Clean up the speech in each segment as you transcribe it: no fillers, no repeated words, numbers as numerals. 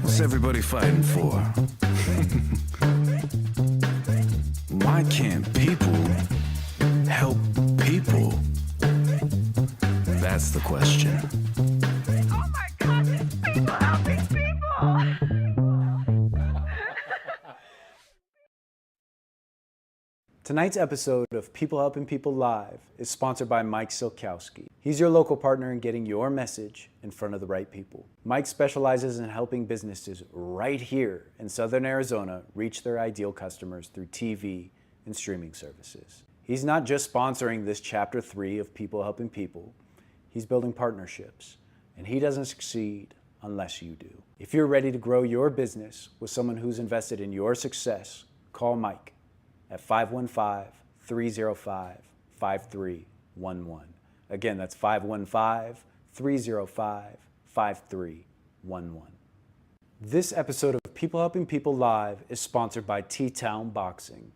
What's everybody fighting for? Why can't people help people? That's the question. Oh my God, it's people helping people! Tonight's episode of People Helping People Live is sponsored by Mike Silkowski. He's your local partner in getting your message in front of the right people. Mike specializes in helping businesses right here in Southern Arizona reach their ideal customers through TV and streaming services. He's not just sponsoring this chapter 3 of People Helping People, he's building partnerships, and he doesn't succeed unless you do. If you're ready to grow your business with someone who's invested in your success, call Mike at 515-305-5311. Again, that's 515-305-5311. This episode of People Helping People Live is sponsored by T-Town Boxing,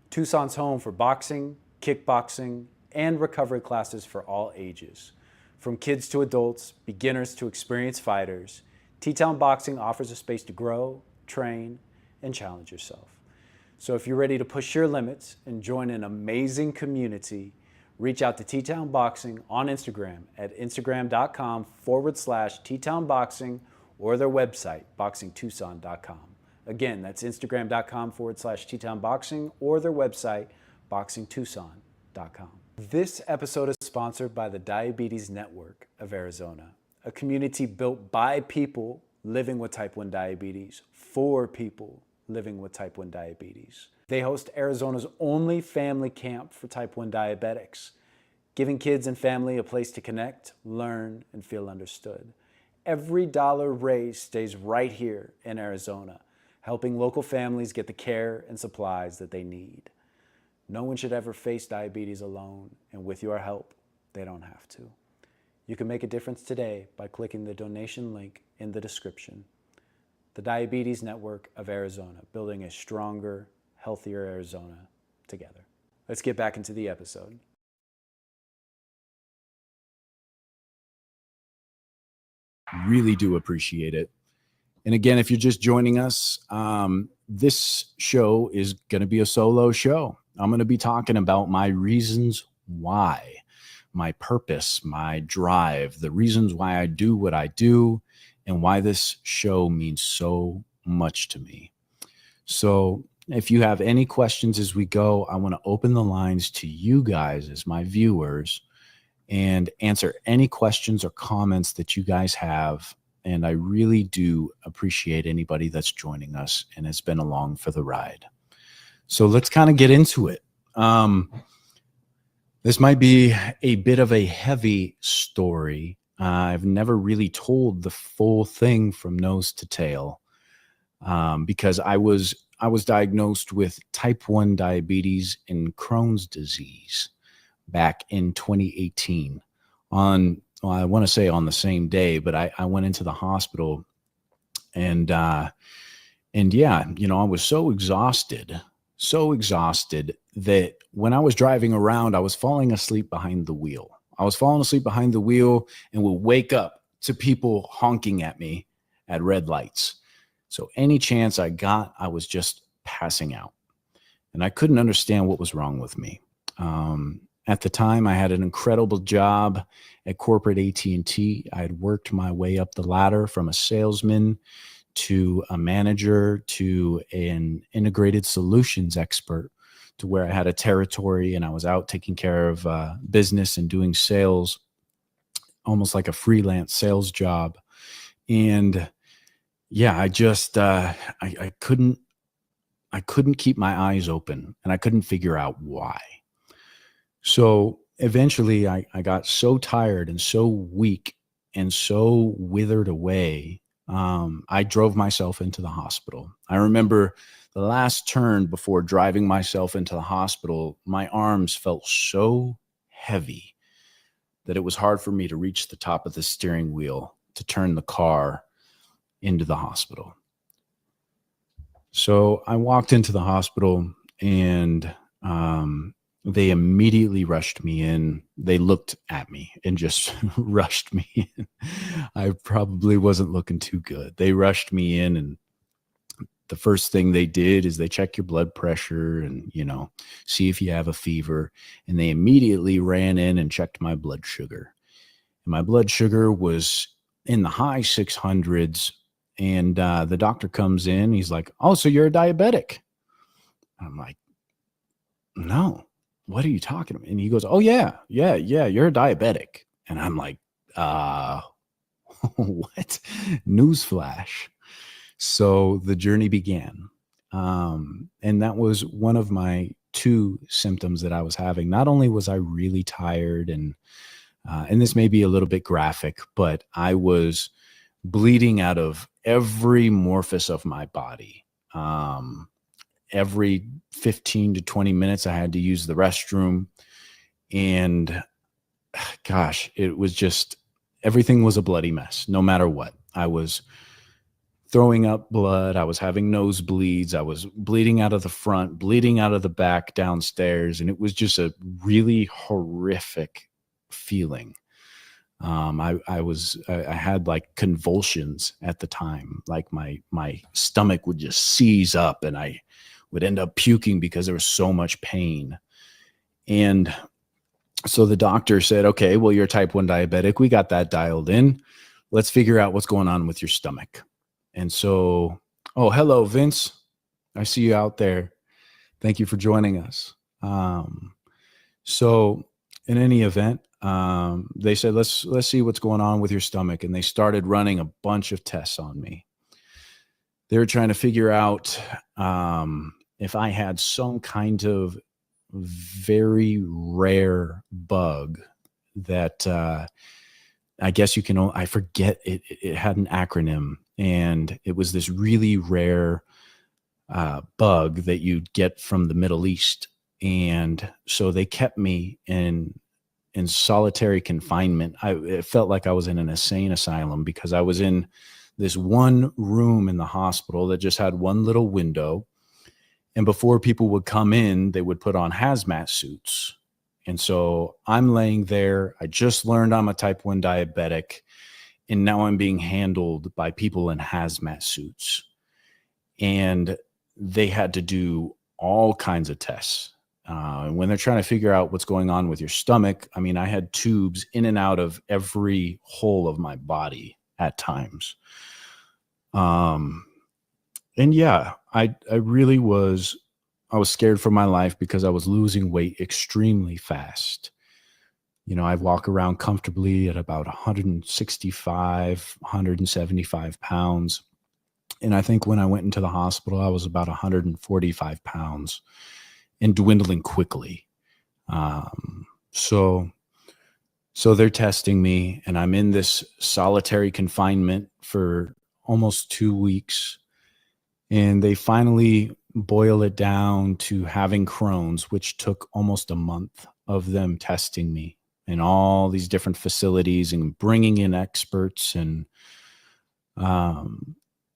Tucson's home for boxing, kickboxing, and recovery classes for all ages. From kids to adults, beginners to experienced fighters, T-Town Boxing offers a space to grow, train, and challenge yourself. So if you're ready to push your limits and join an amazing community, reach out to T-Town Boxing on Instagram at instagram.com/T-Town-Boxing or their website, boxingtucson.com. Again, that's instagram.com/T-Town-Boxing or their website, boxingtucson.com. This episode is sponsored by the Diabetes Network of Arizona, a community built by people living with type 1 diabetes for people living with type 1 diabetes. They host Arizona's only family camp for type 1 diabetics, giving kids and family a place to connect, learn, and feel understood. Every dollar raised stays right here in Arizona, helping local families get the care and supplies that they need. No one should ever face diabetes alone, and with your help, they don't have to. You can make a difference today by clicking the donation link in the description. The Diabetes Network of Arizona, building a stronger, healthier Arizona together. Let's get back into the episode. Really do appreciate it. And again, if you're just joining us, this show is going to be a solo show. I'm going to be talking about my reasons why, my purpose, my drive, the reasons why I do what I do, and why this show means so much to me. So if you have any questions as we go, I want to open the lines to you guys as my viewers and answer any questions or comments that you guys have. And I really do appreciate anybody that's joining us and has been along for the ride. So let's kind of get into it. This might be a bit of a heavy story. I've never really told the full thing from nose to tail because I was diagnosed with type 1 diabetes and Crohn's disease back in 2018 I want to say on the same day, but I went into the hospital and yeah, I was so exhausted that when I was driving around, I was falling asleep behind the wheel. I was falling asleep behind the wheel and would wake up to people honking at me at red lights. So any chance I got, I was just passing out. And I couldn't understand what was wrong with me. At the time, I had an incredible job at corporate AT&T. I had worked my way up the ladder from a salesman to a manager to an integrated solutions expert, to where I had a territory and I was out taking care of business and doing sales, almost like a freelance sales job. And yeah, I just, I couldn't keep my eyes open and I couldn't figure out why. So eventually I got so tired and so weak and so withered away. I drove myself into the hospital. I remember the last turn before driving myself into the hospital, my arms felt so heavy that it was hard for me to reach the top of the steering wheel to turn the car into the hospital. So I walked into the hospital and, They immediately rushed me in. They looked at me and just rushed me in. I probably wasn't looking too good. They rushed me in, and the first thing they did is they check your blood pressure and, see if you have a fever. And they immediately ran in and checked my blood sugar. And my blood sugar was in the high 600s. And the doctor comes in. He's like, "Oh, so you're a diabetic?" I'm like, "No, what are you talking about?" And he goes, "Oh, yeah, you're a diabetic." And I'm like, what? Newsflash. So the journey began. And that was one of my two symptoms that I was having. Not only was I really tired, and this may be a little bit graphic, but I was bleeding out of every orifice of my body. Every 15 to 20 minutes, I had to use the restroom. And gosh, it was just, everything was a bloody mess, no matter what. I was throwing up blood. I was having nosebleeds. I was bleeding out of the front, bleeding out of the back downstairs. And it was just a really horrific feeling. I had like convulsions at the time. Like my stomach would just seize up and I would end up puking because there was so much pain. And so the doctor said, "Okay, well, you're type 1 diabetic. We got that dialed in. Let's figure out what's going on with your stomach." And so, oh, hello, Vince. I see you out there. Thank you for joining us. So in any event, they said, let's see what's going on with your stomach. And they started running a bunch of tests on me. They were trying to figure out if I had some kind of very rare bug that I guess I forget it. It had an acronym, and it was this really rare bug that you'd get from the Middle East. And so they kept me in solitary confinement. It felt like I was in an insane asylum because I was in this one room in the hospital that just had one little window. And before people would come in, they would put on hazmat suits. And so I'm laying there. I just learned I'm a type 1 diabetic. And now I'm being handled by people in hazmat suits. And they had to do all kinds of tests. When they're trying to figure out what's going on with your stomach, I mean, I had tubes in and out of every hole of my body at times. And yeah, I really was, I was scared for my life because I was losing weight extremely fast. I walk around comfortably at about 165, 175 pounds. And I think when I went into the hospital, I was about 145 pounds and dwindling quickly. So they're testing me, and I'm in this solitary confinement for almost 2 weeks. And they finally boil it down to having Crohn's, which took almost a month of them testing me in all these different facilities and bringing in experts. And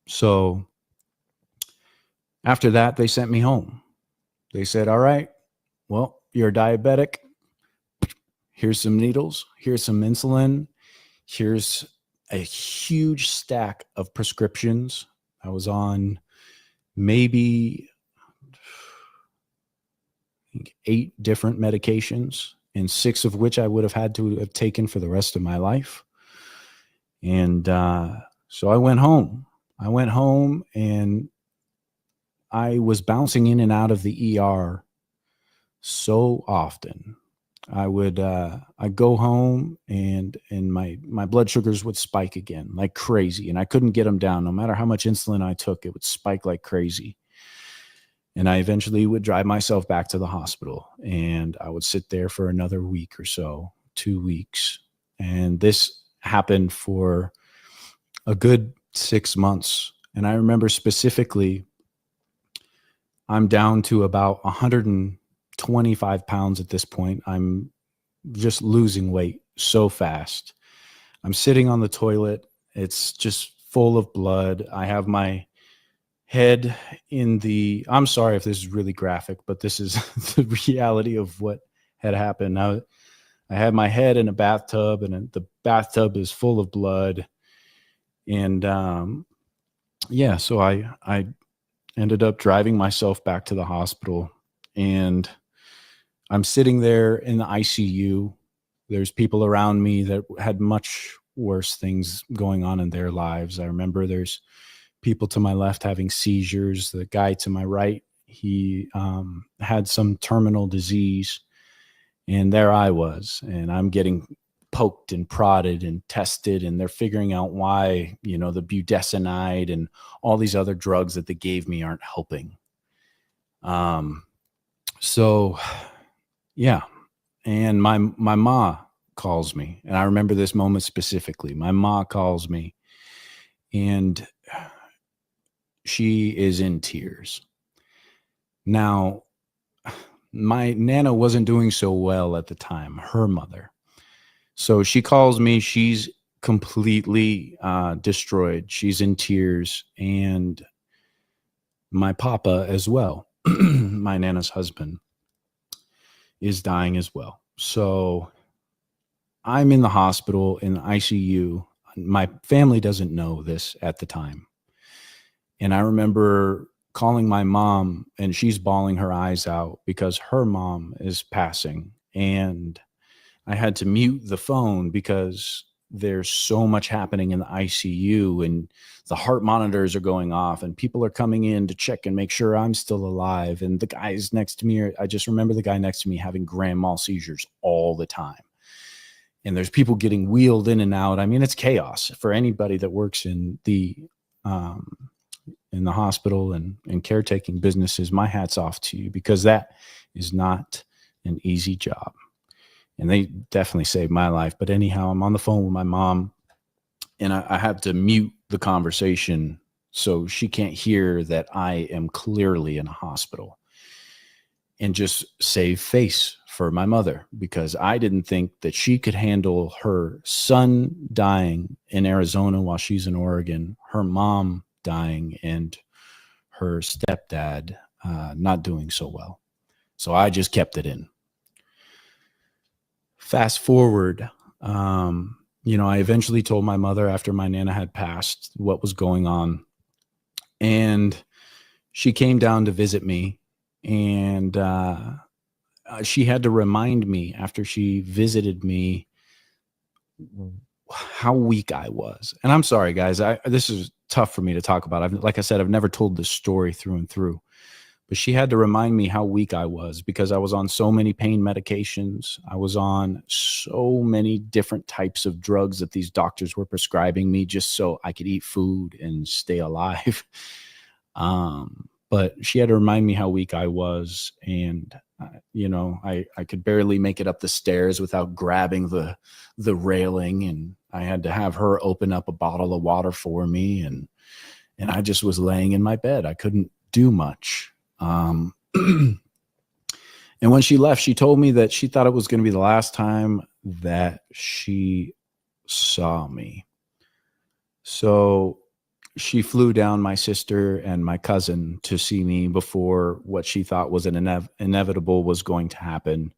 so after that, they sent me home. They said, "All right, well, you're a diabetic. Here's some needles. Here's some insulin. Here's a huge stack of prescriptions." I was on maybe 8 different medications, and 6 of which I would have had to have taken for the rest of my life. And so I went home. And I was bouncing in and out of the ER so often. I'd go home and my blood sugars would spike again like crazy, and I couldn't get them down. No matter how much insulin I took, it would spike like crazy. And I eventually would drive myself back to the hospital, and I would sit there for another week or so, 2 weeks. And this happened for a good 6 months. And I remember specifically, I'm down to about 125 pounds at this point. I'm just losing weight so fast. I'm sitting on the toilet. It's just full of blood. I have my head in the, I'm sorry if this is really graphic, but this is the reality of what had happened. I had my head in a bathtub, and the bathtub is full of blood. And yeah, so I ended up driving myself back to the hospital, and I'm sitting there in the ICU. There's people around me that had much worse things going on in their lives. I remember there's people to my left having seizures. The guy to my right, he had some terminal disease. And there I was, and I'm getting poked and prodded and tested, and they're figuring out why, the budesonide and all these other drugs that they gave me aren't helping. So yeah. And my ma calls me, and I remember this moment specifically. My ma calls me, and she is in tears. Now, my Nana wasn't doing so well at the time, her mother. So she calls me. She's completely destroyed. She's in tears. And my papa as well, my Nana's husband, is dying as well. So I'm in the hospital in the ICU. My family doesn't know this at the time. And I remember calling my mom, and she's bawling her eyes out because her mom is passing. And I had to mute the phone because there's so much happening in the ICU, and the heart monitors are going off, and people are coming in to check and make sure I'm still alive. And the guys next to me, I just remember the guy next to me having grand mal seizures all the time. And there's people getting wheeled in and out. I mean, it's chaos for anybody that works in the hospital and caretaking businesses. My hat's off to you, because that is not an easy job. And they definitely saved my life. But anyhow, I'm on the phone with my mom, and I have to mute the conversation so she can't hear that I am clearly in a hospital, and just save face for my mother, because I didn't think that she could handle her son dying in Arizona while she's in Oregon, her mom dying, and her stepdad not doing so well. So I just kept it in. Fast forward, I eventually told my mother after my Nana had passed what was going on. And she came down to visit me, and she had to remind me after she visited me how weak I was. And I'm sorry, guys, this is tough for me to talk about. Like I said, I've never told this story through and through. But she had to remind me how weak I was, because I was on so many pain medications. I was on so many different types of drugs that these doctors were prescribing me just so I could eat food and stay alive. But she had to remind me how weak I was. And, I could barely make it up the stairs without grabbing the railing. And I had to have her open up a bottle of water for me. And I just was laying in my bed. I couldn't do much. And when she left, she told me that she thought it was going to be the last time that she saw me. So she flew down my sister and my cousin to see me before what she thought was an inevitable was going to happen.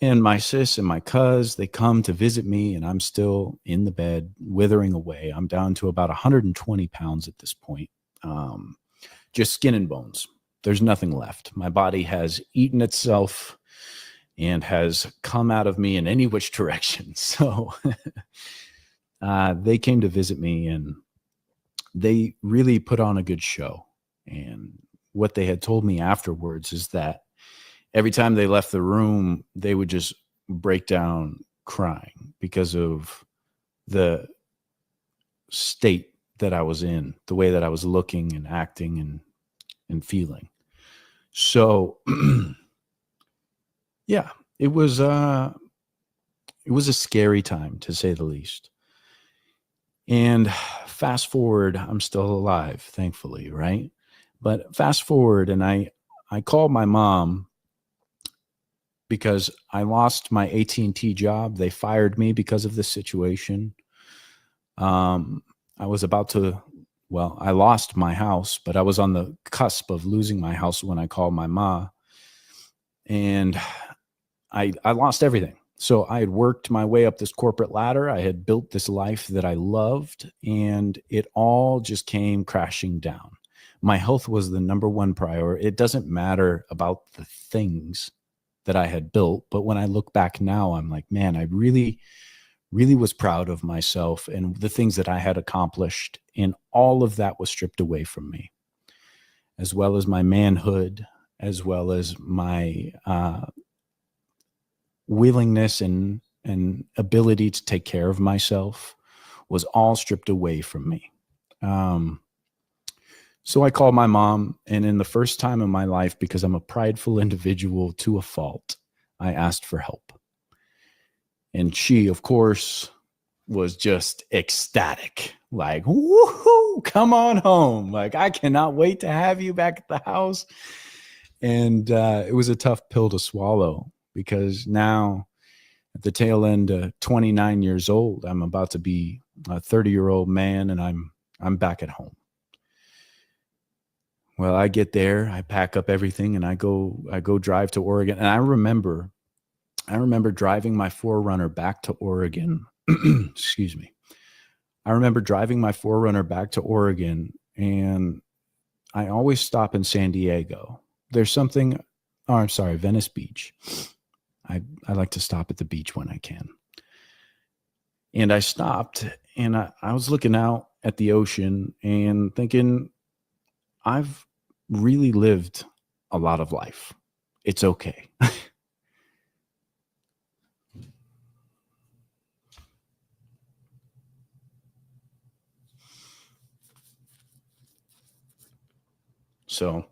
And my sis and my cuz, they come to visit me, and I'm still in the bed, withering away. I'm down to about 120 pounds at this point. Just skin and bones. There's nothing left. My body has eaten itself and has come out of me in any which direction. So they came to visit me, and they really put on a good show. And what they had told me afterwards is that every time they left the room, they would just break down crying because of the state that I was in, the way that I was looking and acting and feeling. So yeah, it was a scary time, to say the least. And fast forward, I'm still alive, thankfully, right? But fast forward, and I called my mom because I lost my AT&T job. They fired me because of this situation. I was about to Well, I lost my house, but I was on the cusp of losing my house when I called my ma, and I lost everything. So I had worked my way up this corporate ladder. I had built this life that I loved, and it all just came crashing down. My health was the number one priority. It doesn't matter about the things that I had built, but when I look back now, I'm like, man, I really, really was proud of myself and the things that I had accomplished, and all of that was stripped away from me, as well as my manhood, as well as my willingness and ability to take care of myself was all stripped away from me. So I called my mom, and in the first time in my life, because I'm a prideful individual to a fault, I asked for help. And she, of course, was just ecstatic, like, woohoo, come on home. Like, I cannot wait to have you back at the house. And it was a tough pill to swallow, because now at the tail end of 29 years old, I'm about to be a 30-year-old man, and I'm back at home. Well, I get there, I pack up everything, and I go drive to Oregon. And I remember driving my 4Runner back to Oregon. Excuse me. I remember driving my 4Runner back to Oregon, and I always stop in San Diego. There's something, Venice Beach. I like to stop at the beach when I can. And I stopped, and I was looking out at the ocean and thinking, I've really lived a lot of life. It's okay. So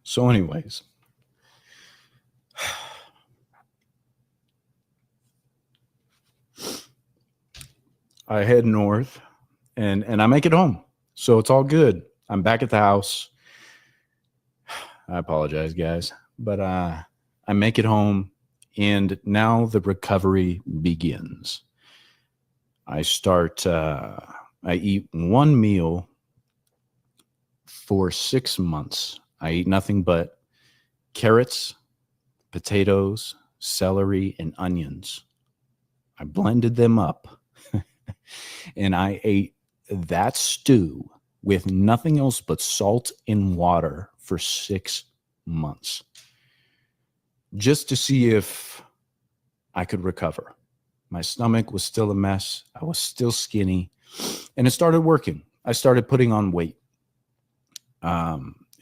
so anyways, I head north, and I make it home. So it's all good. I'm back at the house. I apologize, guys, but I make it home, and now the recovery begins. I eat one meal for 6 months. I eat nothing but carrots, potatoes, celery, and onions. I blended them up, and I ate that stew with nothing else but salt and water for 6 months, just to see if I could recover. My stomach was still a mess. I was still skinny, and it started working. I started putting on weight.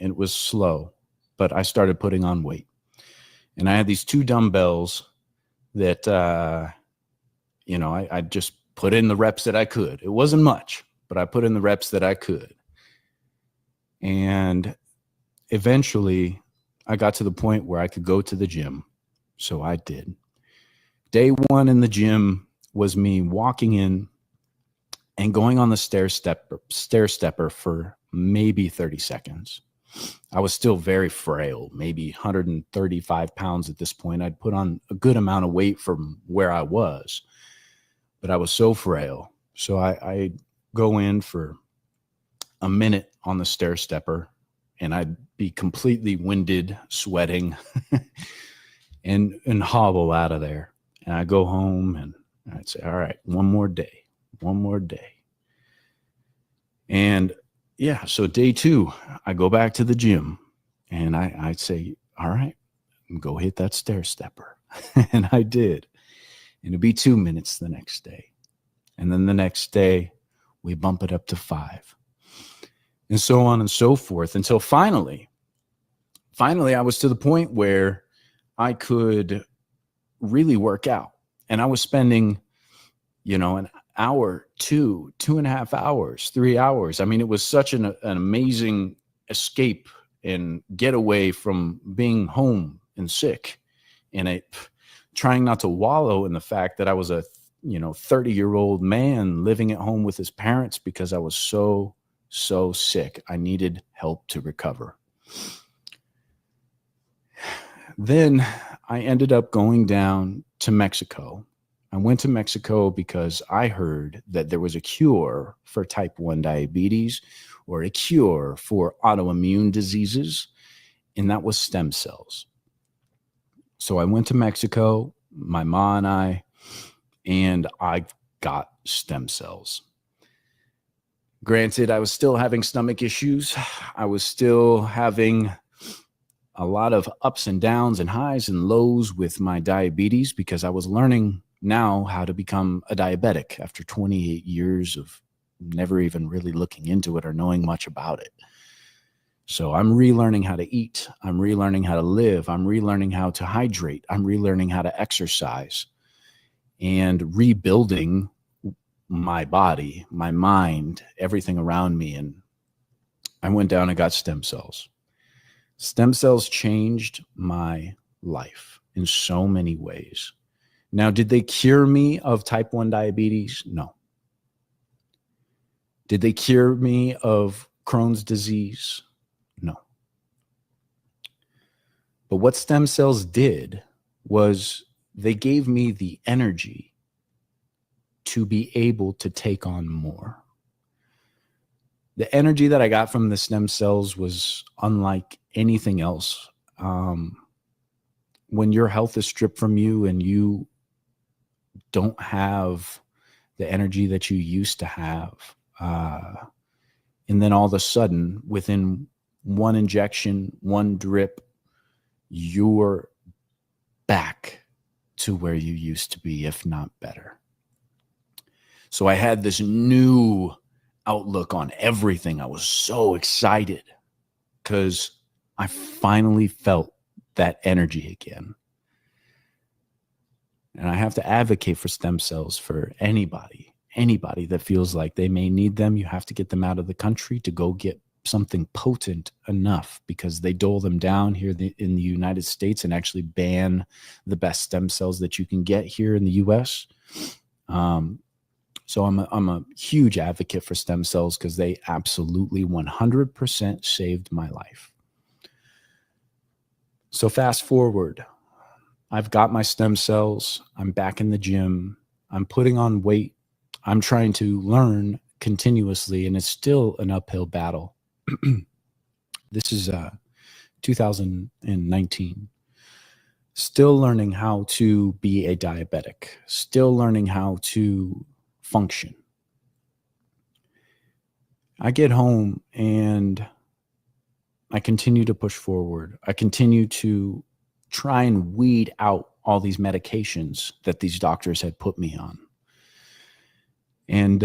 It was slow, but I started putting on weight. And I had these 2 dumbbells that, I just put in the reps that I could. It wasn't much, but I put in the reps that I could. And eventually I got to the point where I could go to the gym. So I did. Day 1 in the gym was me walking in and going on the stair stepper for maybe 30 seconds. I was still very frail, maybe 135 pounds at this point. I'd put on a good amount of weight from where I was, but I was so frail. So I go in for a minute on the stair stepper, and I'd be completely winded, sweating, and hobble out of there. And I go home, and I'd say, all right, one more day. And yeah, so day 2, I go back to the gym, and I'd say, all right, go hit that stair stepper. And I did. And it'd be 2 minutes the next day. And then the next day, we bump it up to 5. And so on and so forth, until finally I was to the point where I could really work out. And I was spending, an hour, 2.5 hours, 3 hours. I mean, it was such an amazing escape and getaway from being home and sick. And trying not to wallow in the fact that I was a 30-year-old man living at home with his parents because I was so sick. I needed help to recover. Then I ended up going down to Mexico. I went to Mexico because I heard that there was a cure for type 1 diabetes or a cure for autoimmune diseases, and that was stem cells. So I went to Mexico, my ma and I got stem cells. Granted, I was still having stomach issues. I was still having a lot of ups and downs and highs and lows with my diabetes because I was learning now how to become a diabetic after 28 years of never even really looking into it or knowing much about it. So I'm relearning how to eat. I'm relearning how to live. I'm relearning how to hydrate. I'm relearning how to exercise and rebuilding my body, my mind, everything around me. And I went down and got stem cells. Stem cells changed my life in so many ways. Now, did they cure me of type 1 diabetes? No. Did they cure me of Crohn's disease? No. But what stem cells did was they gave me the energy to be able to take on more. The energy that I got from the stem cells was unlike anything else. When your health is stripped from you and you don't have the energy that you used to have, and then all of a sudden, within one injection, one drip, you're back to where you used to be, if not better. So I had this new outlook on everything. I was so excited because I finally felt that energy again. And I have to advocate for stem cells for anybody that feels like they may need them. You have to get them out of the country to go get something potent enough, because they dole them down here in the United States and actually ban the best stem cells that you can get here in the US. So I'm a huge advocate for stem cells because they absolutely 100% saved my life. So fast forward, I've got my stem cells. I'm back in the gym. I'm putting on weight. I'm trying to learn continuously, and it's still an uphill battle. This is 2019. Still learning how to be a diabetic. Still learning how to function. I get home and I continue to push forward. I continue to try and weed out all these medications that these doctors had put me on. And,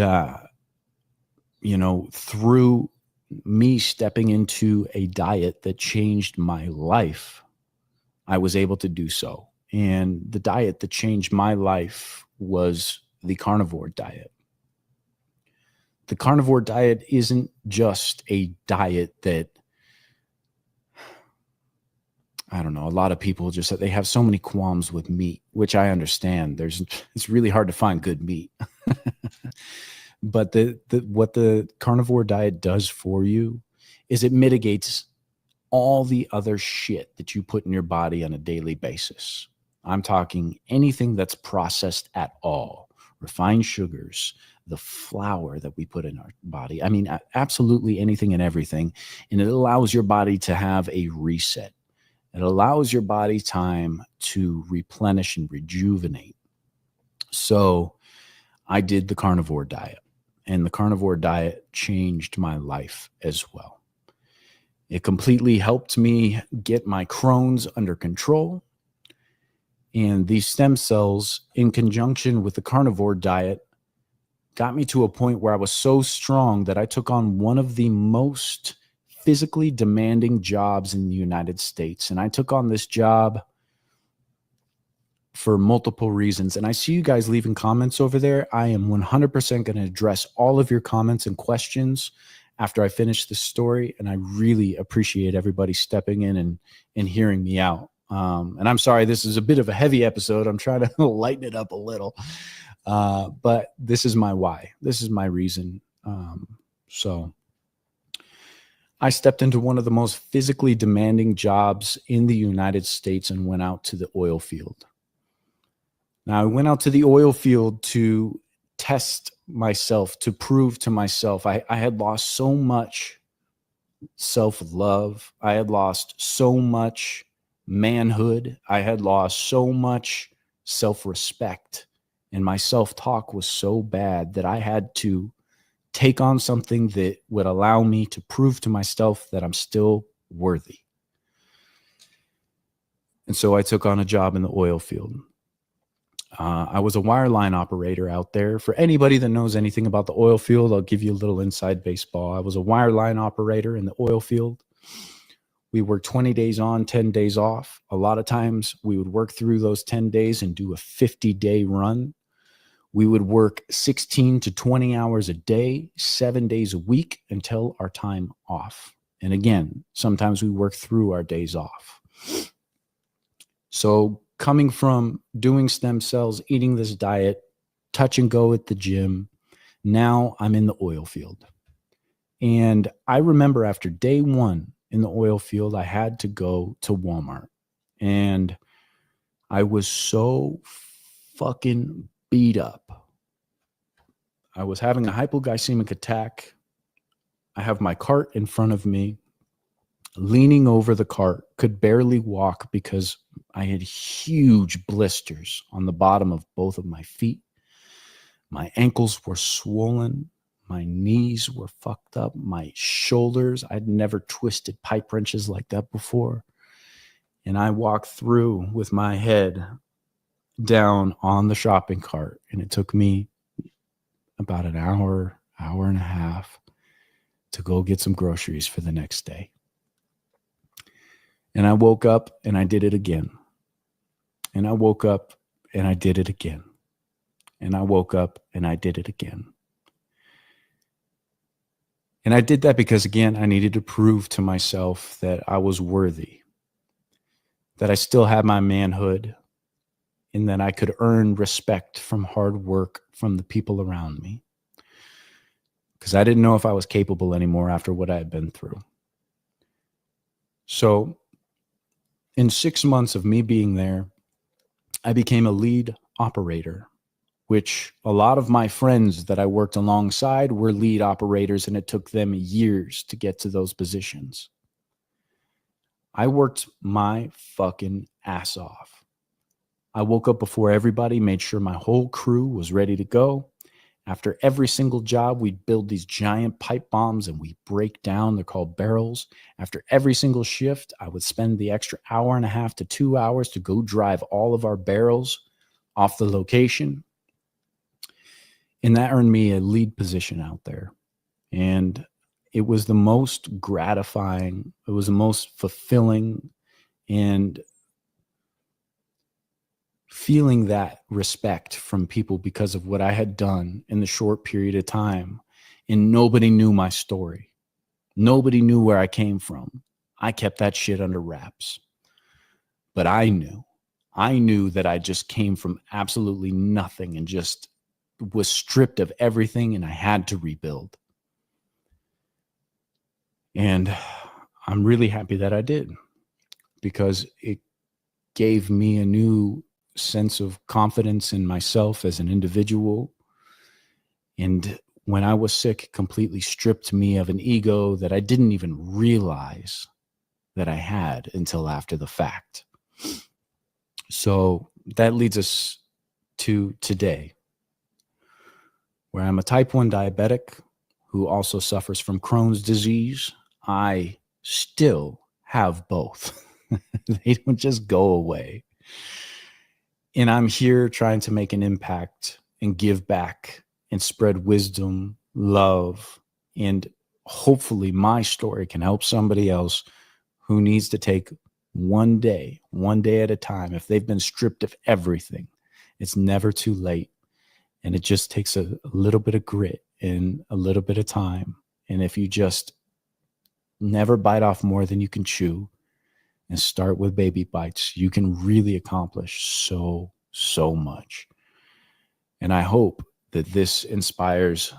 through me stepping into a diet that changed my life, I was able to do so. And the diet that changed my life was the carnivore diet. The carnivore diet isn't just a diet that, I don't know, a lot of people just, they have so many qualms with meat, which I understand. It's really hard to find good meat. But what the carnivore diet does for you is it mitigates all the other shit that you put in your body on a daily basis. I'm talking anything that's processed at all, refined sugars, the flour that we put in our body. I mean, absolutely anything and everything. And it allows your body to have a reset. It allows your body time to replenish and rejuvenate. So I did the carnivore diet, and the carnivore diet changed my life as well. It completely helped me get my Crohn's under control. And these stem cells, in conjunction with the carnivore diet, got me to a point where I was so strong that I took on one of the most physically demanding jobs in the United States. And I took on this job for multiple reasons. And I see you guys leaving comments over there. I am 100% going to address all of your comments and questions after I finish this story. And I really appreciate everybody stepping in and hearing me out. And I'm sorry, this is a bit of a heavy episode. I'm trying to lighten it up a little. But this is my why. This is my reason. So I stepped into one of the most physically demanding jobs in the United States and went out to the oil field. Now, I went out to the oil field to test myself, to prove to myself. I had lost so much self-love. I had lost so much manhood. I had lost so much self-respect. And my self-talk was so bad that I had to take on something that would allow me to prove to myself that I'm still worthy. And so I took on a job in the oil field. I was a wireline operator out there. For anybody that knows anything about the oil field, I'll give you a little inside baseball. I was a wireline operator in the oil field. We worked 20 days on, 10 days off. A lot of times we would work through those 10 days and do a 50-day run. We would work 16 to 20 hours a day, 7 days a week until our time off. And again, sometimes we work through our days off. So coming from doing stem cells, eating this diet, touch and go at the gym, now I'm in the oil field. And I remember after day one in the oil field, I had to go to Walmart. And I was so fucking beat up. I was having a hypoglycemic attack. I have my cart in front of me, leaning over the cart, could barely walk because I had huge blisters on the bottom of both of my feet. My ankles were swollen. My knees were fucked up. My shoulders, I'd never twisted pipe wrenches like that before. And I walked through with my head down on the shopping cart. And it took me about an hour, hour and a half to go get some groceries for the next day. And I woke up and I did it again. And I woke up and I did it again. And I woke up and I did it again. And I did that because, again, I needed to prove to myself that I was worthy, that I still had my manhood, and that I could earn respect from hard work from the people around me. Because I didn't know if I was capable anymore after what I had been through. So in 6 months of me being there, I became a lead operator, which a lot of my friends that I worked alongside were lead operators, and it took them years to get to those positions. I worked my fucking ass off. I woke up before everybody, made sure my whole crew was ready to go. After every single job, we'd build these giant pipe bombs and we break down. They're called barrels. After every single shift, I would spend the extra hour and a half to 2 hours to go drive all of our barrels off the location. And that earned me a lead position out there. And it was the most gratifying, it was the most fulfilling, and feeling that respect from people because of what I had done in the short period of time. And nobody knew my story. Nobody knew where I came from. I kept that shit under wraps. But I knew that I just came from absolutely nothing and just was stripped of everything, and I had to rebuild. And I'm really happy that I did, because it gave me a new sense of confidence in myself as an individual. And when I was sick, completely stripped me of an ego that I didn't even realize that I had until after the fact. So that leads us to today, where I'm a type 1 diabetic who also suffers from Crohn's disease. I still have both. They don't just go away. And I'm here trying to make an impact and give back and spread wisdom, love, and hopefully my story can help somebody else who needs to take one day at a time. If they've been stripped of everything, it's never too late. And it just takes a little bit of grit and a little bit of time. And if you just never bite off more than you can chew, and start with baby bites. You can really accomplish so much. And I hope that this inspires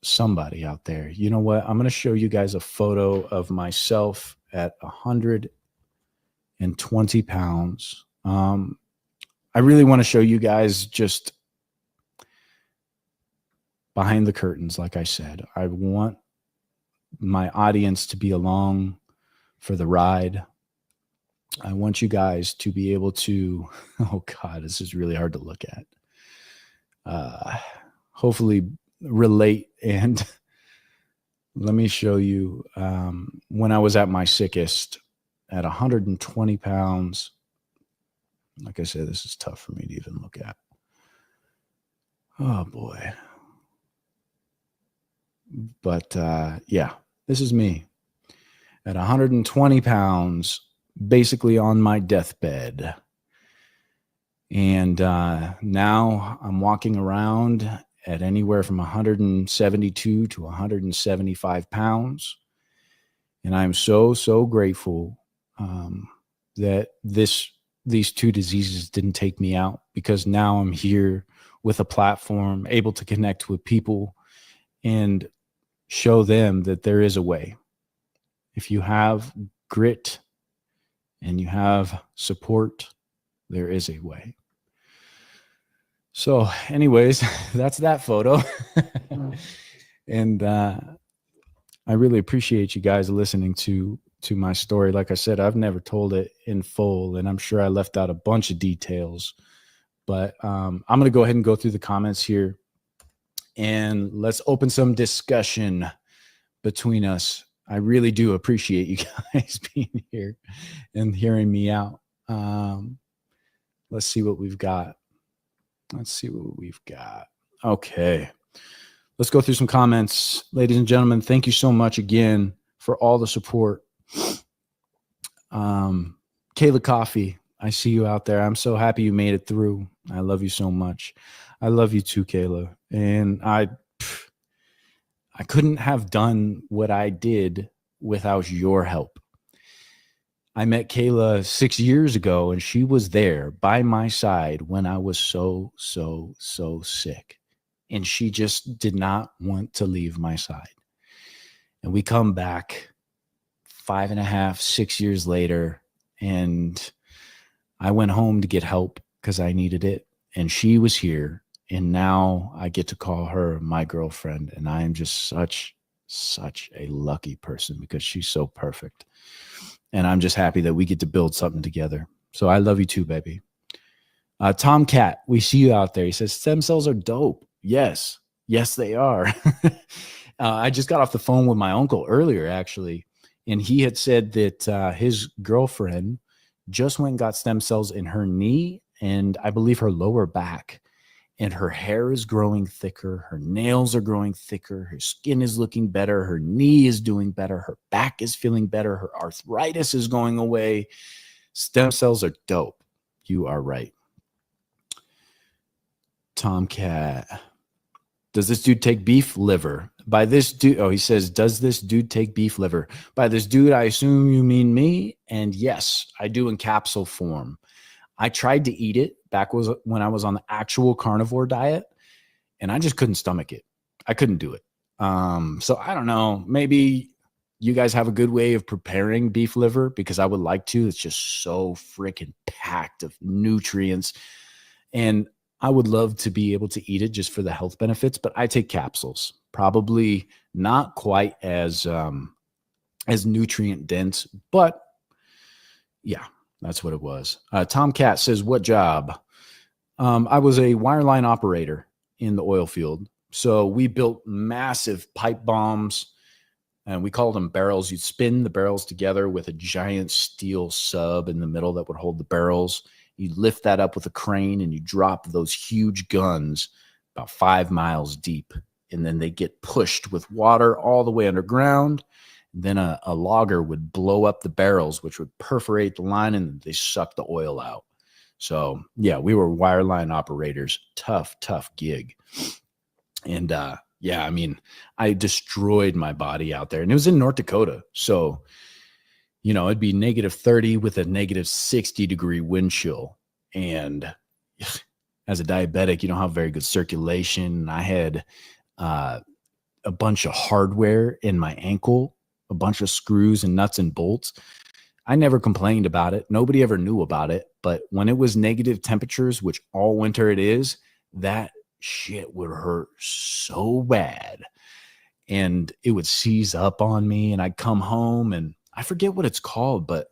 somebody out there. You know what? I'm going to show you guys a photo of myself at 120 pounds. I really want to show you guys just behind the curtains. Like I said, I want my audience to be along for the ride. I want you guys to be able to, oh God, this is really hard to look at. Hopefully relate. And let me show you when I was at my sickest at 120 pounds. Like I said, this is tough for me to even look at. Oh boy. But yeah, this is me at 120 pounds, basically on my deathbed. And now I'm walking around at anywhere from 172 to 175 pounds. And I'm so grateful that these two diseases didn't take me out, because now I'm here with a platform, able to connect with people and show them that there is a way. If you have grit and you have support, there is a way. So anyways, that's that photo. And I really appreciate you guys listening to my story. Like I said, I've never told it in full, and I'm sure I left out a bunch of details. But I'm going to go ahead and go through the comments here, and let's open some discussion between us. I really do appreciate you guys being here and hearing me out. Let's see what we've got. Okay. Let's go through some comments. Ladies and gentlemen, thank you so much again for all the support. Kayla Coffee, I see you out there. I'm so happy you made it through. I love you so much. I love you too, Kayla. And I couldn't have done what I did without your help. I met Kayla 6 years ago, and she was there by my side when I was so sick. And she just did not want to leave my side. And we come back 5.5, 6 years later, and I went home to get help because I needed it. And she was here. And now I get to call her my girlfriend. And I am just such a lucky person, because she's so perfect. And I'm just happy that we get to build something together. So I love you too, baby. Tom Cat, we see you out there. He says, stem cells are dope. Yes, they are. I just got off the phone with my uncle earlier, actually. And he had said that his girlfriend just went and got stem cells in her knee and I believe her lower back. And her hair is growing thicker. Her nails are growing thicker. Her skin is looking better. Her knee is doing better. Her back is feeling better. Her arthritis is going away. Stem cells are dope. You are right. Tomcat. Does this dude take beef liver? By this dude, he says, does this dude take beef liver? By this dude, I assume you mean me. And yes, I do in capsule form. I tried to eat it back when I was on the actual carnivore diet, and I just couldn't stomach it. I couldn't do it. So I don't know. Maybe you guys have a good way of preparing beef liver, because I would like to. It's just so freaking packed of nutrients. And I would love to be able to eat it just for the health benefits, but I take capsules. Probably not quite as nutrient dense, but yeah. That's what it was. Tomcat says, what job? I was a wireline operator in the oil field. So we built massive pipe bombs, and we called them barrels. You'd spin the barrels together with a giant steel sub in the middle that would hold the barrels. You lift that up with a crane, and you drop those huge guns about 5 miles deep. And then they get pushed with water all the way underground. Then a logger would blow up the barrels, which would perforate the line, and they suck the oil out. So, yeah, we were wireline operators. Tough gig. And, yeah, I mean, I destroyed my body out there. And it was in North Dakota. So, it'd be -30 with a -60-degree wind chill. And as a diabetic, you don't have very good circulation. I had a bunch of hardware in my ankle, a bunch of screws and nuts and bolts. I never complained about it. Nobody ever knew about it. But when it was negative temperatures, which all winter it is, that shit would hurt so bad. And it would seize up on me. And I'd come home and I forget what it's called, but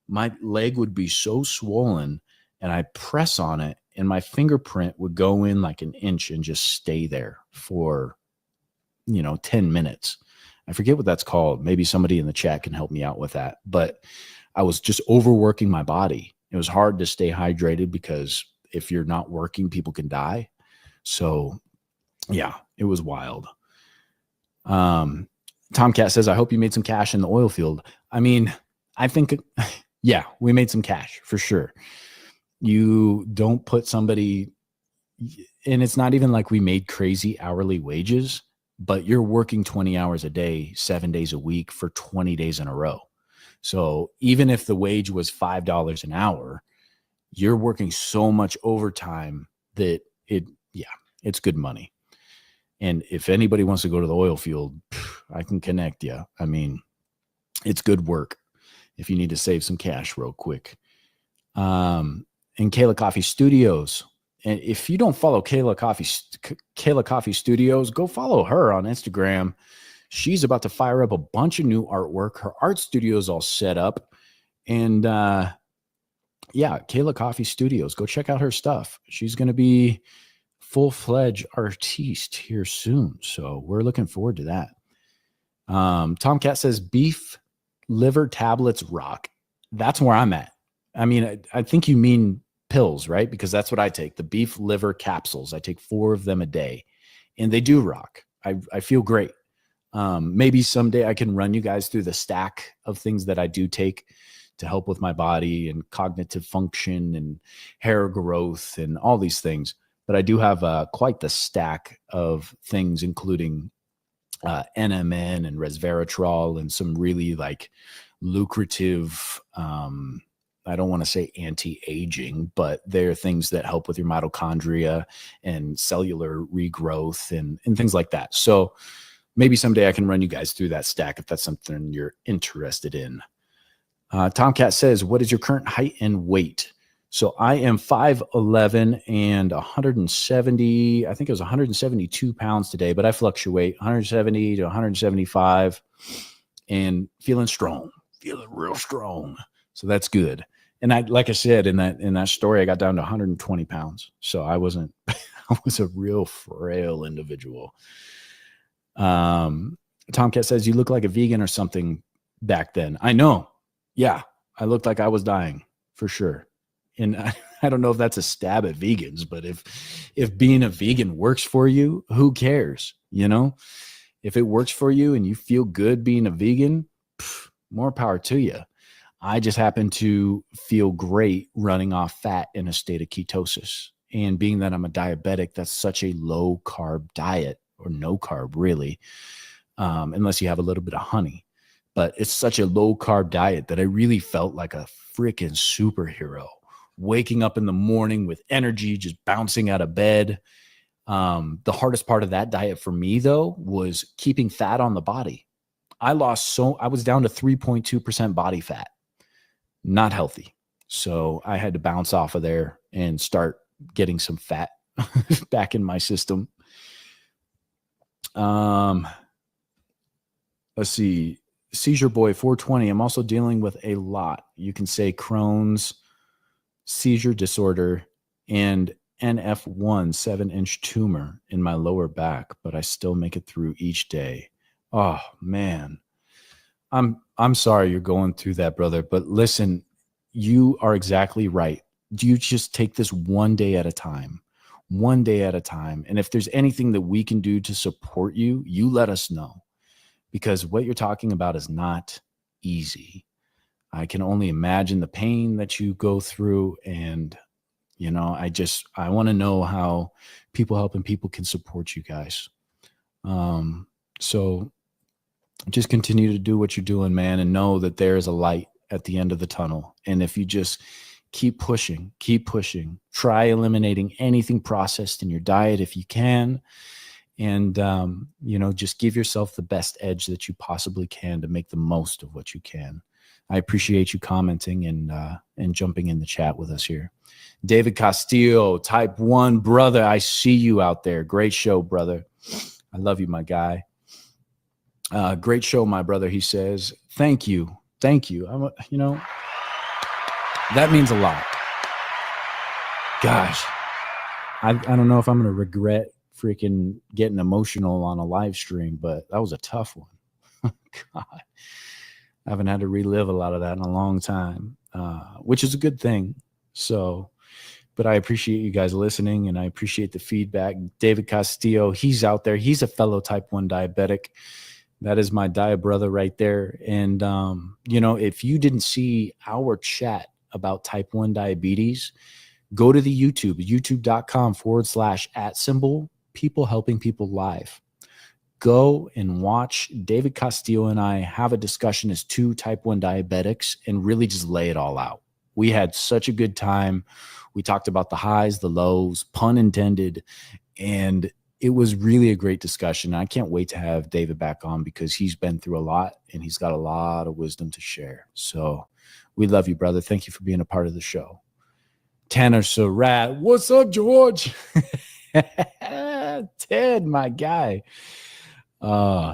my leg would be so swollen and I'd press on it and my fingerprint would go in like an inch and just stay there for, 10 minutes. I forget what that's called. Maybe somebody in the chat can help me out with that. But I was just overworking my body. It was hard to stay hydrated because if you're not working, people can die. So yeah, it was wild. Tomcat says, I hope you made some cash in the oil field. I mean, I think, yeah, we made some cash for sure. You don't put somebody, and it's not even like we made crazy hourly wages, but you're working 20 hours a day, 7 days a week for 20 days in a row. So even if the wage was $5 an hour, you're working so much overtime that it's good money. And if anybody wants to go to the oil field, I can connect you. I mean, it's good work if you need to save some cash real quick. And Kayla Coffee Studios. And if you don't follow Kayla Coffee Studios, go follow her on Instagram. She's about to fire up a bunch of new artwork. Her art studio is all set up. And Kayla Coffee Studios. Go check out her stuff. She's going to be full-fledged artiste here soon. So we're looking forward to that. Tomcat says beef liver tablets rock. That's where I'm at. I mean, I think you mean pills, right? Because that's what I take. The beef liver capsules. I take 4 of them a day and they do rock. I feel great. Maybe someday I can run you guys through the stack of things that I do take to help with my body and cognitive function and hair growth and all these things. But I do have quite the stack of things, including NMN and resveratrol and some really like lucrative, I don't want to say anti-aging, but they're things that help with your mitochondria and cellular regrowth and things like that. So maybe someday I can run you guys through that stack if that's something you're interested in. Tomcat says, what is your current height and weight? So I am 5'11" and 170, I think it was 172 pounds today, but I fluctuate 170 to 175 and feeling real strong. So that's good. And like I said, in that story, I got down to 120 pounds. So I was a real frail individual. Tomcat says, you look like a vegan or something back then. I know. Yeah. I looked like I was dying for sure. And I don't know if that's a stab at vegans, but if being a vegan works for you, who cares? If it works for you and you feel good being a vegan, more power to you. I just happen to feel great running off fat in a state of ketosis. And being that I'm a diabetic, that's such a low carb diet, or no carb really, unless you have a little bit of honey. But it's such a low carb diet that I really felt like a freaking superhero. Waking up in the morning with energy, just bouncing out of bed. The hardest part of that diet for me, though, was keeping fat on the body. I was down to 3.2% body fat. Not healthy. So I had to bounce off of there and start getting some fat back in my system. Let's see. Seizure Boy 420. I'm also dealing with a lot. You can say Crohn's, seizure disorder, and NF1 7-inch tumor in my lower back, but I still make it through each day. Oh man. I'm sorry you're going through that, brother, but listen, you are exactly right. You just take this one day at a time. And if there's anything that we can do to support you, you let us know, because what you're talking about is not easy. I can only imagine the pain that you go through. And, I want to know how people helping people can support you guys. So just continue to do what you're doing, man, and know that there is a light at the end of the tunnel. And if you just keep pushing, try eliminating anything processed in your diet if you can. And, just give yourself the best edge that you possibly can to make the most of what you can. I appreciate you commenting and jumping in the chat with us here. David Castillo, Type 1 brother, I see you out there. Great show, brother. I love you, my guy. Great show, my brother, he says. Thank you. That means a lot. Gosh, I don't know if I'm going to regret freaking getting emotional on a live stream, but that was a tough one. God, I haven't had to relive a lot of that in a long time, which is a good thing. So, but I appreciate you guys listening, and I appreciate the feedback. David Castillo, he's out there. He's a fellow type 1 diabetic. That is my diet brother right there. And, if you didn't see our chat about type 1 diabetes, go to the youtube.com/@ People Helping People Live. Go and watch David Castillo and I have a discussion as two type 1 diabetics and really just lay it all out. We had such a good time. We talked about the highs, the lows, pun intended, and it was really a great discussion. I can't wait to have David back on because he's been through a lot and he's got a lot of wisdom to share. So we love you, brother. Thank you for being a part of the show. Tanner Surratt, what's up, George? Ted, my guy.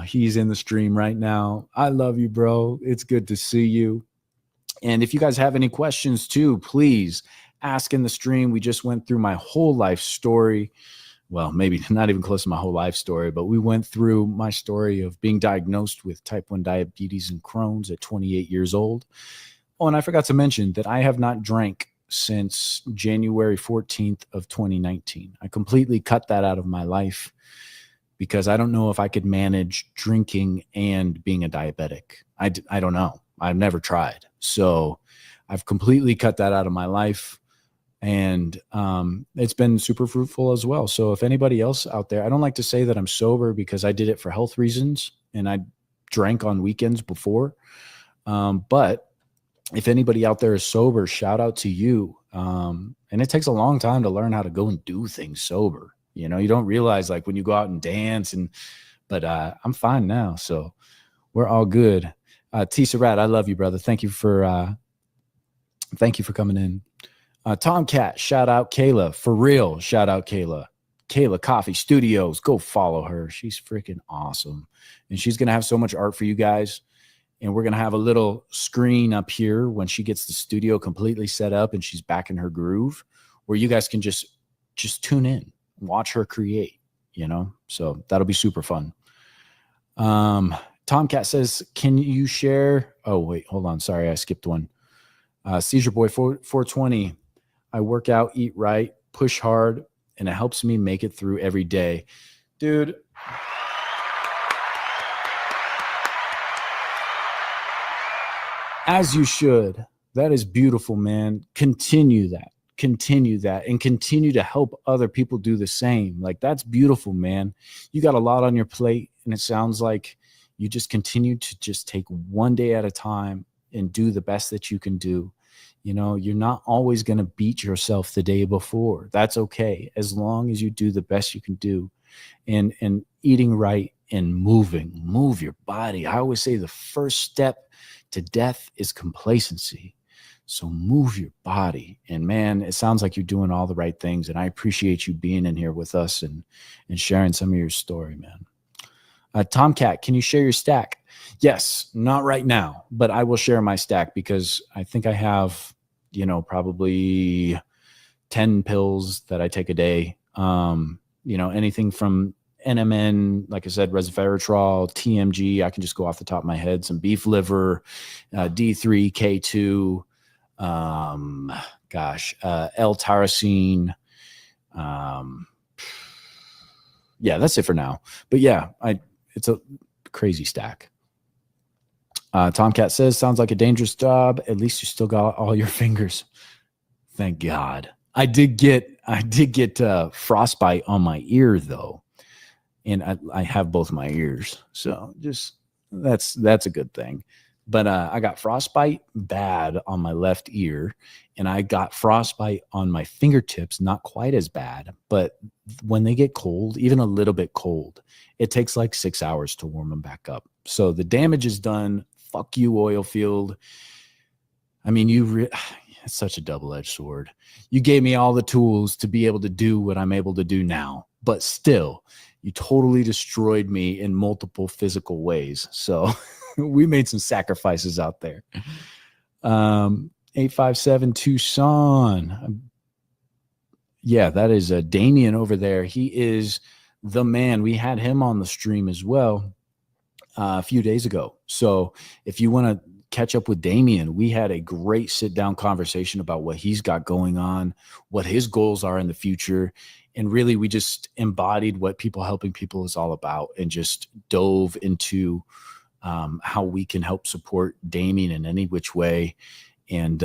He's in the stream right now. I love you, bro. It's good to see you. And if you guys have any questions too, please ask in the stream. We just went through my whole life story. Well, maybe not even close to my whole life story, but we went through my story of being diagnosed with type 1 diabetes and Crohn's at 28 years old. Oh, and I forgot to mention that I have not drank since January 14th of 2019. I completely cut that out of my life because I don't know if I could manage drinking and being a diabetic. I don't know. I've never tried. So I've completely cut that out of my life. And it's been super fruitful as well. So if anybody else out there, I don't like to say that I'm sober because I did it for health reasons and I drank on weekends before. But if anybody out there is sober, shout out to you. And it takes a long time to learn how to go and do things sober. You don't realize like when you go out and dance but I'm fine now. So we're all good. Tisa Rat, I love you, brother. Thank you for coming in. Tomcat, shout out Kayla. For real, shout out Kayla. Kayla Coffee Studios. Go follow her. She's freaking awesome. And she's going to have so much art for you guys. And we're going to have a little screen up here when she gets the studio completely set up and she's back in her groove where you guys can just tune in, watch her create, So that'll be super fun. Tomcat says, can you share? Oh, wait, hold on. Sorry, I skipped one. Seizure Boy 420. I work out, eat right, push hard, and it helps me make it through every day. Dude. As you should. That is beautiful, man. Continue that, and continue to help other people do the same. Like, that's beautiful, man. You got a lot on your plate, and it sounds like you just continue to just take one day at a time and do the best that you can do. You're not always going to beat yourself the day before. That's okay. As long as you do the best you can do and eating right and move your body. I always say the first step to death is complacency. So move your body. And man, it sounds like you're doing all the right things. And I appreciate you being in here with us and sharing some of your story, man. Tomcat, can you share your stack? Yes, not right now, but I will share my stack because I think I have, probably 10 pills that I take a day. Anything from NMN, like I said, resveratrol, TMG. I can just go off the top of my head. Some beef liver, D3, K2, L-tyrosine. Yeah, that's it for now. But yeah, it's a crazy stack. Tomcat says, sounds like a dangerous job. At least you still got all your fingers. Thank God. I did get frostbite on my ear though. And I have both my ears. So just that's a good thing. But I got frostbite bad on my left ear, and I got frostbite on my fingertips, not quite as bad. But when they get cold, even a little bit cold, it takes like 6 hours to warm them back up. So the damage is done. Fuck you, oil field. I mean, it's such a double-edged sword. You gave me all the tools to be able to do what I'm able to do now, but still, you totally destroyed me in multiple physical ways. So we made some sacrifices out there. 857 Tucson. Yeah, that is Damien over there. He is the man. We had him on the stream as well a few days ago. So if you want to catch up with Damien, we had a great sit-down conversation about what he's got going on, what his goals are in the future. And really, we just embodied what people helping people is all about and just dove into how we can help support Damien in any which way. And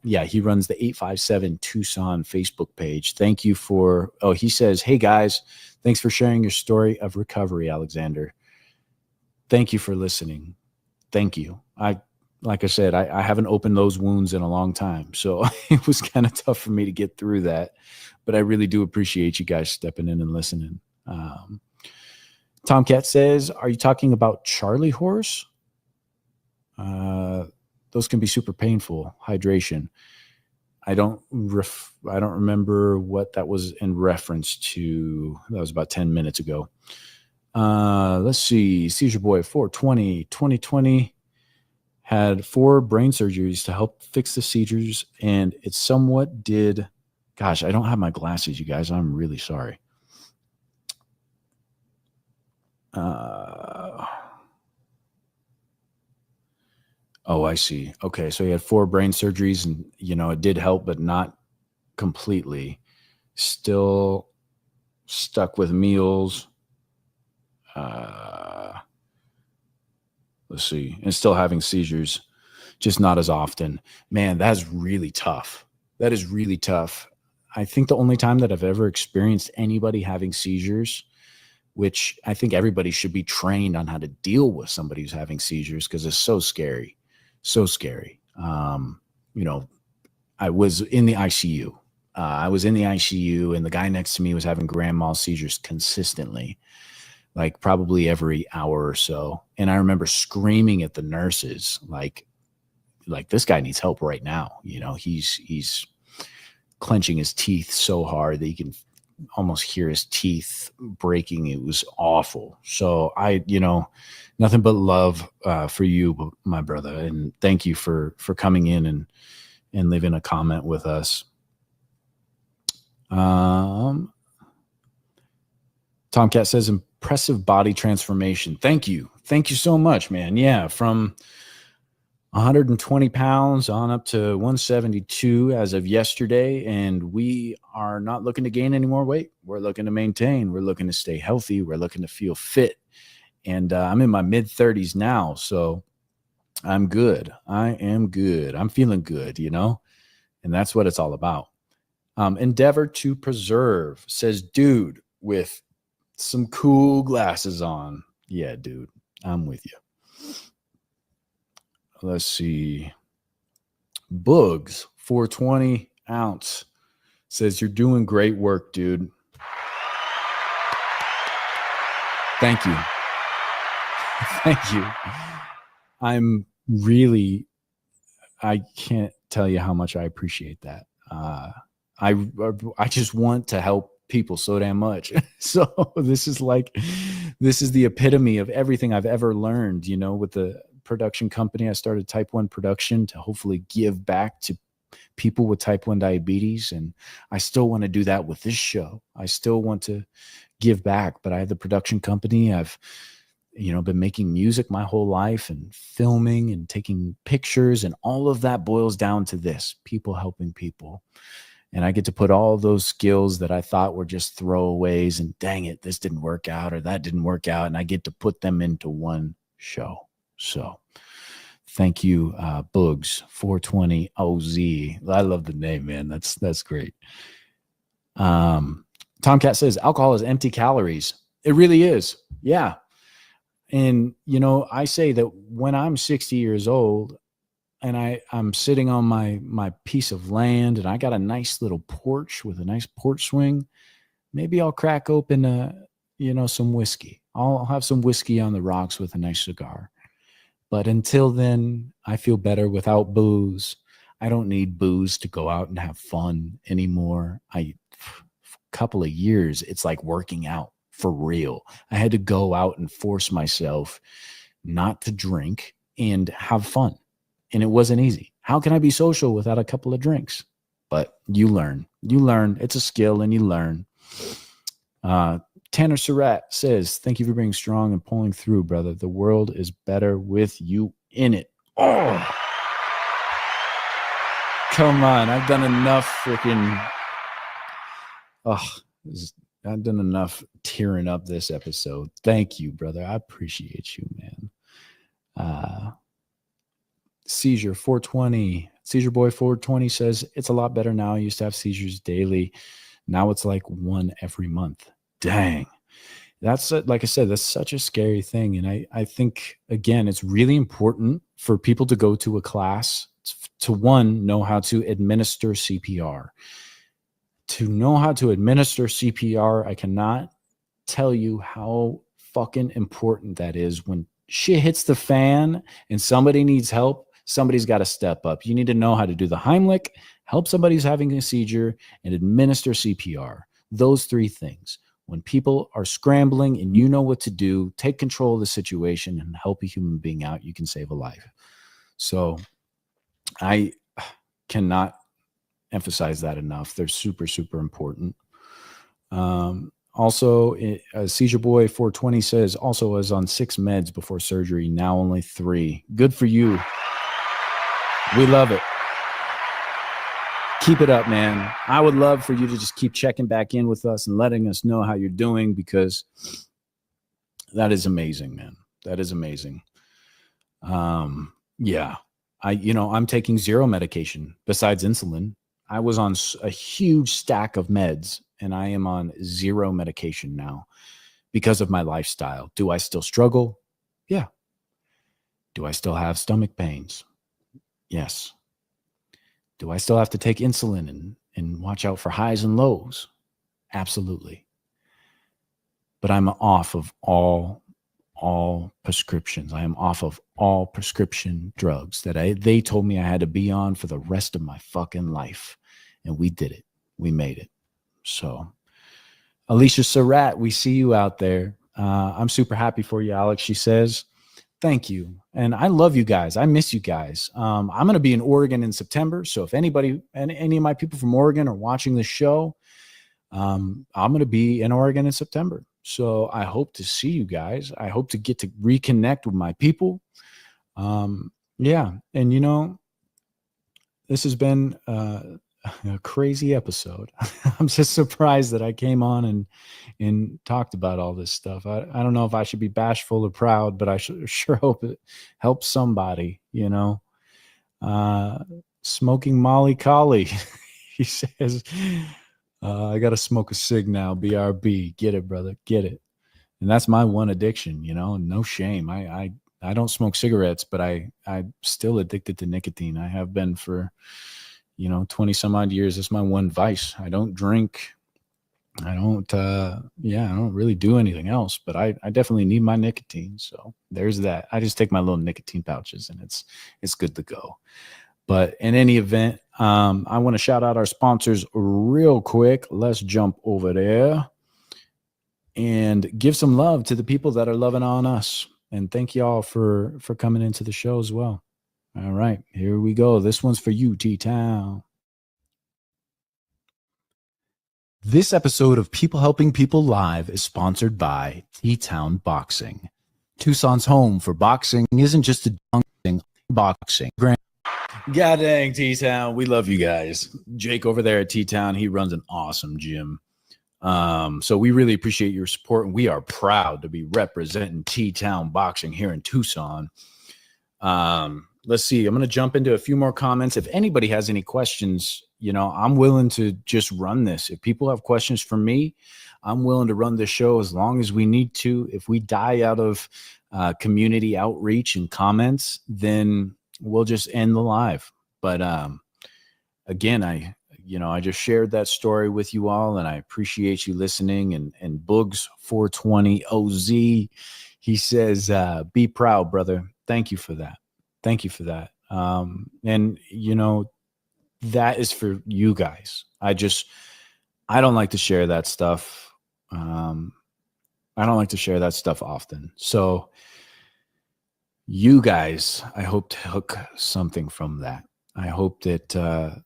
yeah, he runs the 857 Tucson Facebook page. Thank you for, he says, hey guys, thanks for sharing your story of recovery, Alexander. Thank you for listening. Thank you. Like I said, I haven't opened those wounds in a long time. So it was kind of tough for me to get through that. But I really do appreciate you guys stepping in and listening. Tomcat says, are you talking about Charlie horse? Those can be super painful. Hydration. I don't remember what that was in reference to. That was about 10 minutes ago. Let's see. Seizure Boy 420 2020 had 4 brain surgeries to help fix the seizures, and it somewhat did. Gosh, I don't have my glasses, you guys. I'm really sorry. Oh, I see. Okay, so he had 4 brain surgeries, and it did help, but not completely. Still stuck with meals. Let's see, and still having seizures, just not as often. Man, that's really tough. That is really tough. I think the only time that I've ever experienced anybody having seizures, which I think everybody should be trained on how to deal with somebody who's having seizures, because it's so scary. So scary. I was in the ICU. And the guy next to me was having grand mal seizures consistently, like probably every hour or so. And I remember screaming at the nurses, like this guy needs help right now. He's clenching his teeth so hard that you can almost hear his teeth breaking. It was awful. So nothing but love for you, my brother. And thank you for coming in and leaving a comment with us. Tomcat says, impressive body transformation. Thank you. Thank you so much, man. Yeah. From 120 pounds on up to 172 as of yesterday. And we are not looking to gain any more weight. We're looking to maintain. We're looking to stay healthy. We're looking to feel fit. And I'm in my mid 30s now. So I'm good. I am good. I'm feeling good, and that's what it's all about. Endeavor to preserve says, dude, with some cool glasses on. Yeah, dude, I'm with you. Let's see. Bugs 420 ounce says, you're doing great work, dude. Thank you. Thank you. I can't tell you how much I appreciate that. I just want to help people so damn much. So this is the epitome of everything I've ever learned, with the production company. I started Type 1 production to hopefully give back to people with type 1 diabetes. And I still want to do that with this show. I still want to give back, but I have the production company. I've, been making music my whole life and filming and taking pictures, and all of that boils down to this: people helping people. And I get to put all those skills that I thought were just throwaways and dang it, this didn't work out or that didn't work out. And I get to put them into one show. So thank you, Bugs 420 OZ. I love the name, man. That's great. Tomcat says, alcohol is empty calories. It really is. Yeah. And, I say that when I'm 60 years old and I'm sitting on my piece of land and I got a nice little porch with a nice porch swing, maybe I'll crack open, some whiskey. I'll have some whiskey on the rocks with a nice cigar. But until then, I feel better without booze. I don't need booze to go out and have fun anymore. A couple of years, it's like working out for real. I had to go out and force myself not to drink and have fun. And it wasn't easy. How can I be social without a couple of drinks? But you learn. It's a skill and you learn. Tanner Surratt says, thank you for being strong and pulling through, brother. The world is better with you in it. Oh, come on. I've done enough I've done enough tearing up this episode. Thank you, brother. I appreciate you, man. Seizure 420. Seizure Boy 420 says, it's a lot better now. I used to have seizures daily. Now it's like one every month. Dang. That's, like I said, that's such a scary thing. And I think, again, it's really important for people to go to a class to, one, know how to administer CPR. To know how to administer CPR, I cannot tell you how fucking important that is. When shit hits the fan and somebody needs help, somebody's got to step up. You need to know how to do the Heimlich, help somebody who's having a seizure, and administer CPR. Those three things. When people are scrambling and you know what to do, take control of the situation and help a human being out, you can save a life. So I cannot emphasize that enough. They're super, super important. Also, Seizure Boy 420 says, also was on 6 meds before surgery, now only 3. Good for you. We love it. Keep it up, man. I would love for you to just keep checking back in with us and letting us know how you're doing, because that is amazing, man. That is amazing. Yeah. I'm taking 0 medication besides insulin. I was on a huge stack of meds and I am on 0 medication now because of my lifestyle. Do I still struggle? Yeah. Do I still have stomach pains? Yes. Do I still have to take insulin and watch out for highs and lows? Absolutely. But I'm off of all prescriptions. I am off of all prescription drugs that they told me I had to be on for the rest of my fucking life. And we did it. We made it. So, Alicia Surratt, we see you out there. I'm super happy for you, Alex. She says, thank you. And I love you guys. I miss you guys. I'm going to be in Oregon in September. So if any of my people from Oregon are watching the show, I'm going to be in Oregon in September. So I hope to see you guys. I hope to get to reconnect with my people. Yeah. And, this has been a crazy episode. I'm just surprised that I came on and talked about all this stuff. I don't know if I should be bashful or proud, but I sure hope it helps somebody, Smoking Molly Collie. He says, I got to smoke a cig now. BRB. Get it, brother. Get it. And that's my one addiction, no shame. I don't smoke cigarettes, but I'm still addicted to nicotine. I have been for 20 some odd years. It's my one vice. I don't drink. I don't really do anything else, but I definitely need my nicotine. So there's that. I just take my little nicotine pouches and it's good to go. But in any event, I want to shout out our sponsors real quick. Let's jump over there and give some love to the people that are loving on us. And thank y'all for coming into the show as well. All right, here we go. This one's for you, T-Town. This episode of People Helping People Live is sponsored by T-Town Boxing. Tucson's home for boxing isn't just a boxing. God dang, T-Town. We love you guys. Jake over there at T-Town, he runs an awesome gym. So we really appreciate your support, and we are proud to be representing T-Town Boxing here in Tucson. Let's see. I'm going to jump into a few more comments. If anybody has any questions, I'm willing to just run this. If people have questions for me, I'm willing to run the show as long as we need to. If we die out of community outreach and comments, then we'll just end the live. But again, I just shared that story with you all, and I appreciate you listening. And Boogs 420 OZ, he says, be proud, brother. Thank you for that. Thank you for that. And that is for you guys. I don't like to share that stuff. I don't like to share that stuff often. So you guys, I hope to hook something from that. I hope that a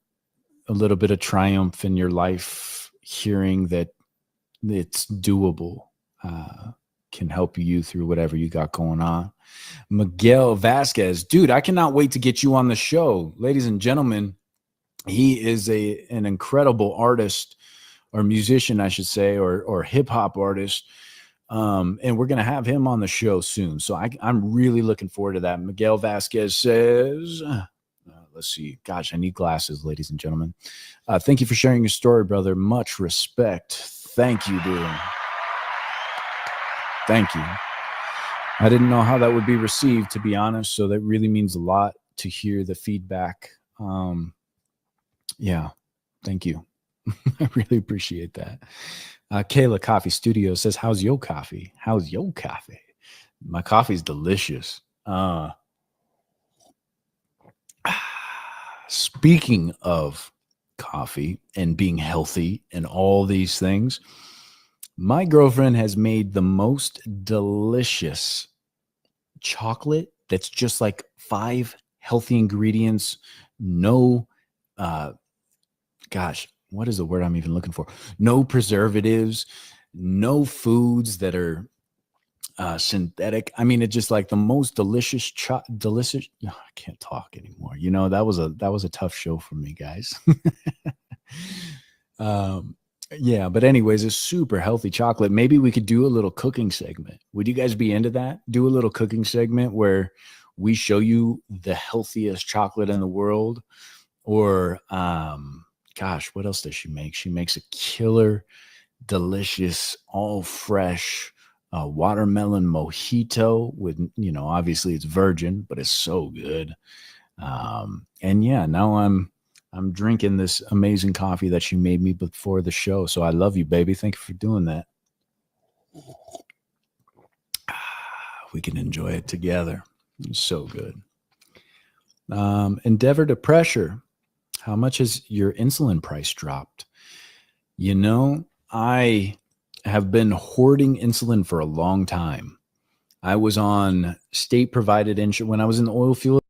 little bit of triumph in your life, hearing that it's doable, can help you through whatever you got going on. Miguel Vasquez, dude, I cannot wait to get you on the show. Ladies and gentlemen, he is an incredible artist, or musician, I should say, or hip hop artist. And we're going to have him on the show soon. So I'm really looking forward to that. Miguel Vasquez says, let's see. Gosh, I need glasses, ladies and gentlemen. Thank you for sharing your story, brother. Much respect. Thank you, dude. Thank you. I didn't know how that would be received, to be honest. So that really means a lot to hear the feedback. Yeah, thank you. I really appreciate that. Kayla Coffee Studio says, how's your coffee? How's your coffee? My coffee's delicious. Speaking of coffee and being healthy and all these things, my girlfriend has made the most delicious chocolate that's just like 5 healthy ingredients. No, gosh, what is the word I'm even looking for? No preservatives, no foods that are synthetic. I mean, it's just like the most delicious, delicious. Oh, I can't talk anymore. That was a tough show for me, guys. Yeah, but anyways, a super healthy chocolate. Maybe we could do a little cooking segment. Would you guys be into that? Do a little cooking segment where we show you the healthiest chocolate in the world. Or, gosh, what else does she make? She makes a killer, delicious, all fresh watermelon mojito with, obviously it's virgin, but it's so good. And yeah, now I'm drinking this amazing coffee that she made me before the show. So I love you, baby. Thank you for doing that. We can enjoy it together. It's so good. Endeavor to Pressure. How much has your insulin price dropped? I have been hoarding insulin for a long time. I was on state provided insurance when I was in the oil field.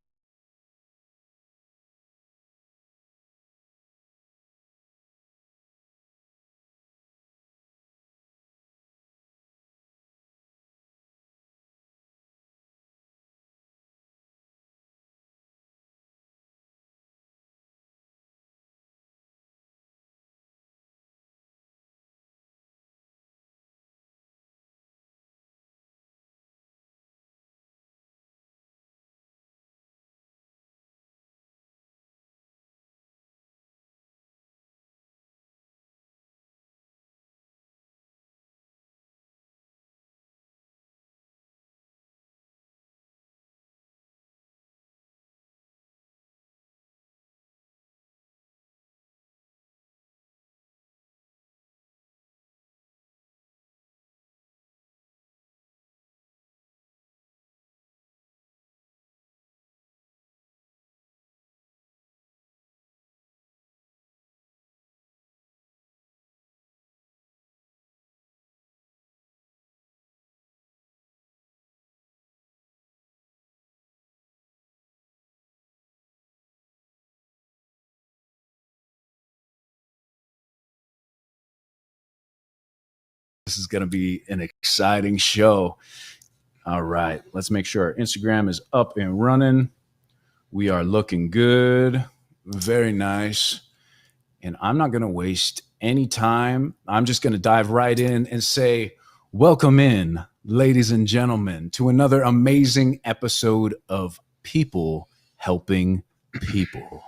This is going to be an exciting show. All right, let's make sure our Instagram is up and running. We are looking good. Very nice. And I'm not going to waste any time. I'm just going to dive right in and say, welcome in, ladies and gentlemen, to another amazing episode of People Helping People.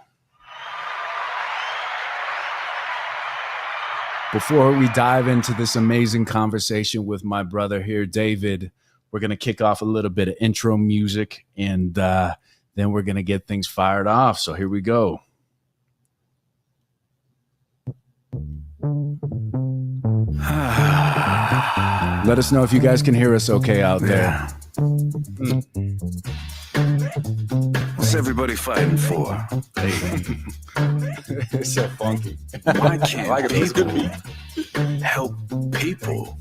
Before we dive into this amazing conversation with my brother here, David, We're going to kick off a little bit of intro music, and then we're going to get things fired off. So here we go. Let us know if you guys can hear us okay out there. What's everybody fighting for? It's so funky. Why can't people help people?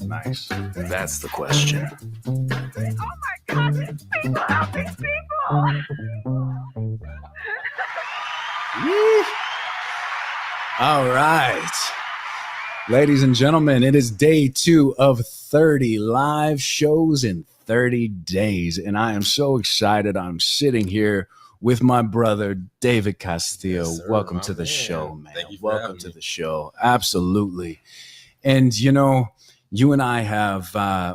Nice. That's the question. Oh my God, these people helping people. All right. Ladies and gentlemen, it is day 2 of 30 live shows in 30 days. And I am so excited. I'm sitting here with my brother, David Castillo. Yes, sir, welcome my to the man. show, man. Thank you for Welcome having to me. the show. Absolutely. And, you know, you and I have,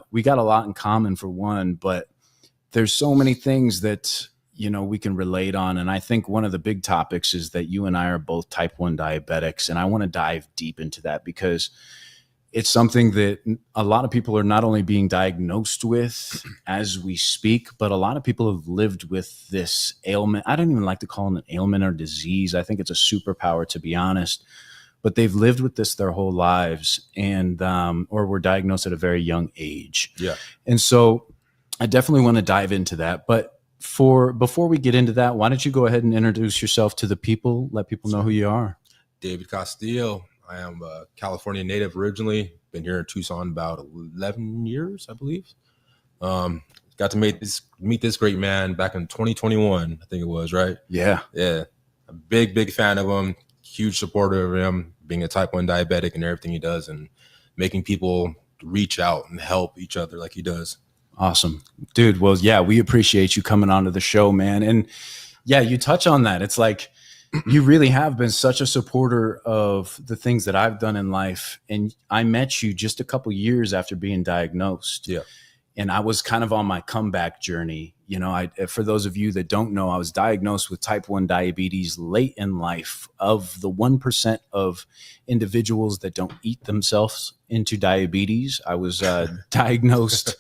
we got a lot in common for one, but there's so many things that, you know, we can relate on. And I think one of the big topics is that you and I are both type 1 diabetics. And I want to dive deep into that because it's something that a lot of people are not only being diagnosed with as we speak, but a lot of people have lived with this ailment. I don't even like to call it an ailment or disease. I think it's a superpower, to be honest. But they've lived with this their whole lives, and or were diagnosed at a very young age. Yeah. And so I definitely want to dive into that. But before we get into that, why don't you go ahead and introduce yourself to the people, let people know who you are. David Castillo. I am a California native originally. Been here in Tucson about 11 years, I believe. Got to meet this great man back in 2021, I think it was, right? Yeah. Yeah. A big fan of him. Huge supporter of him, being a type 1 diabetic and everything he does, and making people reach out and help each other like he does. Awesome, dude. Well, yeah, we appreciate you coming onto the show, man. And yeah, you touch on that. It's like you really have been such a supporter of the things that I've done in life. And I met you just a couple years after being diagnosed. Yeah. And I was kind of on my comeback journey. You know, for those of you that don't know, I was diagnosed with type 1 diabetes late in life. Of the 1% of individuals that don't eat themselves into diabetes, I was diagnosed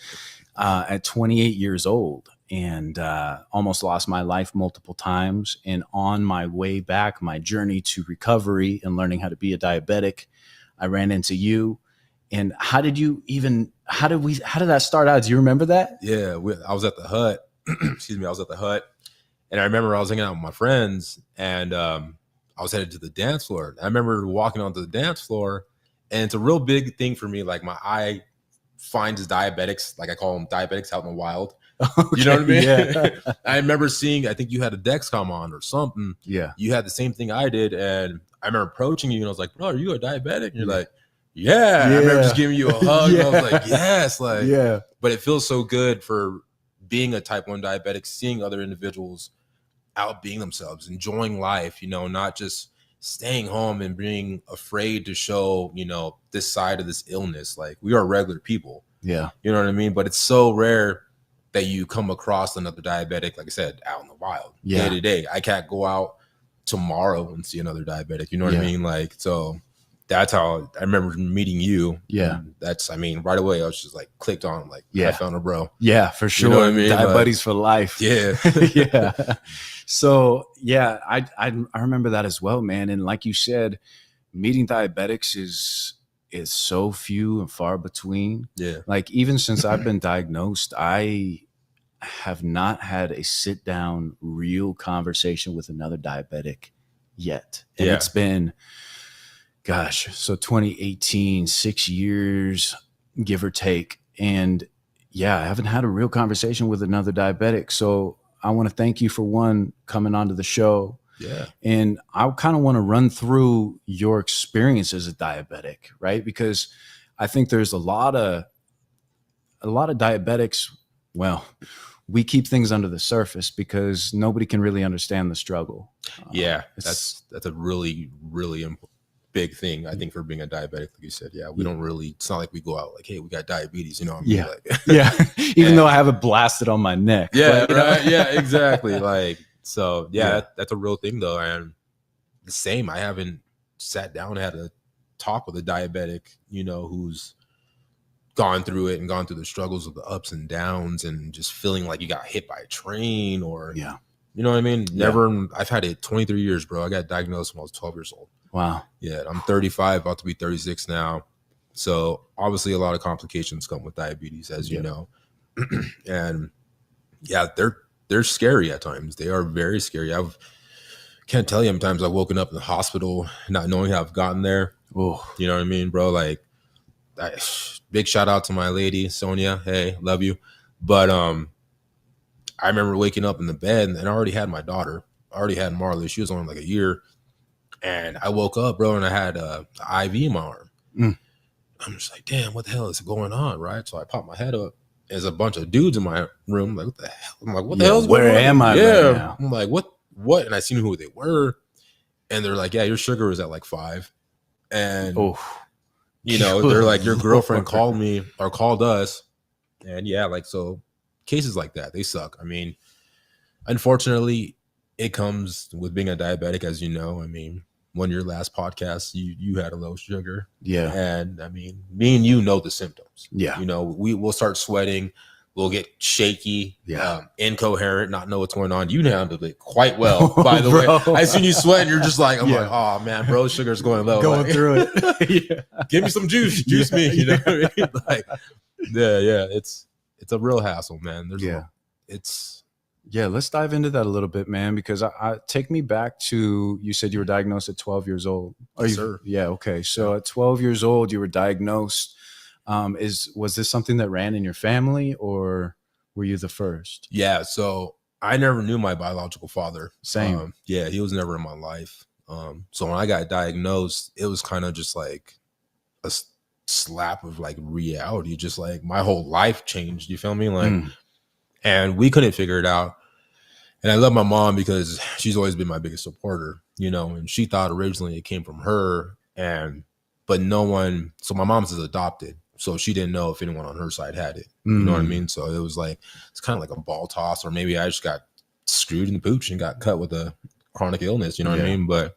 at 28 years old, and almost lost my life multiple times. And on my way back, my journey to recovery and learning how to be a diabetic, I ran into you. And how did that start out? Do you remember that? Yeah. I was at the hut. Excuse me. I was at the hut, and I remember I was hanging out with my friends, and I was headed to the dance floor. I remember walking onto the dance floor, and it's a real big thing for me. Like, my eye finds diabetics, like I call them diabetics out in the wild. Okay, You know what I mean? Yeah. I remember seeing, I think you had a Dexcom on or something. Yeah. You had the same thing I did. And I remember approaching you, and I was like, bro, are you a diabetic? And you're like, yeah. I remember just giving you a hug. And I was like, yes. Like, Yeah. but it feels so good for being a type 1 diabetic, seeing other individuals out being themselves, enjoying life, you know, not just staying home and being afraid to show, you know, this side of this illness. Like, we are regular people, Yeah. you know what I mean? But it's so rare that you come across another diabetic, like I said, out in the wild, Yeah. day to day. I can't go out tomorrow and see another diabetic, you know what I Yeah. mean? Like, so that's how I remember meeting you. Yeah. And that's, I mean, right away, I was just like clicked on, like, Yeah. I found a bro. Yeah, for sure. You know what I mean? Die Like, buddies for life. Yeah. Yeah. So yeah, I remember that as well, man. And like you said, meeting diabetics is so few and far between. Yeah. Like, even since I've been diagnosed, I have not had a sit down real conversation with another diabetic yet. And Yeah. it's been, gosh, so 2018, 6 years, give or take. And yeah, I haven't had a real conversation with another diabetic. So I want to thank you for one, coming onto the show. Yeah. And I kind of want to run through your experience as a diabetic, right? Because I think there's a lot of diabetics. Well, we keep things under the surface because nobody can really understand the struggle. Yeah. It's- That's a really, really big thing, I think, for being a diabetic. Like you said, yeah, we don't really, it's not like we go out like, hey, we got diabetes, you know what I mean? Yeah. Like, Yeah. Even though I have it blasted on my neck. yeah, But, you know, right. Yeah, exactly. Like, so yeah, Yeah. that's a real thing though. And the same, I haven't sat down and had a talk with a diabetic, you know, who's gone through it and gone through the struggles of the ups and downs and just feeling like you got hit by a train or, Yeah. you know what I mean? Yeah. Never, I've had it 23 years, bro. I got diagnosed when I was 12 years old. Wow. Yeah. I'm 35, about to be 36 now. So obviously a lot of complications come with diabetes, as you know. And yeah, they're scary at times. They are very scary. Can't tell you how many times I've woken up in the hospital not knowing how I've gotten there. Oh, You know what I mean, bro? Like, big shout out to my lady, Sonia. Hey, love you. But I remember waking up in the bed and I already had my daughter. I already had Marley. She was only like a year. And I woke up, bro, and I had an IV in my arm. I'm just like, damn, what the hell is going on, right? So I popped my head up. There's a bunch of dudes in my room. Like, what the hell? I'm like, what the hell is going on? Where am I right now? I'm like, what? And I seen who they were. And they're like, yeah, your sugar was at like 5. And, you know, they're like, your girlfriend called me or called us. And yeah, like, so cases like that, they suck. I mean, unfortunately, it comes with being a diabetic, as you know. I mean, one of your last podcasts, you had a low sugar. Yeah. And I mean, me and you know the symptoms. Yeah. You know, we'll start sweating. We'll get shaky, incoherent, not know what's going on. You handled it quite well, by the way. I seen you sweating. You're just like, I'm like, oh man, bro, sugar's going low. Going like, through it. Give me some juice, me. You know what I mean? Like, yeah. It's a real hassle, man. Let's dive into that a little bit, man, because I take me back to, you said you were diagnosed at 12 years old. Yes, sir. Yeah. Okay. So at 12 years old, you were diagnosed. Was this something that ran in your family or were you the first? Yeah. So I never knew my biological father. Same. He was never in my life. So when I got diagnosed, it was kind of just like a slap of like reality. Just like my whole life changed. You feel me? Like, and we couldn't figure it out. And I love my mom because she's always been my biggest supporter, you know, and she thought originally it came from her but no one, so my mom's is adopted. So she didn't know if anyone on her side had it. You know what I mean? So it was like, it's kind of like a ball toss, or maybe I just got screwed in the pooch and got cut with a chronic illness. You know what I mean? But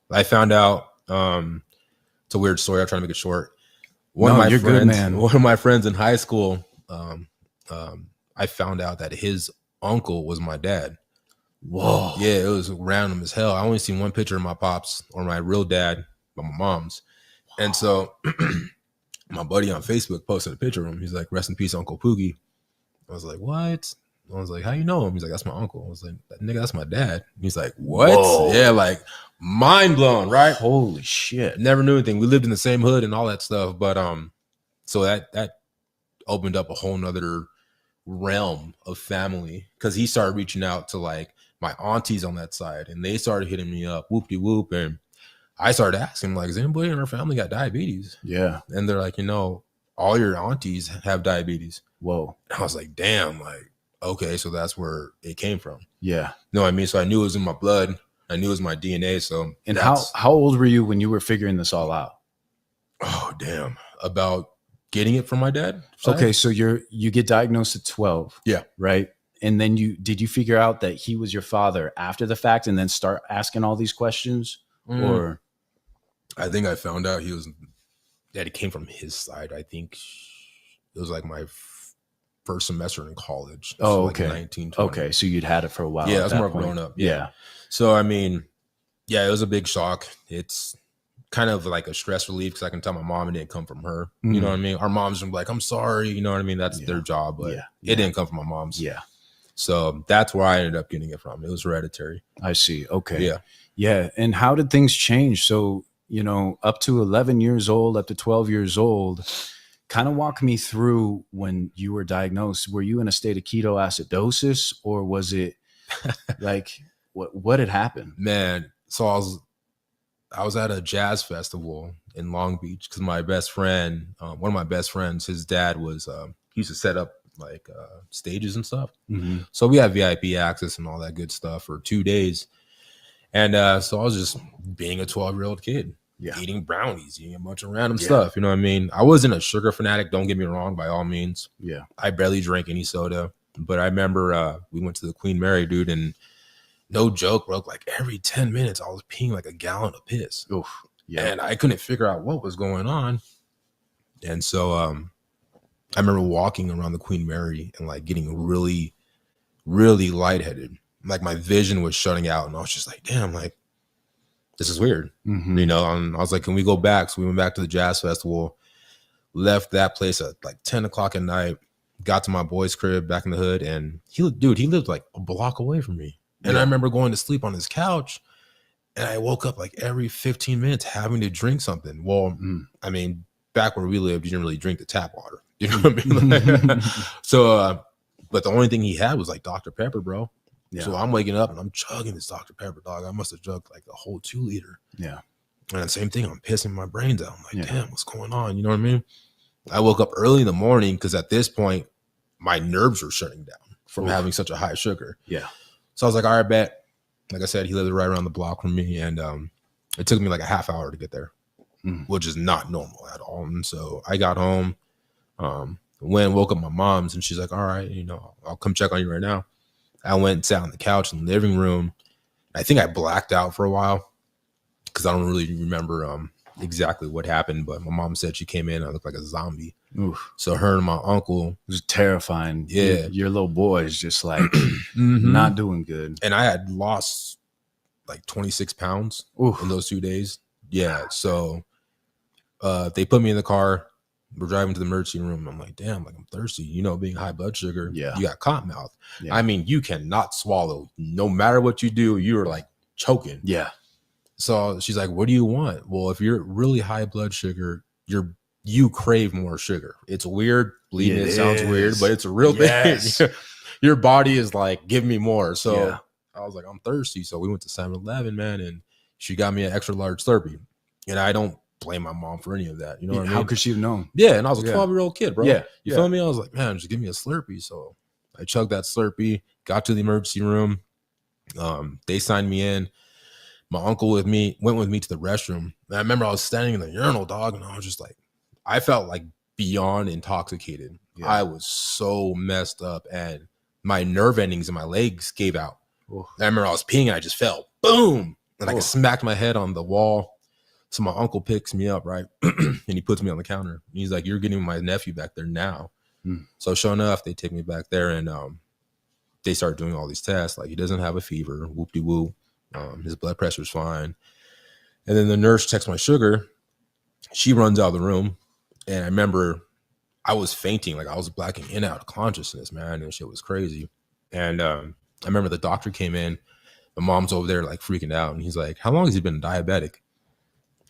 I found out, it's a weird story. I'm trying to make it short. One of my friends in high school, I found out that his uncle was my dad. Whoa. Yeah, it was random as hell. I only seen one picture of my pops or my real dad, but my mom's. And so my buddy on Facebook posted a picture of him. He's like, rest in peace, Uncle Poogie. I was like, what? I was like, how you know him? He's like, that's my uncle. I was like, nigga, that's my dad. He's like, what? Whoa. Yeah, like mind blown, right? Holy shit. Never knew anything. We lived in the same hood and all that stuff. But so that opened up a whole nother realm of family, because he started reaching out to like my aunties on that side, and they started hitting me up, whoop-de-whoop. And I started asking, like, has anybody in our family got diabetes? Yeah. And they're like, you know, all your aunties have diabetes. Whoa. And I was like, damn, like, okay, so that's where it came from. Yeah. You know what I mean? So I knew it was in my blood. I knew it was my DNA. So, and how old were you when you were figuring this all out? Oh, damn. About getting it from my dad. Okay, so you get diagnosed at 12. Yeah. Right? And then did you figure out that he was your father after the fact and then start asking all these questions? Or I think I found out that it came from his side. I think it was like my first semester in college. Oh, like okay. 19, 20. Okay, so you'd had it for a while. Yeah, I was more grown up. Yeah. So, I mean, yeah, it was a big shock. It's kind of like a stress relief because I can tell my mom it didn't come from her. You know what I mean? Our moms are like, I'm sorry. You know what I mean? That's their job, but it didn't come from my mom's. Yeah. So that's where I ended up getting it from. It was hereditary. I see. Okay. Yeah. Yeah. And how did things change? So, you know, up to 11 years old, up to 12 years old, kind of walk me through when you were diagnosed. Were you in a state of ketoacidosis, or was it like, what had happened? Man, so I was at a jazz festival in Long Beach because my best friend, one of my best friends, his dad was, he used to set up like stages and stuff. So we had VIP access and all that good stuff for 2 days. And so I was just being a 12-year-old kid, eating brownies, eating a bunch of random stuff. You know what I mean? I wasn't a sugar fanatic. Don't get me wrong, by all means. Yeah. I barely drank any soda. But I remember we went to the Queen Mary, dude, and no joke, bro, like every 10 minutes, I was peeing like a gallon of piss. Oof. Yeah. And I couldn't figure out what was going on. And so I remember walking around the Queen Mary and like getting really, really lightheaded. Like my vision was shutting out, and I was just like, damn, like this is weird. Mhm. You know, and I was like, can we go back? So we went back to the jazz festival, left that place at like 10 o'clock at night, got to my boy's crib back in the hood, and he lived like a block away from me. And I remember going to sleep on his couch, and I woke up like every 15 minutes having to drink something. Well, I mean, back where we lived, you didn't really drink the tap water. You know what I mean? Like, so, but the only thing he had was like Dr. Pepper, bro. Yeah. So I'm waking up and I'm chugging this Dr. Pepper, dog. I must have chugged like a whole 2 liter. Yeah. And the same thing, I'm pissing my brains out. I'm like, damn, what's going on? You know what I mean? I woke up early in the morning because at this point, my nerves were shutting down from having such a high sugar. Yeah. So I was like, all right, bet. Like I said, he lived right around the block from me. And it took me like a half hour to get there, which is not normal at all. And so I got home, woke up my mom's, and she's like, all right, you know, I'll come check on you right now. I went and sat on the couch in the living room. I think I blacked out for a while because I don't really remember exactly what happened. But my mom said she came in, I looked like a zombie. Oof. So her and my uncle, It was terrifying. Yeah. Your little boy is just like not doing good. and I had lost like 26 pounds Oof. in those 2 days. Yeah. So they put me in the car. We're driving to the emergency room. I'm like, damn, like I'm thirsty. You know, being high blood sugar, Yeah. you got cotton mouth. Yeah. I mean, you cannot swallow. No matter what you do, you're like choking. Yeah. So she's like, what do you want? Well, if you're really high blood sugar, you crave more sugar. It's weird. Believe me, it sounds weird, but it's a real thing. Your body is like, give me more. So I was like, I'm thirsty. So we went to 7-Eleven, man, and she got me an extra large Slurpee. And I don't blame my mom for any of that. You know what I mean? How could she have known? Yeah, and I was a 12-year-old kid, bro. Yeah. You feel me? I was like, man, just give me a Slurpee. So I chugged that Slurpee, got to the emergency room. They signed me in. My uncle went with me to the restroom. And I remember I was standing in the urinal, dog, and I was just like, I felt like beyond intoxicated. Yeah. I was so messed up, and my nerve endings in my legs gave out. Oof. I remember I was peeing and I just fell, boom, and I smacked my head on the wall. So my uncle picks me up, right? And he puts me on the counter. He's like, you're getting my nephew back there now. So sure enough, they take me back there, and they start doing all these tests. Like, he doesn't have a fever, whoop-de-whoop. His blood pressure's fine. And then the nurse checks my sugar. She runs out of the room. And I remember I was fainting. Like, I was blacking in and out of consciousness, man. And shit was crazy. And I remember the doctor came in. My mom's over there like freaking out. And he's like, how long has he been diabetic?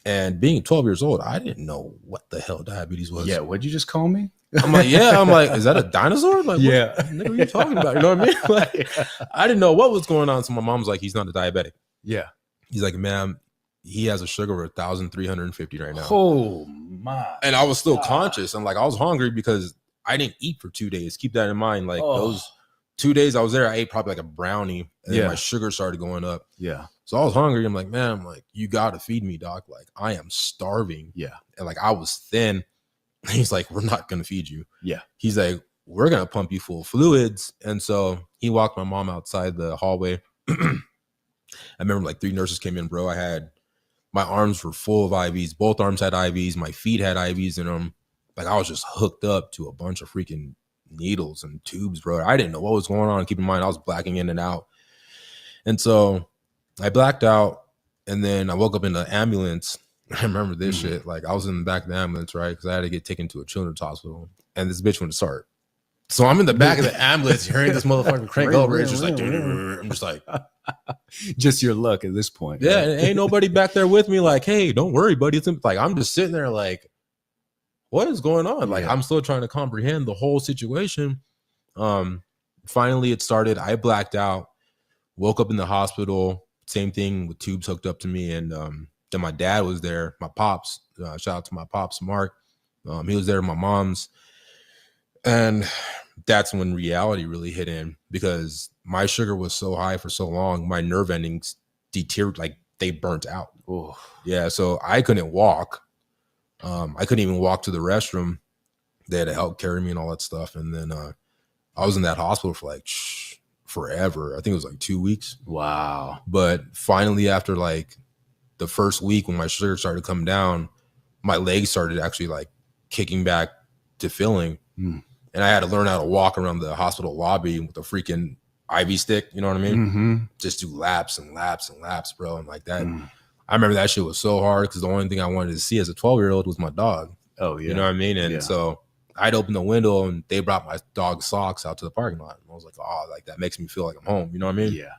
And being 12 years old, I didn't know what the hell diabetes was. Yeah, what'd you just call me? I'm like, yeah. I'm like, is that a dinosaur? Like, Yeah. what are you talking about? You know what I mean? Like, I didn't know what was going on. So my mom's like, he's not a diabetic. Yeah. He's like, ma'am, he has a sugar of 1,350 right now. Oh my. And I was still conscious, and like I was hungry because I didn't eat for 2 days. Keep that in mind. Like those 2 days I was there, I ate probably like a brownie, and then my sugar started going up. Yeah. So I was hungry. I'm like, man, I'm like, you gotta feed me, doc. Like, I am starving. Yeah. And like I was thin. He's like, we're not gonna feed you. Yeah. He's like, we're gonna pump you full of fluids. And so he walked my mom outside the hallway. I remember like 3 nurses came in, bro. My arms were full of IVs. Both arms had IVs. My feet had IVs in them. Like, I was just hooked up to a bunch of freaking needles and tubes, bro. I didn't know what was going on. Keep in mind, I was blacking in and out. And so I blacked out, and then I woke up in the ambulance. I remember this shit. Like, I was in the back of the ambulance, right? Because I had to get taken to a children's hospital, and this bitch went to start. So I'm in the back of the ambulance hearing this motherfucker crank over. It's just like, I'm just like, just your luck at this point. yeah, Right? and ain't nobody back there with me. Like, hey, don't worry, buddy. It's like, I'm just sitting there like, what is going on? Like, I'm still trying to comprehend the whole situation. Finally, it started. I blacked out, woke up in the hospital. Same thing with tubes hooked up to me. And then my dad was there. My pops, shout out to my pops, Mark. He was there at my mom's. And that's when reality really hit in, because my sugar was so high for so long, my nerve endings deteriorated, like they burnt out. Oh. Yeah, so I couldn't walk. I couldn't even walk to the restroom. They had to help carry me and all that stuff. And then I was in that hospital for like forever. I think it was like 2 weeks. Wow. But finally, after like the first week, when my sugar started to come down, my legs started actually like kicking back to filling. Mm. And I had to learn how to walk around the hospital lobby with a freaking IV stick. You know what I mean? Mm-hmm. Just do laps and laps and laps, bro. And like that. Mm. I remember that shit was so hard because the only thing I wanted to see as a 12-year-old was my dog. Oh, yeah. You know what I mean? And so I'd open the window and they brought my dog's socks out to the parking lot. And I was like, oh, like that makes me feel like I'm home. You know what I mean? Yeah.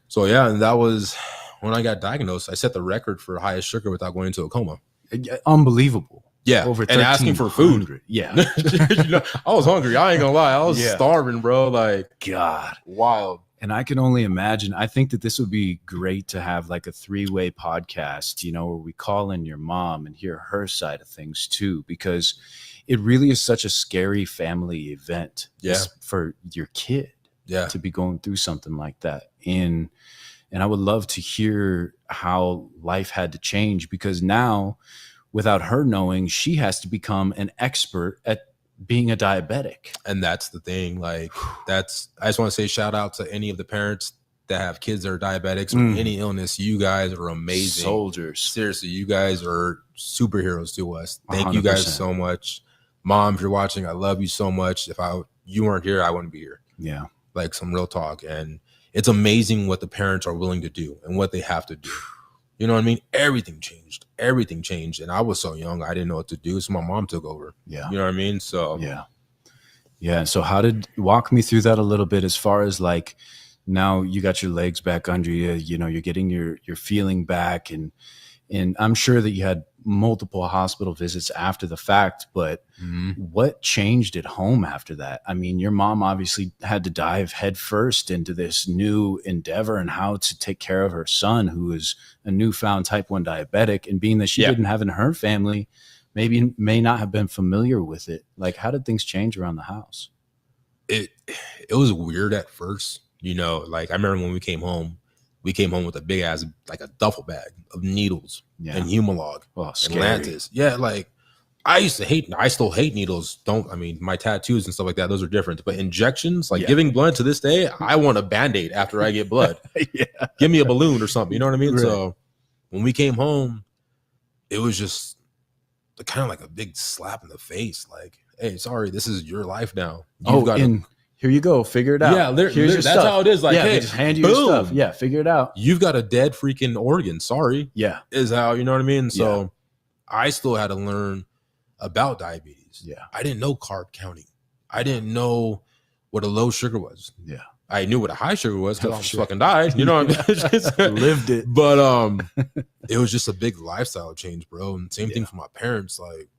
So yeah, and that was when I got diagnosed. I set the record for highest sugar without going into a coma. Unbelievable. Yeah, Over and asking for food. Yeah. You know, I was hungry. I ain't gonna lie. I was starving, bro. Like, God. wild. And I can only imagine. I think that this would be great to have like a 3-way podcast, you know, where we call in your mom and hear her side of things too, because it really is such a scary family event for your kid to be going through something like that. And I would love to hear how life had to change, because now, without her knowing, she has to become an expert at being a diabetic. And that's the thing. Like, I just want to say shout out to any of the parents that have kids that are diabetics or any illness. You guys are amazing. Soldiers. Seriously, you guys are superheroes to us. Thank 100%. you guys so much. Mom, if you're watching, I love you so much. If you weren't here, I wouldn't be here. Yeah. Like, some real talk. And it's amazing what the parents are willing to do and what they have to do. You know what I mean? Everything changed. Everything changed. And I was so young, I didn't know what to do. So my mom took over. Yeah. You know what I mean? So yeah. So walk me through that a little bit, as far as like, now you got your legs back under you, you know, you're getting your feeling back, and I'm sure that you had multiple hospital visits after the fact, but what changed at home after that? I mean, your mom obviously had to dive headfirst into this new endeavor and how to take care of her son, who is a newfound type 1 diabetic, and being that she didn't have in her family, may not have been familiar with it. Like, how did things change around the house? It was weird at first, you know. Like, I remember when we came home with a big ass, like a duffel bag of needles and Humalog and Lantus. Yeah, like, I still hate needles. My tattoos and stuff like that, those are different. But injections, like giving blood, to this day, I want a Band-Aid after I get blood. Give me a balloon or something. You know what I mean? Right. So when we came home, it was just kind of like a big slap in the face. Like, hey, sorry, this is your life now. Here you go. Figure it out. Yeah, here's your that's stuff. how it is. Like, hey, they just hand you your stuff. Yeah, figure it out. You've got a dead freaking organ. Sorry. Yeah. Is how, you know what I mean? So I still had to learn about diabetes. Yeah. I didn't know carb counting. I didn't know what a low sugar was. Yeah. I knew what a high sugar was because I almost fucking died. You know what I mean? Lived it. But it was just a big lifestyle change, bro. And same thing for my parents. Like,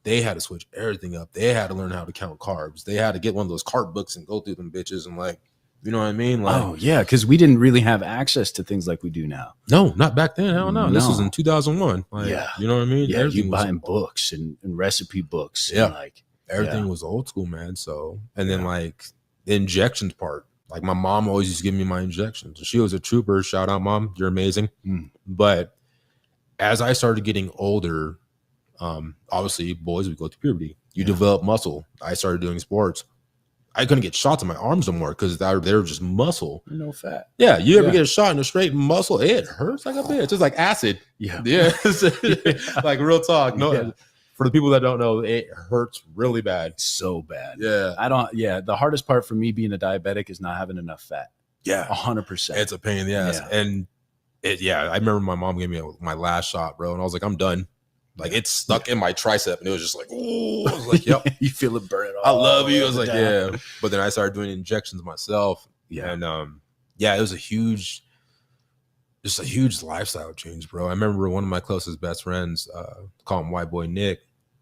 they had to switch everything up. They had to learn how to count carbs. They had to get one of those carb books and go through them bitches and, like, you know what I mean? Like, oh, yeah, because we didn't really have access to things like we do now. No, not back then. Hell no. This was in 2001. Like, you know what I mean? Yeah, you buying books and recipe books. Yeah. And like, everything was old school, man. So, and then, like, the injections part. Like, my mom always used to give me my injections. She was a trooper. Shout out, Mom. You're amazing. But as I started getting older, obviously, boys would go through puberty. You develop muscle. I started doing sports. I couldn't get shots in my arms no more because they were just muscle. No fat. Yeah, you ever get a shot in a straight muscle? It hurts like a bitch. It's like acid. Yeah. Like, real talk. No, for the people that don't know, it hurts really bad. So bad. Yeah. The hardest part for me being a diabetic is not having enough fat. Yeah. 100%. It's a pain in the ass. And I remember my mom gave me my last shot, bro. And I was like, I'm done. Like, it stuck in my tricep, and it was just like, oh, I was like, yep. You feel it burn it off. I love you. I was like, yeah. But then I started doing injections myself. Yeah. And it was a huge lifestyle change, bro. I remember one of my closest best friends, call him White Boy Nick.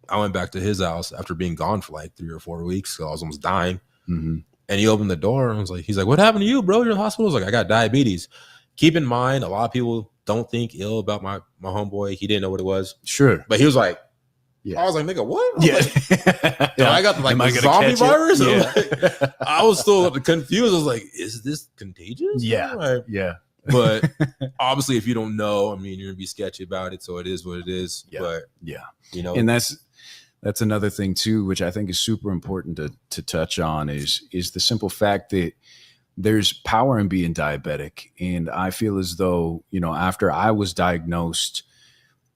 I went back to his house after being gone for like 3 or 4 weeks. So I was almost dying. And he opened the door and he's like, what happened to you, bro? You're in the hospital? I was like, I got diabetes. Keep in mind, a lot of people don't think ill about my homeboy. He didn't know what it was. Sure. But he was like, I was like, nigga, what? I got the zombie virus? I was still confused. I was like, is this contagious? But obviously, if you don't know, I mean, you're gonna be sketchy about it. So it is what it is. But you know, and that's another thing too, which I think is super important to touch on is the simple fact that there's power in being diabetic. And I feel as though, you know, after I was diagnosed,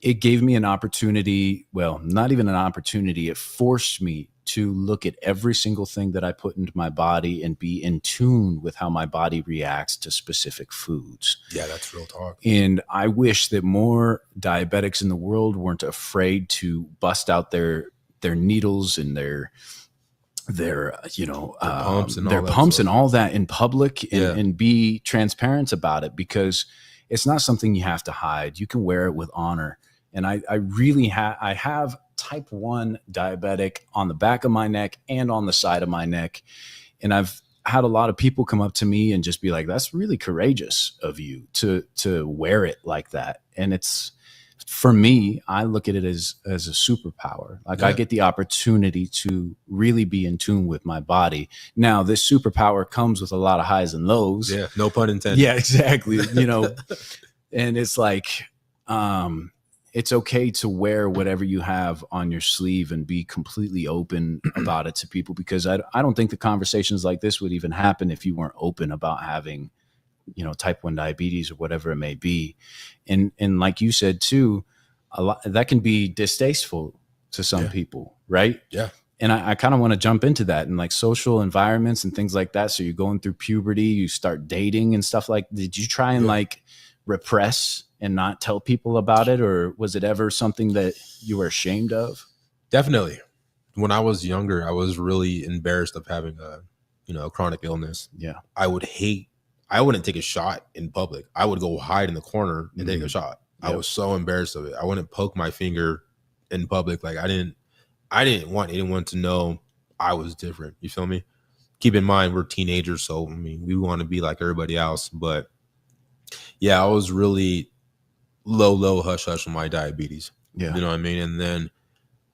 it gave me an opportunity. Well, not even an opportunity. It forced me to look at every single thing that I put into my body and be in tune with how my body reacts to specific foods. Yeah, that's real talk. And I wish that more diabetics in the world weren't afraid to bust out their needles and their pumps and their all that pumps stuff. and all that in public and, Yeah. and be transparent about it, because it's not something you have to hide. You can wear it with honor. And I really have type 1 diabetic on the back of my neck and on the side of my neck. And I've had a lot of people come up to me and just be like, that's really courageous of you to wear it like that. And it's, for me, I look at it as a superpower. Like, I get the opportunity to really be in tune with my body. Now, this superpower comes with a lot of highs and lows. Yeah, no pun intended. Yeah, exactly. And it's like, it's okay to wear whatever you have on your sleeve and be completely open about it to people, because I don't think the conversations like this would even happen if you weren't open about having, type 1 diabetes or whatever it may be. And like you said too, a lot that can be distasteful to some people, right? Yeah. And I kind of want to jump into that, and like social environments and things like that. So you're going through puberty, you start dating and stuff like, did you try and like repress and not tell people about it? Or was it ever something that you were ashamed of? Definitely. When I was younger, I was really embarrassed of having a chronic illness. Yeah. I wouldn't take a shot in public. I would go hide in the corner and take a shot. I was so embarrassed of it. I wouldn't poke my finger in public. Like, I didn't want anyone to know I was different. You feel me? Keep in mind, we're teenagers, so we want to be like everybody else. But yeah, I was really low hush hush on my diabetes. Yeah. You know what I mean? And then,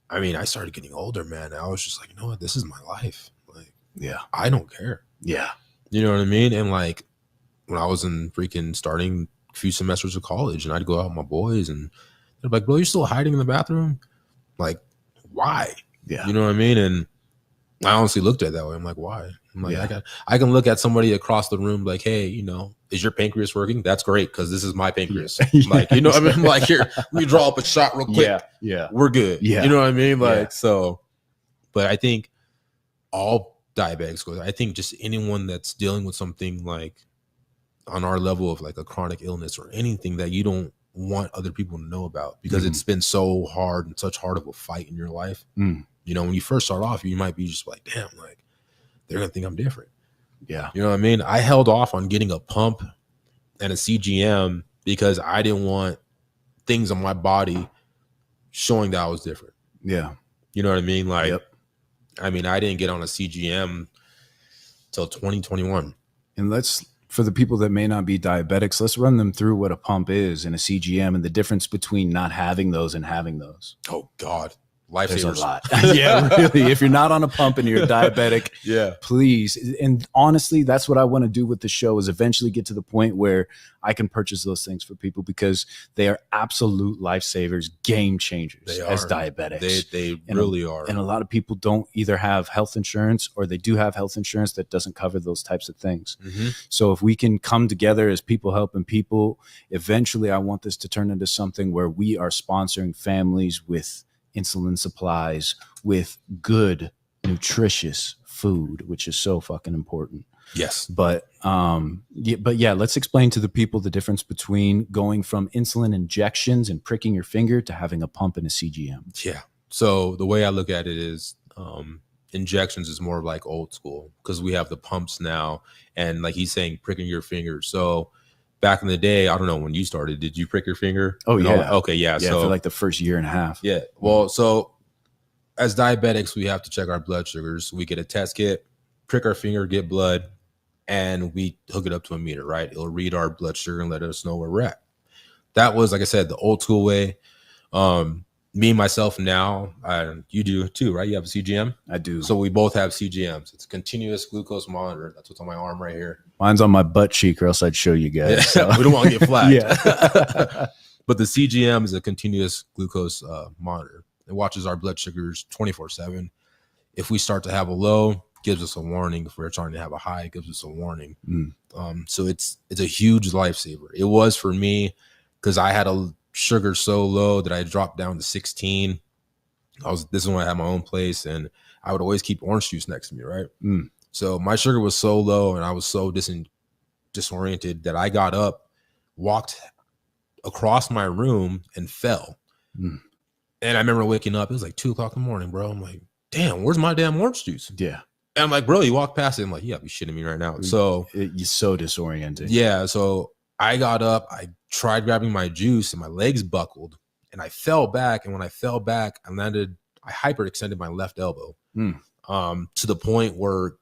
I started getting older, man. I was just like, you know what? This is my life. Like, Yeah. I don't care. Yeah. You know what I mean? And like, when I was in freaking starting a few semesters of college, and I'd go out with my boys, and they're like, bro, you're still hiding in the bathroom? Like, why? Yeah. You know what I mean? And I honestly looked at it that way. I'm like, why? I'm like, I can look at somebody across the room like, hey, is your pancreas working? That's great, because this is my pancreas. Like, you know what I mean? Like, here, let me draw up a shot real quick. Yeah. We're good. Yeah. You know what I mean? Like, Yeah. so, but I think all diabetics go. I think just anyone that's dealing with something like on our level of like a chronic illness or anything that you don't want other people to know about, because it's been so hard and such hard of a fight in your life. When you first start off, you might be just like, damn, like, they're gonna think I'm different. Yeah. You know what I mean? I held off on getting a pump and a CGM because I didn't want things on my body showing that I was different. Yeah. You know what I mean? Like, Yep. I didn't get on a CGM till 2021. And for the people that may not be diabetics, let's run them through what a pump is and a CGM and the difference between not having those and having those. Oh God. There's a Lifesavers. lot. Yeah, really. If you're not on a pump and you're diabetic, Yeah. please. And honestly, that's what I want to do with the show, is eventually get to the point where I can purchase those things for people, because they are absolute lifesavers, game changers They as are. diabetics. They And really are. And a lot of people don't either have health insurance, or they do have health insurance that doesn't cover those types of things. So if we can come together as people helping people, eventually I want this to turn into something where we are sponsoring families with insulin supplies, with good, nutritious food, which is so fucking important. Yes. But let's explain to the people the difference between going from insulin injections and pricking your finger to having a pump and a CGM. Yeah. So the way I look at it is injections is more like old school, because we have the pumps now, and like he's saying, pricking your finger. So back in the day, I don't know when you started, did you prick your finger? Oh, yeah. Okay. Yeah. Yeah, So for like the first year and a half. yeah. Well, so as diabetics, we have to check our blood sugars. We get a test kit, prick our finger, get blood, and we hook it up to a meter, right? It'll read our blood sugar and let us know where we're at. That was, like I said, the old school way. Me, myself now, you do too, right? You have a CGM? I do. So we both have CGMs. It's a continuous glucose monitor. That's what's on my arm right here. Mine's on my butt cheek, or else I'd show you guys. So. We don't want to get flagged. Yeah. But the CGM is a continuous glucose monitor. It watches our blood sugars 24/7. If we start to have a low, gives us a warning. If we're starting to have a high, it gives us a warning. So it's a huge lifesaver. It was for me, because I had sugar so low that I dropped down to 16. This is when I had my own place, and I would always keep orange juice next to me, right? So my sugar was so low, and I was so disoriented that I got up, walked across my room, and fell. And I remember waking up. It was like 2:00 in the morning, bro. I'm like, damn, where's my damn orange juice? Yeah. And I'm like, bro, you walk past it. I'm like, yeah, be shitting me right now. So You're so disoriented. yeah. So I got up, I tried grabbing my juice, and my legs buckled, and I fell back. And when I fell back, I hyperextended my left elbow to the point where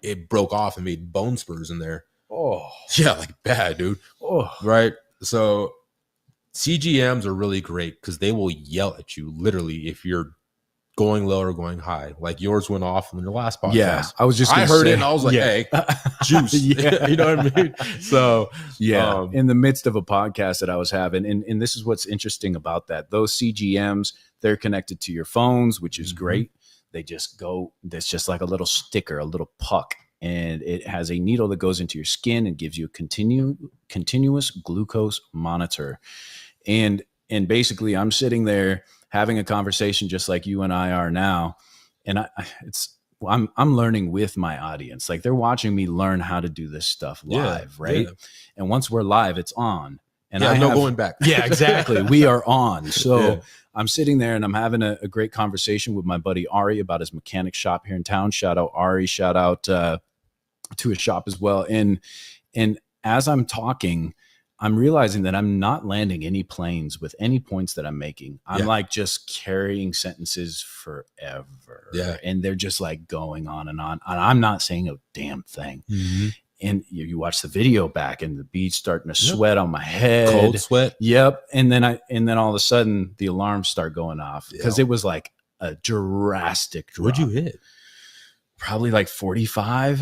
it broke off and made bone spurs in there. Oh, yeah, like bad, dude. Oh, right. So CGMs are really great because they will yell at you literally if you're going low or going high. Like yours went off in your last podcast. Yeah, I was just. I heard say, it and I was like, "Hey, juice." Yeah. You know what I mean? So yeah, in the midst of a podcast that I was having, and this is what's interesting about that. Those CGMs, they're connected to your phones, which is great. They just go. There's just like a little sticker, a little puck, and it has a needle that goes into your skin and gives you a continuous glucose monitor. And basically, I'm sitting there having a conversation just like you and I are now, and I'm learning with my audience. Like they're watching me learn how to do this stuff live, right? Yeah. And once we're live, it's on. And I no going back. Yeah, exactly. We are on. So I'm sitting there and I'm having a great conversation with my buddy Ari about his mechanic shop here in town. Shout out Ari. Shout out to his shop as well. And as I'm talking, I'm realizing that I'm not landing any planes with any points that I'm making. I'm like just carrying sentences forever. Yeah. And they're just like going on. And I'm not saying a damn thing. And you watch the video back and the bead's starting to sweat on my head. Cold sweat. Yep. And then all of a sudden the alarms start going off because it was like a drastic drop. What'd you hit? Probably like 45.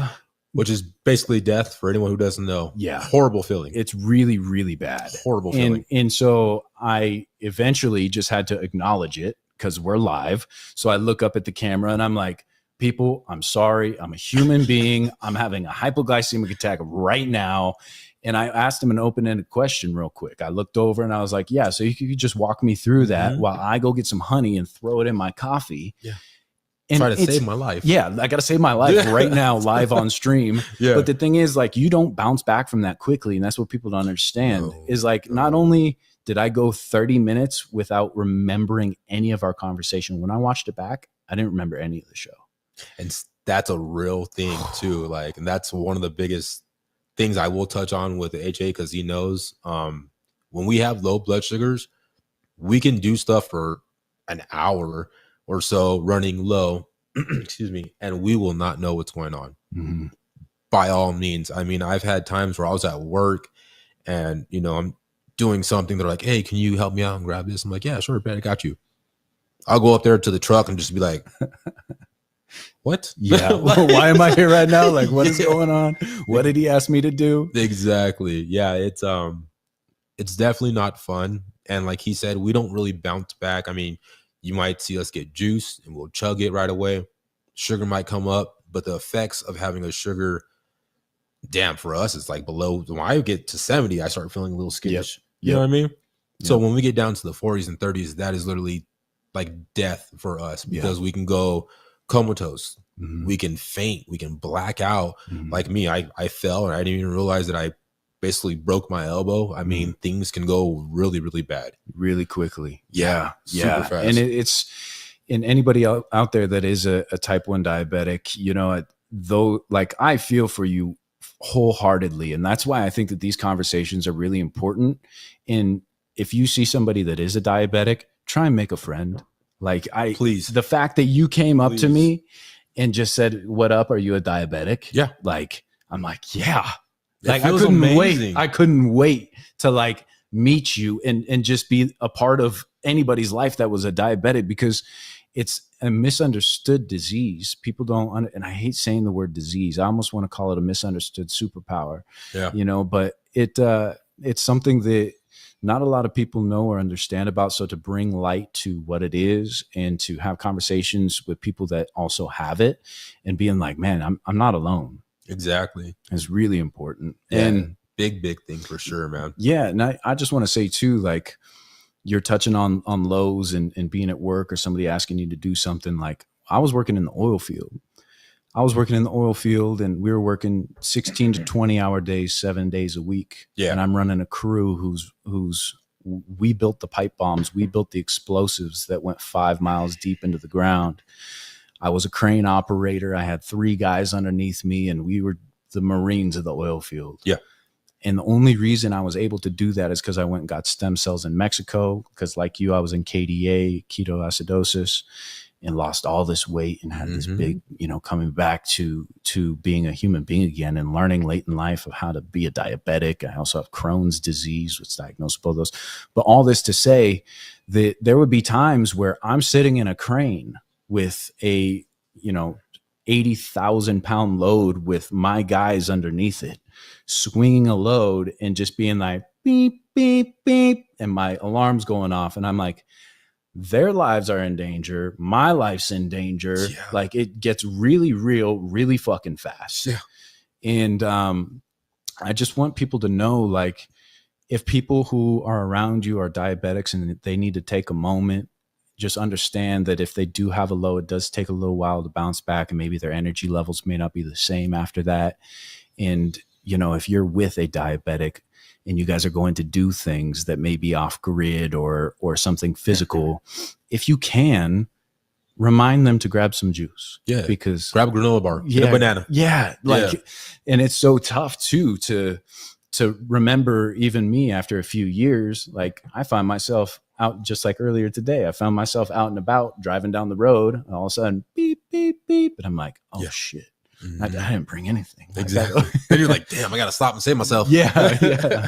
Which is basically death for anyone who doesn't know. Yeah. Horrible feeling. It's really, really bad. Horrible feeling. And so I eventually just had to acknowledge it because we're live. So I look up at the camera and I'm like, people, I'm sorry. I'm a human being. I'm having a hypoglycemic attack right now. And I asked him an open-ended question real quick. I looked over and I was like, yeah, so you could just walk me through that while I go get some honey and throw it in my coffee. Yeah. And try to save my life. Yeah, I got to save my life right now, live on stream. But the thing is, like, you don't bounce back from that quickly. And that's what people don't understand is like, not only did I go 30 minutes without remembering any of our conversation, when I watched it back, I didn't remember any of the show. And that's a real thing too. Like, and that's one of the biggest things I will touch on with the HA because he knows when we have low blood sugars, we can do stuff for an hour or so running low, excuse me, and we will not know what's going on. By all means. I mean, I've had times where I was at work and, you know, I'm doing something. They're like, hey, can you help me out and grab this? I'm like, yeah, sure, man, I got you. I'll go up there to the truck and just be like, what? Yeah. Why am I here right now? Like, what is going on? What did he ask me to do? Exactly. Yeah. It's definitely not fun. And like he said, we don't really bounce back. I mean, you might see us get juice and we'll chug it right away. Sugar might come up, but the effects of having a sugar, damn, for us, it's like below. When I get to 70, I start feeling a little skittish. You know what I mean? So when we get down to the 40s and 30s, that is literally like death for us because we can go comatose. We can faint. We can black out. Like me, I fell and I didn't even realize that I basically broke my elbow. I mean, things can go really, really bad. Really quickly. Yeah. Super fast. And it's in anybody out there that is a type 1 diabetic, you know, though, like I feel for you wholeheartedly. And that's why I think that these conversations are really important. And if you see somebody that is a diabetic, try and make a friend. Like please, the fact that you came up to me and just said, what up? Are you a diabetic? Yeah. Like, I'm like, yeah. Like I couldn't wait. I couldn't wait to like meet you and just be a part of anybody's life that was a diabetic because it's a misunderstood disease. People don't, and I hate saying the word disease. I almost want to call it a misunderstood superpower. Yeah. You know, but it's something that not a lot of people know or understand about. So to bring light to what it is and to have conversations with people that also have it and being like, man, I'm not alone. Exactly. It's really important. Yeah, and big thing for sure, man. Yeah. And I just want to say too, like, you're touching on lows and being at work or somebody asking you to do something. Like I was working in the oil field. And we were working 16 to 20 hour days, 7 days a week. Yeah. And I'm running a crew who's we built the pipe bombs. We built the explosives that went 5 miles deep into the ground. I was a crane operator. I had 3 guys underneath me, and we were the Marines of the oil field. Yeah. And the only reason I was able to do that is because I went and got stem cells in Mexico. Because like you, I was in KDA, ketoacidosis, and lost all this weight and had this big, coming back to being a human being again and learning late in life of how to be a diabetic. I also have Crohn's disease, which is diagnosed with both those. But all this to say that there would be times where I'm sitting in a crane with a, 80,000 pound load with my guys underneath it, swinging a load and just being like, beep, beep, beep. And my alarm's going off. And I'm like, their lives are in danger. My life's in danger. Yeah. Like it gets really real, really fucking fast. Yeah. And I just want people to know, like, if people who are around you are diabetics and they need to take a moment, just understand that if they do have a low, it does take a little while to bounce back, and maybe their energy levels may not be the same after that. And, if you're with a diabetic and you guys are going to do things that may be off grid or something physical, if you can, remind them to grab some juice. Yeah. Because grab a granola bar, get a banana. Yeah. And it's so tough too, to remember, even me after a few years, like I find myself out, just like earlier today, I found myself out and about driving down the road, and all of a sudden beep, beep, beep. And I'm like, oh shit. I didn't bring anything. Exactly. And you're like, damn, I got to stop and save myself. Yeah.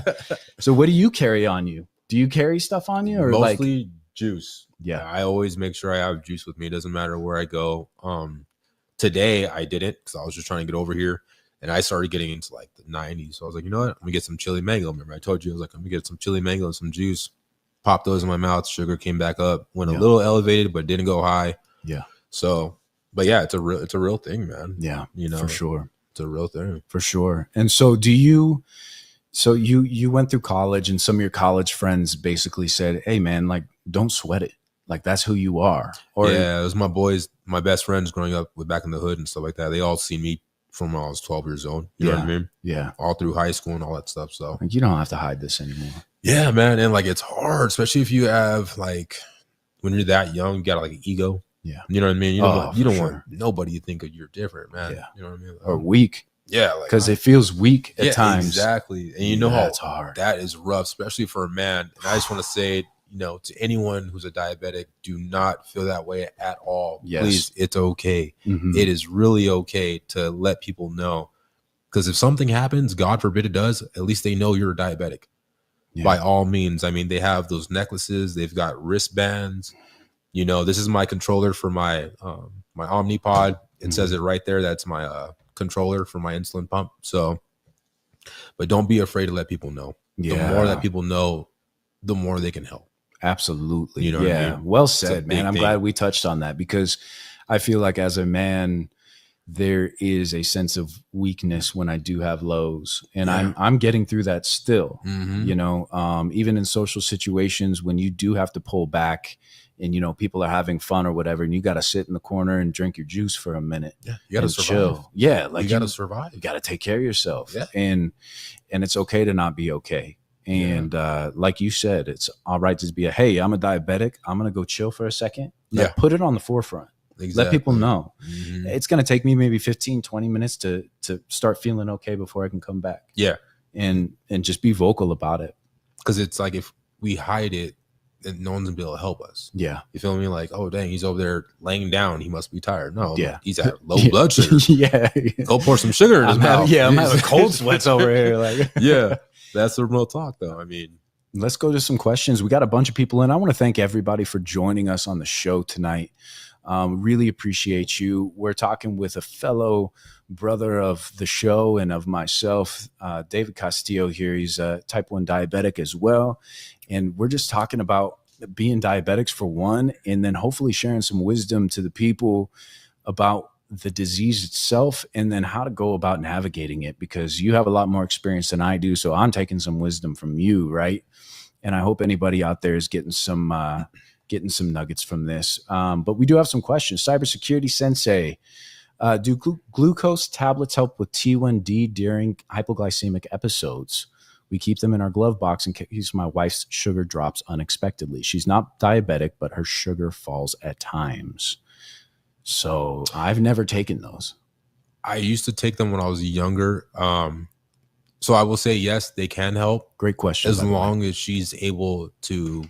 So what do you carry on you? Do you carry stuff on you, or mostly juice? Yeah. I always make sure I have juice with me. It doesn't matter where I go. Today I didn't, because I was just trying to get over here, and I started getting into like the 90s. So I was like, you know what? I'm gonna get some chili mango. Remember I told you, I was like, I'm gonna get some chili mango and some juice. Pop those in my mouth. Sugar came back up, went a little elevated, but didn't go high. Yeah. So, but yeah, it's a real thing, man. Yeah, for sure. It's a real thing. For sure. And so you went through college, and some of your college friends basically said, hey man, like, don't sweat it. Like, that's who you are. Or yeah, it was my boys, my best friends growing up with back in the hood and stuff like that. They all seen me from when I was 12 years old. You know what I mean? Yeah. All through high school and all that stuff. So like, you don't have to hide this anymore. Yeah, man. And like, it's hard, especially if you have like, when you're that young, you got like an ego. Yeah. You know what I mean? You don't want nobody to think you're different, man. Yeah. You know what I mean? Or weak. Yeah. Because it feels weak at times. Exactly. And you know how it's hard. That is rough, especially for a man. And I just want to say, to anyone who's a diabetic, do not feel that way at all. Yes. Please, it's okay. Mm-hmm. It is really okay to let people know. Because if something happens, God forbid it does, at least they know you're a diabetic. Yeah. By all means. I mean, they have those necklaces. They've got wristbands. This is my controller for my my Omnipod. It says it right there. That's my controller for my insulin pump. So, but don't be afraid to let people know. Yeah. The more that people know, the more they can help. Absolutely. What I mean? Well said, man. I'm glad we touched on that, because I feel like as a man, there is a sense of weakness when I do have lows, and I'm getting through that still. Mm-hmm. Even in social situations when you do have to pull back, and people are having fun or whatever, and you got to sit in the corner and drink your juice for a minute. Yeah, you got to survive. Chill. Yeah, like you got to survive. You got to take care of yourself. Yeah, and it's okay to not be okay. And like you said, it's all right to be hey, I'm a diabetic. I'm gonna go chill for a second. Put it on the forefront. Exactly. Let people know. Mm-hmm. It's going to take me maybe 15, 20 minutes to start feeling okay before I can come back. Yeah. And just be vocal about it. Because it's like, if we hide it, then no one's going to be able to help us. Yeah. You feel me? Like, oh, dang, he's over there laying down. He must be tired. No. Yeah. He's at low blood sugar. Yeah. Go pour some sugar in his mouth. I'm having cold sweats over here. Like, yeah. That's the real talk, though. I mean, let's go to some questions. We got a bunch of people in. I want to thank everybody for joining us on the show tonight. Really appreciate you. We're talking with a fellow brother of the show and of myself, David Castillo here. He's a type 1 diabetic as well. And we're just talking about being diabetics for one, and then hopefully sharing some wisdom to the people about the disease itself, and then how to go about navigating it, because you have a lot more experience than I do. So I'm taking some wisdom from you, right? And I hope anybody out there is getting some nuggets from this. But we do have some questions. Cybersecurity Sensei, do glucose tablets help with T1D during hypoglycemic episodes? We keep them in our glove box in case my wife's sugar drops unexpectedly. She's not diabetic, but her sugar falls at times. So I've never taken those. I used to take them when I was younger. So I will say, yes, they can help. Great question. As long as she's able to,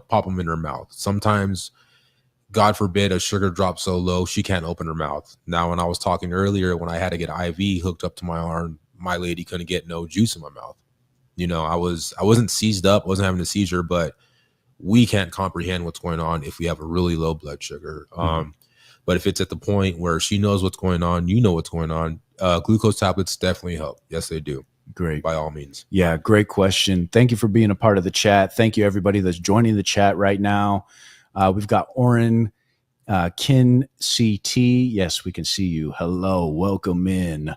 pop them in her mouth. Sometimes, God forbid, a sugar drops so low, she can't open her mouth. Now, when I was talking earlier, when I had to get IV hooked up to my arm, my lady couldn't get no juice in my mouth. I wasn't seized up, wasn't having a seizure, but we can't comprehend what's going on if we have a really low blood sugar. But if it's at the point where she knows what's going on, what's going on, glucose tablets definitely help. Yes, they do. Great. By all means. Yeah, great question. Thank you for being a part of the chat. Thank you, everybody that's joining the chat right now. We've got Oren, Kin CT. Yes, we can see you. Hello, welcome in.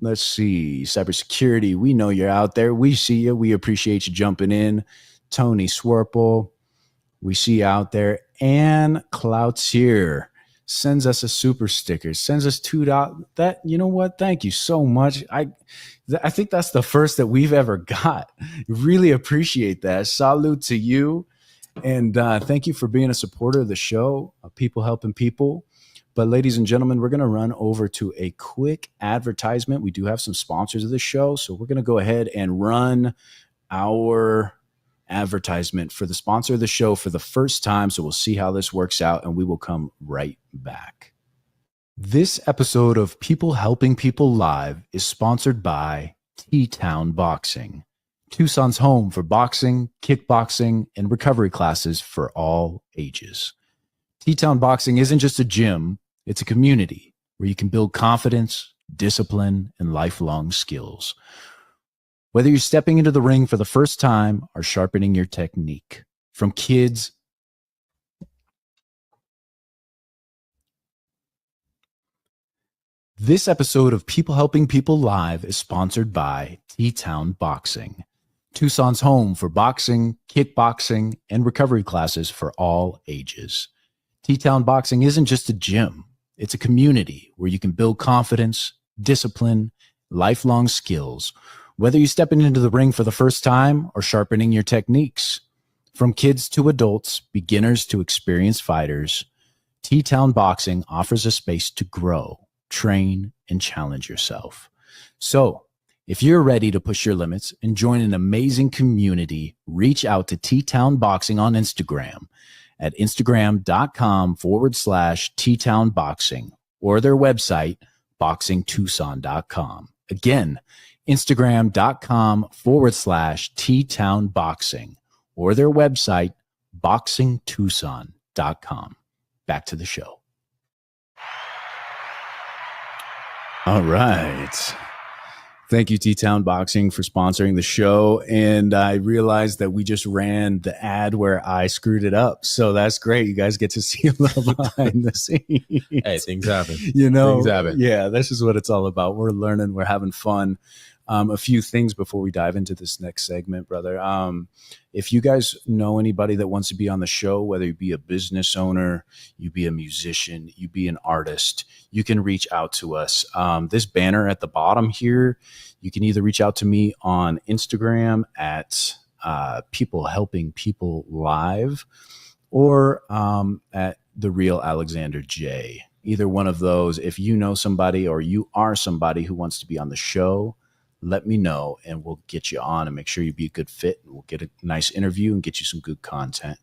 Let's see. Cybersecurity, we know you're out there. We see you. We appreciate you jumping in. Tony Swerple, we see you out there. Ann Cloutier sends us a super sticker, sends us $2. That, you know what? Thank you so much. I think that's the first that we've ever got. Really appreciate that. Salute to you. And thank you for being a supporter of the show, People Helping People. But ladies and gentlemen, we're going to run over to a quick advertisement. We do have some sponsors of the show, so we're going to go ahead and run our advertisement for the sponsor of the show for the first time. So we'll see how this works out, and we will come right back. This episode of People Helping People Live is sponsored by T-Town Boxing, Tucson's home for boxing, kickboxing, and recovery classes for all ages. T-Town Boxing isn't just a gym, it's a community where you can build confidence, discipline, and lifelong skills. Whether you're stepping into the ring for the first time or sharpening your technique, from kids This episode of People Helping People Live is sponsored by T-Town Boxing, Tucson's home for boxing, kickboxing, and recovery classes for all ages. T-Town Boxing isn't just a gym. It's a community where you can build confidence, discipline, lifelong skills, whether you're stepping into the ring for the first time or sharpening your techniques. From kids to adults, beginners to experienced fighters, T-Town Boxing offers a space to grow, train, and challenge yourself. So, if you're ready to push your limits and join an amazing community, reach out to T-Town Boxing on Instagram at instagram.com/T-Town Boxing or their website, boxingtucson.com. Again, instagram.com/T-Town Boxing or their website, boxingtucson.com. Back to the show. All right. Thank you, T-Town Boxing, for sponsoring the show. And I realized that we just ran the ad where I screwed it up. So that's great. You guys get to see a little behind the scenes. Hey, things happen. Things happen. Yeah, this is what it's all about. We're learning. We're having fun. A few things before we dive into this next segment, brother. If you guys know anybody that wants to be on the show, whether you be a business owner, you be a musician, you be an artist, you can reach out to us. This banner at the bottom here, you can either reach out to me on Instagram at People Helping People Live or at The Real Alexander J. Either one of those. If you know somebody or you are somebody who wants to be on the show, let me know and we'll get you on and make sure you be a good fit. We'll get a nice interview and get you some good content.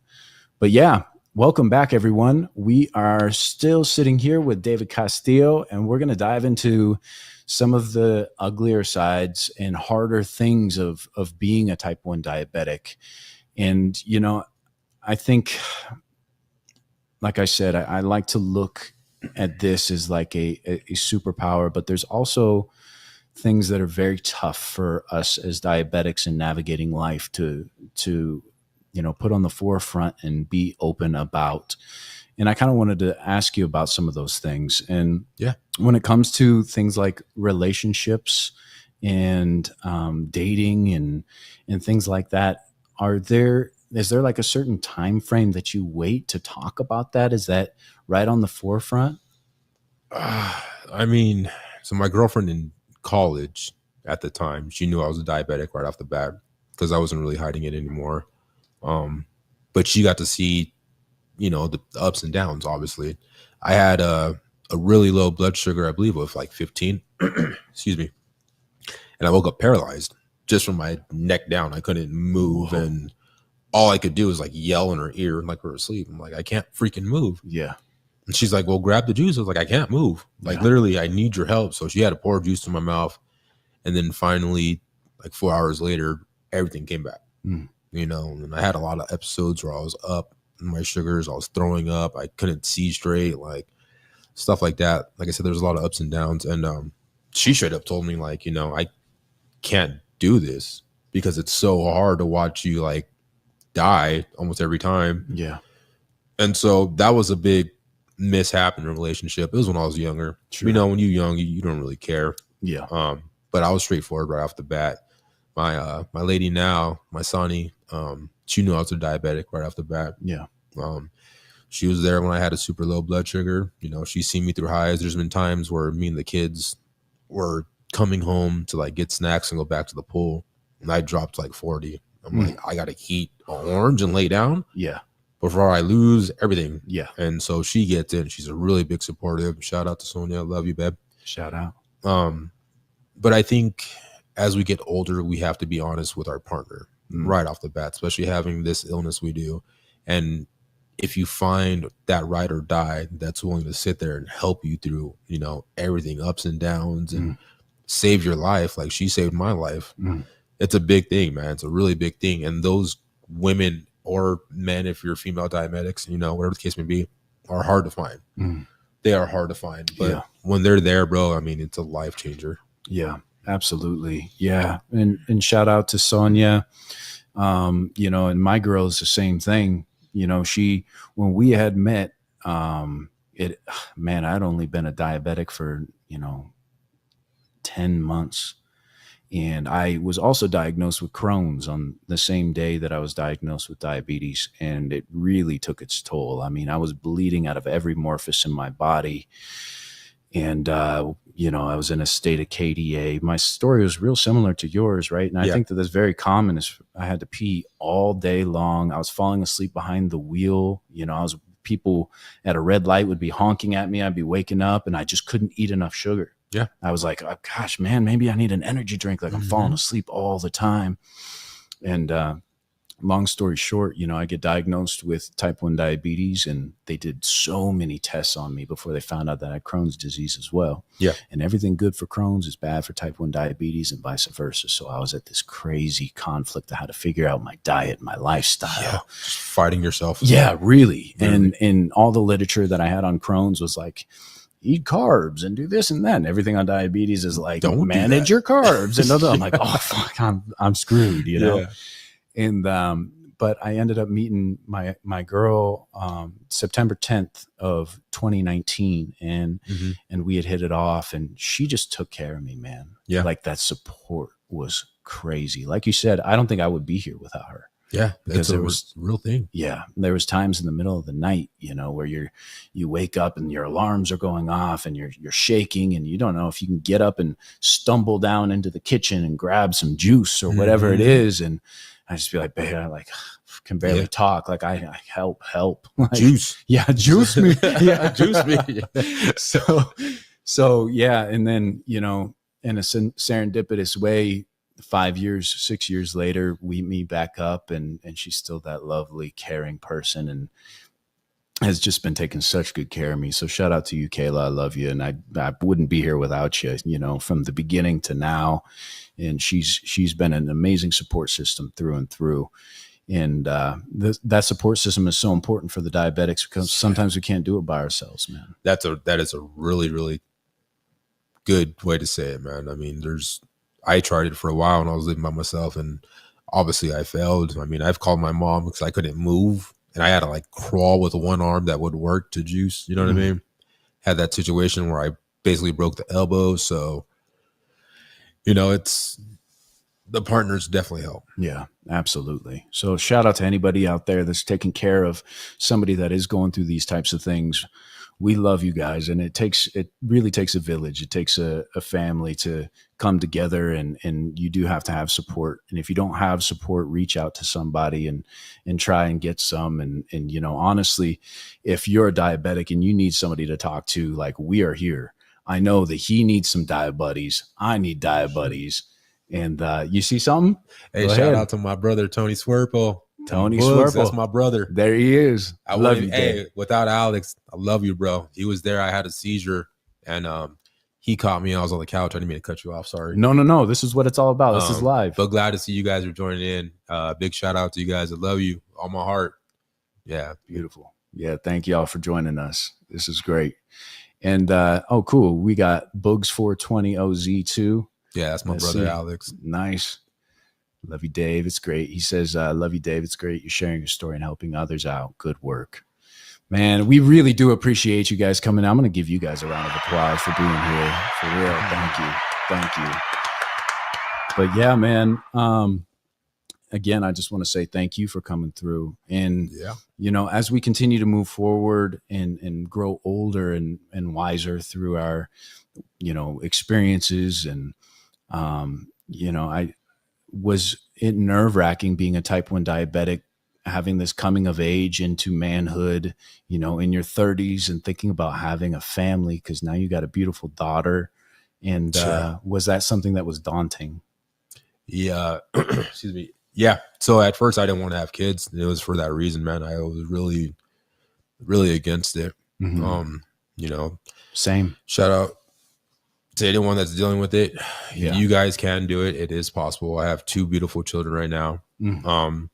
But yeah, welcome back, everyone. We are still sitting here with David Castillo, and we're going to dive into some of the uglier sides and harder things of being a type 1 diabetic. And, you know, I think, like I said, I like to look at this as like a superpower, but there's also things that are very tough for us as diabetics in navigating life to put on the forefront and be open about. And I kind of wanted to ask you about some of those things. And yeah, when it comes to things like relationships and dating and things like that. Is there like a certain time frame that you wait to talk about that? Is that right on the forefront? I mean, so my girlfriend in college at the time, she knew I was a diabetic right off the bat because I wasn't really hiding it anymore. But she got to see, the ups and downs. Obviously, I had a really low blood sugar, I believe, of like 15. Excuse me, and I woke up paralyzed just from my neck down. I couldn't move, and all I could do was like yell in her ear like we were asleep. I'm like, I can't freaking move. Yeah. And she's like, well, grab the juice. I was like, I can't move. Like, literally, I need your help. So she had to pour juice in my mouth. And then finally, like 4 hours later, everything came back. And I had a lot of episodes where I was up in my sugars. I was throwing up. I couldn't see straight, like stuff like that. Like I said, there's a lot of ups and downs. And she straight up told me, like, I can't do this because it's so hard to watch you like die almost every time. Yeah. And so that was a big mishap in a relationship. It was when I was younger. Sure. When you're young, you don't really care. Yeah. But I was straightforward right off the bat. My lady now, my Sonny, she knew I was a diabetic right off the bat. Yeah. She was there when I had a super low blood sugar. She's seen me through highs. There's been times where me and the kids were coming home to like get snacks and go back to the pool, and I dropped like 40. I'm like, I gotta eat an orange and lay down. Yeah. Before I lose everything. Yeah. And so she gets in. She's a really big supportive. Shout out to Sonia. Love you, babe. Shout out. But I think as we get older, we have to be honest with our partner right off the bat, especially having this illness we do. And if you find that ride or die that's willing to sit there and help you through, everything, ups and downs, and save your life, like she saved my life, it's a big thing, man. It's a really big thing. And those women or men, if you're female diabetics, whatever the case may be, are hard to find. They are hard to find. But when they're there, bro, I mean, it's a life changer. Yeah, absolutely. Yeah. And shout out to Sonia. And my girl is the same thing. When we had met, I'd only been a diabetic for, 10 months. And I was also diagnosed with Crohn's on the same day that I was diagnosed with diabetes. And it really took its toll. I mean, I was bleeding out of every orifice in my body. And, I was in a state of KDA. My story was real similar to yours, right? And I think that that's very common. Is I had to pee all day long. I was falling asleep behind the wheel. People at a red light would be honking at me. I'd be waking up and I just couldn't eat enough sugar. Yeah. I was like, oh, gosh, man, maybe I need an energy drink. Like I'm falling asleep all the time. And long story short, I get diagnosed with type 1 diabetes, and they did so many tests on me before they found out that I had Crohn's disease as well. Yeah. And everything good for Crohn's is bad for type 1 diabetes and vice versa. So I was at this crazy conflict of how to figure out my diet, my lifestyle. Yeah. Just fighting yourself. Yeah, really. And all the literature that I had on Crohn's was like, eat carbs and do this and that. And everything on diabetes is like, don't manage your carbs. And I'm like, oh, fuck, I'm screwed, Yeah. And, but I ended up meeting my girl, September 10th of 2019. And we had hit it off, and she just took care of me, man. Yeah. Like that support was crazy. Like you said, I don't think I would be here without her. Yeah, because it was a real thing. Yeah, there was times in the middle of the night, where you wake up and your alarms are going off and you're shaking and you don't know if you can get up and stumble down into the kitchen and grab some juice or whatever it is. And I just be like, babe, I can barely talk. Like I help. Like, juice. Yeah, juice me. Yeah, juice me. So yeah, and then in a serendipitous way, 6 years later, we meet back up, and she's still that lovely, caring person, and has just been taking such good care of me. So shout out to you, Kayla. I love you. And I wouldn't be here without you, from the beginning to now. And she's been an amazing support system through and through. And that support system is so important for the diabetics, because sometimes we can't do it by ourselves, man. That is a really, really good way to say it, man. I mean, I tried it for a while when I was living by myself, and obviously I failed. I mean, I've called my mom because I couldn't move, and I had to crawl with one arm that would work to juice. You know what I mean? Had that situation where I basically broke the elbow. So, you know, it's the partners definitely help. Yeah, absolutely. So shout out to anybody out there that's taking care of somebody that is going through these types of things. We love you guys, and it really takes a village. It takes a family to come together, and you do have to have support. And if you don't have support, reach out to somebody and try and get some. And you know, honestly, if you're a diabetic and you need somebody to talk to, like, we are here. I know that he needs some diabuddies. I need diabuddies. And you see something? Hey, Go shout ahead. out to my brother Tony Swerpo. Tony Boogs, Swerpo. that's my brother. There he is. I love love you, Hey, Dave. without Alex, I love you, bro. He was there. I had a seizure, and he caught me. I was on the couch. I didn't mean to cut you off. Sorry. No. This is what it's all about. This is live. But glad to see you guys are joining in. Big shout out to you guys. I love you. All my heart. Yeah. Beautiful. Yeah. Thank y'all for joining us. This is great. And oh, cool. We got Boogs 420 OZ2. Yeah, that's my Let's brother, see. Alex. Nice. Love you, Dave. It's great. He says, love you, Dave. It's great. You're sharing your story and helping others out. Good work. Man, we really do appreciate you guys coming. I'm going to give you guys a round of applause for being here. For real. Thank you. Thank you. But yeah, man. Again, I just want to say thank you for coming through. And, you know, as we continue to move forward and grow older and wiser through our, you know, experiences and, you know, was it nerve-wracking being a type 1 diabetic, having this coming of age into manhood, you know, in your 30s and thinking about having a family because now you got a beautiful daughter. And was that something that was daunting? Yeah. Excuse me. Yeah. So at first I didn't want to have kids. It was for that reason, man. I was really, really against it. Mm-hmm. You know, Same. Shout out to anyone that's dealing with it. Yeah. You guys can do it. It is possible. I have 2 beautiful children right now. Mm-hmm.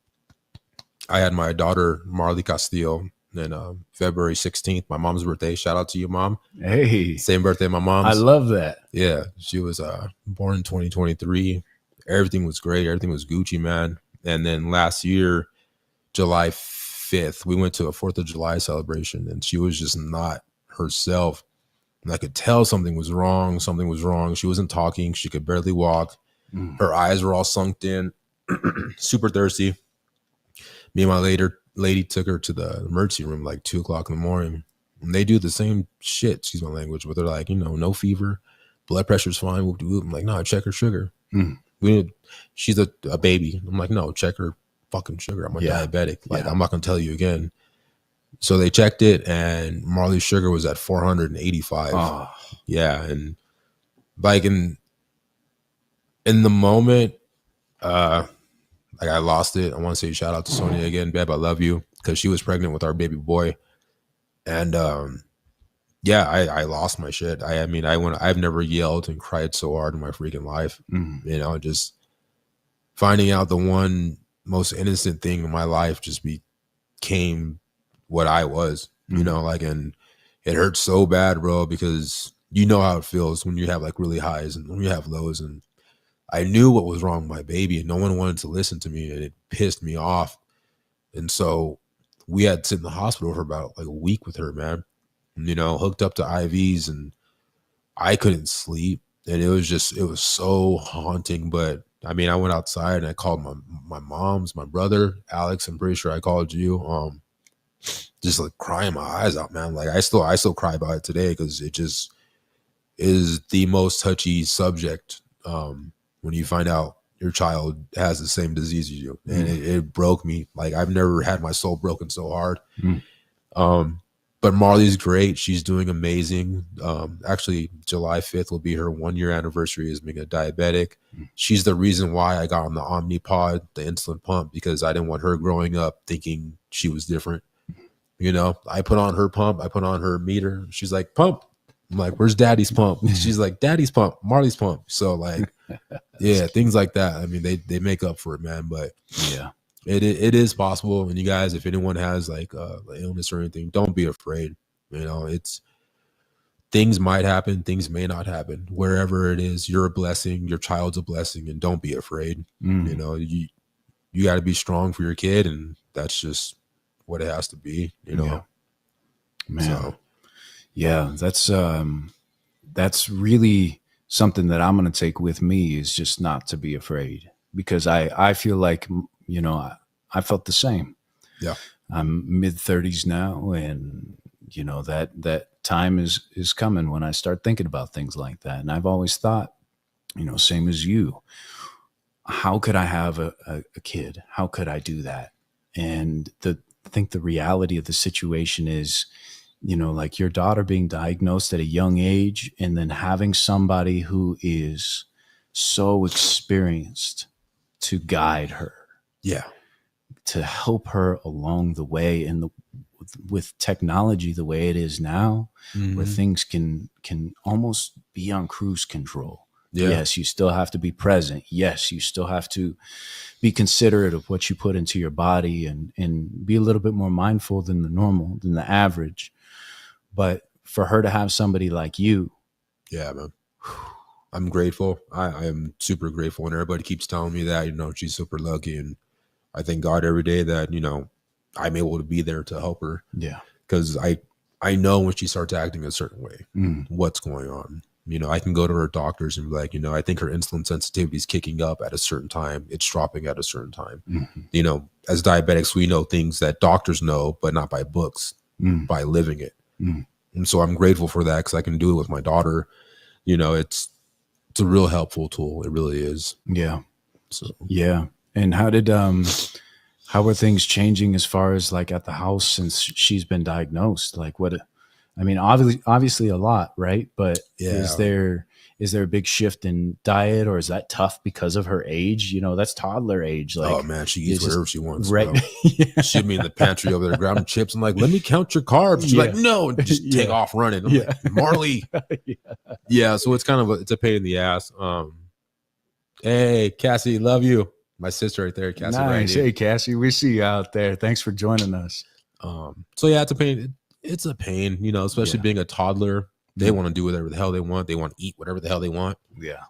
I had my daughter, Marley Castillo, in February 16th, my mom's birthday. Shout out to you, Mom. Hey. Same birthday my mom's. I love that. Yeah. She was born in 2023. Everything was great. Everything was Gucci, man. And then last year, July 5th, we went to a 4th of July celebration, and she was just not herself. And I could tell something was wrong. Something was wrong. She wasn't talking. She could barely walk. Her eyes were all sunk in, super thirsty. Me and my lady took her to the emergency room like 2 o'clock in the morning. And they do the same shit, excuse my language, but they're like, you know, no fever, blood pressure's fine. Whoop, whoop. I'm like, no, check her sugar. She's a baby. I'm like, no, check her fucking sugar. I'm a diabetic. Like, I'm not going to tell you again. So they checked it, and Marley's sugar was at 485. Oh. Yeah. And like in the moment, like I lost it. I want to say shout out to Sonia again, babe. I love you, because she was pregnant with our baby boy. And I lost my shit. I mean, I've never yelled and cried so hard in my freaking life. You know, just finding out the one most innocent thing in my life just became what I was, you know, like, and it hurts so bad, bro, because you know how it feels when you have like really highs and when you have lows. And I knew what was wrong with my baby, and no one wanted to listen to me, and it pissed me off. And so we had to sit in the hospital for about like a week with her, man, you know, hooked up to IVs, and I couldn't sleep. And it was so haunting. But I mean, I went outside and I called my mom's, my brother, Alex. I'm pretty sure I called you. Just like crying my eyes out, man. Like I still cry about it today, because it just is the most touchy subject. When you find out your child has the same disease as you, and it broke me. Like I've never had my soul broken so hard. But Marley's great. She's doing amazing. Actually, July 5th will be her 1-year anniversary as being a diabetic. She's the reason why I got on the Omnipod, the insulin pump, because I didn't want her growing up thinking she was different. You know, I put on her pump. I put on her meter. She's like, pump. I'm like, where's daddy's pump? She's like, daddy's pump, Marley's pump. So like, yeah, things like that. I mean, they make up for it, man. But yeah, it is possible. And you guys, if anyone has like illness or anything, don't be afraid. You know, things might happen, things may not happen. Wherever it is, you're a blessing, your child's a blessing, and don't be afraid. You know, you got to be strong for your kid, and that's just what it has to be, you know. Yeah. Man. So. Yeah, that's really something that I'm going to take with me is just not to be afraid, because I feel like, you know, I felt the same. Yeah. I'm mid-30s now, and you know that time is coming when I start thinking about things like that. And I've always thought, you know, same as you, how could I have a kid? How could I do that? And I think the reality of the situation is, you know, like your daughter being diagnosed at a young age, and then having somebody who is so experienced to guide her, Yeah. to help her along the way. And with technology the way it is now, where things can almost be on cruise control. Yeah. Yes, you still have to be present. Yes, you still have to be considerate of what you put into your body, and be a little bit more mindful than the average. But for her to have somebody like you. Yeah, man. I'm grateful. I am super grateful. And everybody keeps telling me that, you know, she's super lucky. And I thank God every day that, you know, I'm able to be there to help her. Yeah. Because I know when she starts acting a certain way, what's going on. You know, I can go to her doctors and be like, you know, I think her insulin sensitivity is kicking up at a certain time. It's dropping at a certain time. You know, as diabetics, we know things that doctors know, but not by books, by living it. And so I'm grateful for that, because I can do it with my daughter. You know, it's a real helpful tool. It really is. Yeah. So, yeah. And how are things changing as far as like at the house since she's been diagnosed? Like I mean, obviously a lot, right? But Yeah. is there a big shift in diet, or is that tough because of her age? You know, that's toddler age. Like, oh man, she eats whatever she wants. right? Yeah. She'd be in the pantry over there grabbing chips. I'm like, let me count your carbs. She's like, no, and just take off running. I'm like, Marley. Yeah. So it's kind of it's a pain in the ass. Hey, Cassie, love you. My sister right there, Cassie. Nice. Hey, Cassie, we see you out there. Thanks for joining us. So yeah, it's a pain. It's a pain, you know, especially being a toddler. They want to do whatever the hell they want. They want to eat whatever the hell they want. Yeah.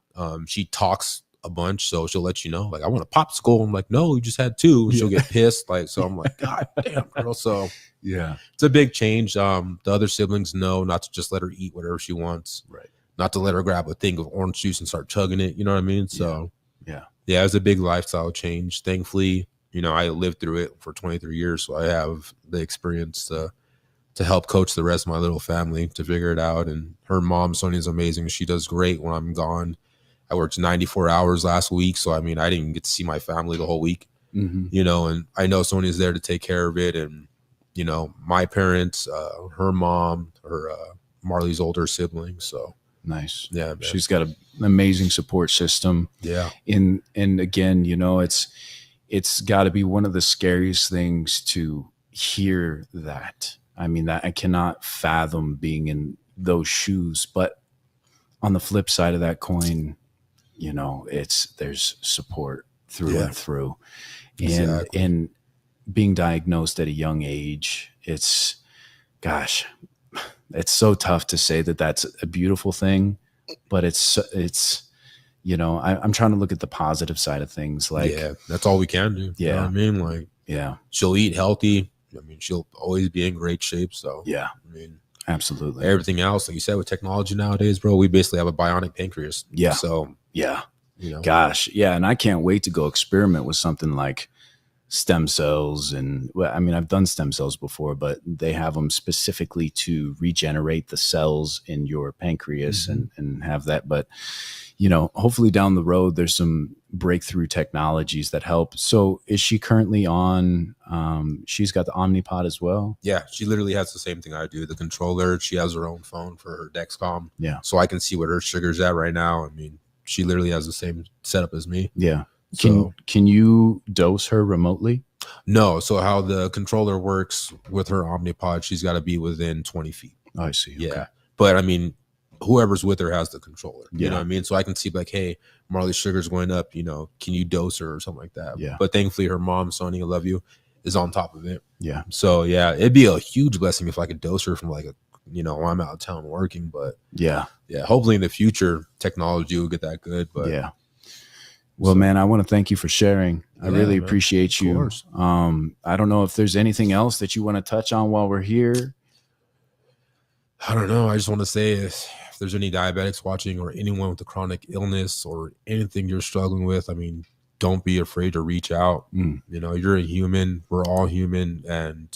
She talks a bunch, so she'll let you know, like, I want a popsicle. I'm like, no, you just had two. And she'll get pissed. Like, so I'm like, God damn, girl. So yeah, it's a big change. The other siblings know not to just let her eat whatever she wants. Right. Not to let her grab a thing of orange juice and start chugging it. You know what I mean? So yeah, it was a big lifestyle change. Thankfully, you know, I lived through it for 23 years, so I have the experience to help coach the rest of my little family to figure it out. And her mom, Sonia, is amazing. She does great when I'm gone. I worked 94 hours last week, so I mean, I didn't get to see my family the whole week, you know, and I know Sonia's there to take care of it. And, you know, my parents, her mom, her Marley's older siblings. So nice. Yeah, man. She's got an amazing support system. Yeah. And again, you know, it's got to be one of the scariest things to hear that. I mean, that I cannot fathom being in those shoes. But on the flip side of that coin, you know, there's support through and through. Exactly. And being diagnosed at a young age, gosh, it's so tough to say that that's a beautiful thing, but it's, you know, I'm trying to look at the positive side of things. Like, yeah, that's all we can do. Yeah. You know what I mean? Like, yeah, she'll eat healthy. I mean, she'll always be in great shape. So yeah, I mean, absolutely. everything else, like you said, with technology nowadays, bro, we basically have a bionic pancreas. Yeah. So yeah, you know, gosh, yeah. And I can't wait to go experiment with something like stem cells. And well, I mean, I've done stem cells before, but they have them specifically to regenerate the cells in your pancreas and have that. But, you know, hopefully down the road, there's some breakthrough technologies that help. So is she currently on, she's got the Omnipod as well? Yeah, she literally has the same thing I do. The controller, she has her own phone for her Dexcom. Yeah. So I can see what her sugar's at right now. I mean, she literally has the same setup as me. Yeah. So Can you dose her remotely? no. So how the controller works with her Omnipod, she's got to be within 20 feet. Oh, I see. Okay. Yeah. But I mean, whoever's with her has the controller. Yeah. You know what I mean? So I can see like, hey, Marley's sugar's going up, you know, can you dose her or something like that? Yeah. But thankfully her mom, Sonia, love you, is on top of it. Yeah. So yeah, it'd be a huge blessing if I could dose her from like while I'm out of town working. But Yeah. hopefully in the future technology will get that good. But yeah. Well, man, I want to thank you for sharing. I really man. appreciate you. Of course. I don't know if there's anything else that you want to touch on while we're here. I don't know. I just want to say if there's any diabetics watching or anyone with a chronic illness or anything you're struggling with, I mean, don't be afraid to reach out. You know, you're a human. We're all human, and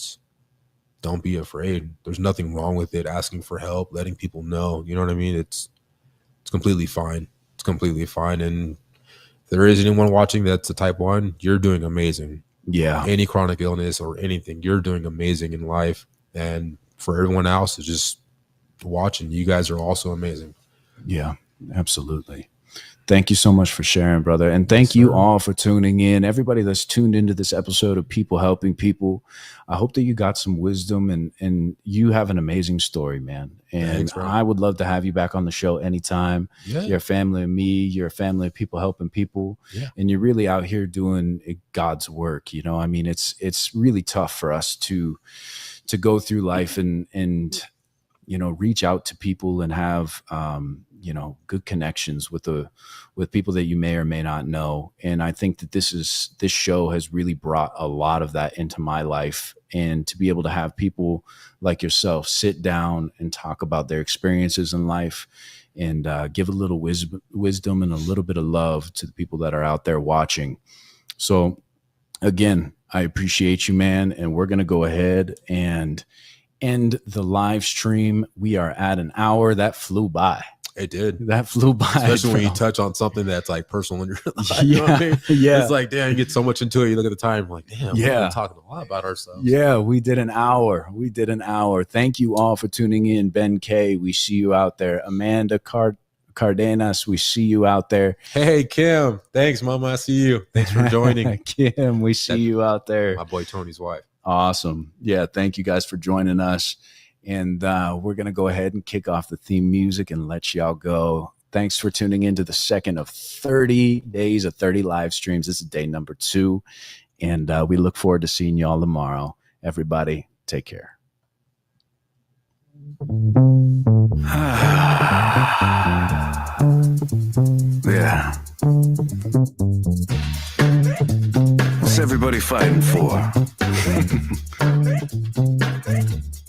don't be afraid. There's nothing wrong with it. Asking for help, letting people know. You know what I mean? It's completely fine. It's completely fine. And if there is anyone watching that's a type 1, you're doing amazing. Yeah. Any chronic illness or anything, you're doing amazing in life. And for everyone else, it's just watching. You guys are also amazing. Yeah, absolutely. Thank you so much for sharing, brother. And thank you all for tuning in. Everybody that's tuned into this episode of People Helping People. I hope that you got some wisdom and you have an amazing story, man. And Thanks, I would love to have you back on the show anytime. Yeah. You're a family of me. You're a family of People Helping People. Yeah. And you're really out here doing God's work. You know, I mean, it's really tough for us to go through life and you know, reach out to people and have you know, good connections with people that you may or may not know. And I think that this show has really brought a lot of that into my life. And to be able to have people like yourself sit down and talk about their experiences in life and give a little wisdom and a little bit of love to the people that are out there watching. So again, I appreciate you, man. And we're going to go ahead and end the live stream. We are at an hour. That flew by. It did. That flew by. Especially when you touch on something that's like personal in your life. Yeah. You know what I mean? Yeah. It's like, damn, you get so much into it. You look at the time, like, damn, Yeah. we're talking a lot about ourselves. Yeah, we did an hour. Thank you all for tuning in. Ben K, we see you out there. Amanda Cardenas, we see you out there. Hey, Kim. Thanks, Mama. I see you. Thanks for joining. Kim, we see you out there. My boy Tony's wife. Awesome. Yeah, thank you guys for joining us. And we're going to go ahead and kick off the theme music and let y'all go. Thanks for tuning in to the second of 30 days of 30 live streams. This is day number 2. And we look forward to seeing y'all tomorrow. Everybody, take care. Yeah. What's everybody fighting for?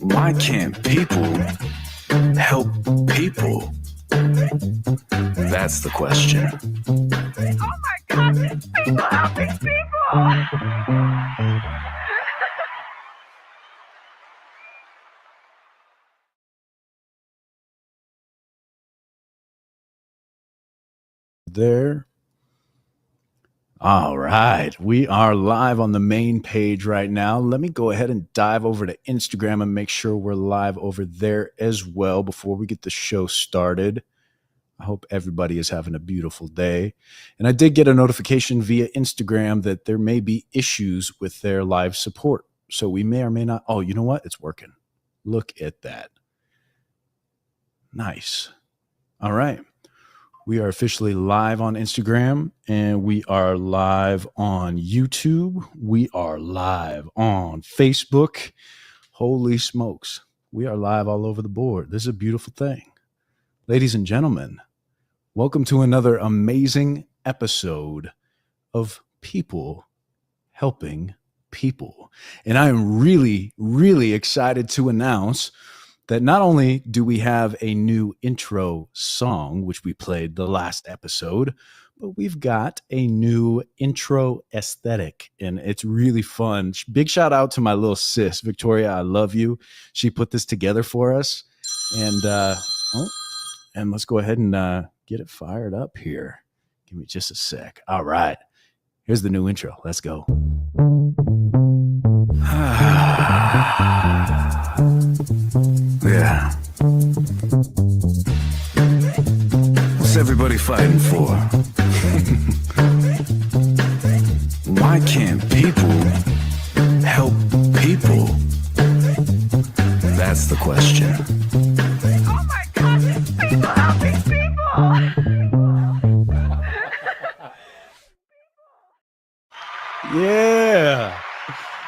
Why can't people help people? That's the question. Oh my God, there's people helping people. There. All right. We are live on the main page right now. Let me go ahead and dive over to Instagram and make sure we're live over there as well before we get the show started. I hope everybody is having a beautiful day. And I did get a notification via Instagram that there may be issues with their live support. So we may or may not. Oh, you know what? It's working. Look at that. Nice. All right. We are officially live on Instagram and we are live on YouTube. We are live on Facebook. Holy smokes. We are live all over the board. This is a beautiful thing. Ladies and gentlemen, welcome to another amazing episode of People Helping People. And I am really, really excited to announce that not only do we have a new intro song, which we played the last episode, but we've got a new intro aesthetic, and it's really fun. Big shout out to my little sis, Victoria. I love you. She put this together for us, and let's go ahead and get it fired up here. Give me just a sec. All right, here's the new intro. Let's go. Yeah. What's everybody fighting for? Why can't people help people? That's the question. Oh my God, there's people helping people. Yeah.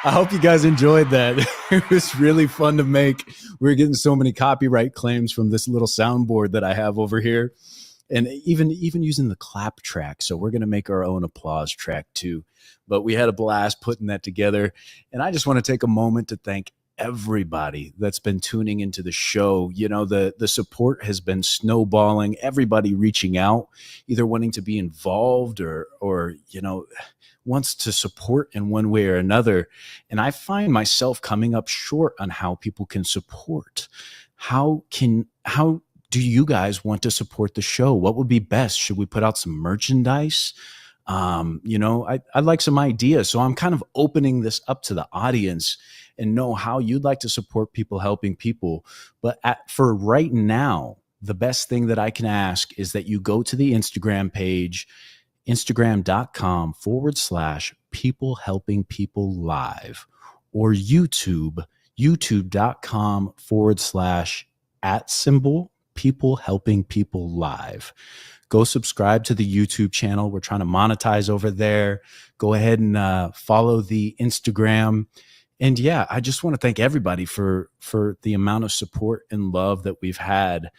I hope you guys enjoyed that. It was really fun to make. We're getting so many copyright claims from this little soundboard that I have over here. And even using the clap track. So we're going to make our own applause track too. But we had a blast putting that together. And I just want to take a moment to thank everybody that's been tuning into the show. You know, the support has been snowballing, everybody reaching out, either wanting to be involved or, you know, wants to support in one way or another. And I find myself coming up short on how people can support. How do you guys want to support the show? What would be best? Should we put out some merchandise? You know, I'd like some ideas. So I'm kind of opening this up to the audience and know how you'd like to support people helping people. But for right now, the best thing that I can ask is that you go to the Instagram page, instagram.com/people helping people live, or youtube.com/people helping people live. Go subscribe to the YouTube channel. We're trying to monetize over there. Go ahead and follow the Instagram. And yeah, I just want to thank everybody for the amount of support and love that we've had.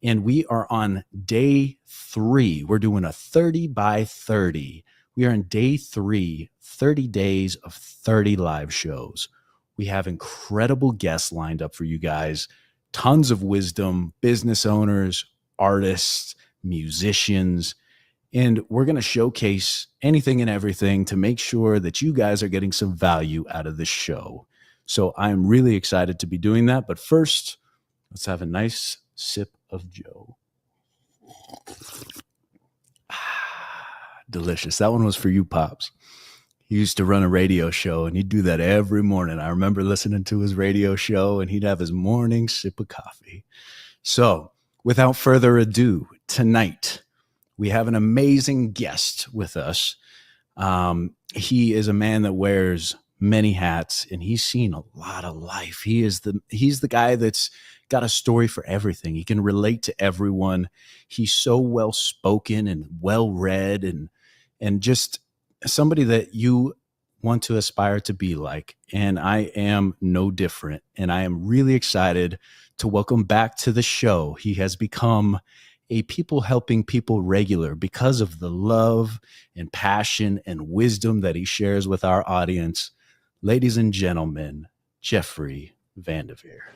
And we are on day 3. We're doing a 30 by 30. We are in day 3, 30 days of 30 live shows. We have incredible guests lined up for you guys. Tons of wisdom, business owners, artists, musicians, and we're going to showcase anything and everything to make sure that you guys are getting some value out of the show. So I'm really excited to be doing that. But first, let's have a nice sip of Joe. Delicious. That one was for you, Pops. He used to run a radio show, and he'd do that every morning. I remember listening to his radio show, and he'd have his morning sip of coffee. So without further ado, tonight we have an amazing guest with us. He is a man that wears many hats, and he's seen a lot of life. He's the guy that's got a story for everything. He can relate to everyone. He's so well spoken and well read, and just somebody that you want to aspire to be like. And I am no different. And I am really excited to welcome back to the show. He has become a people helping people regular because of the love and passion and wisdom that he shares with our audience. Ladies and gentlemen, Jeffrey Vanderveer.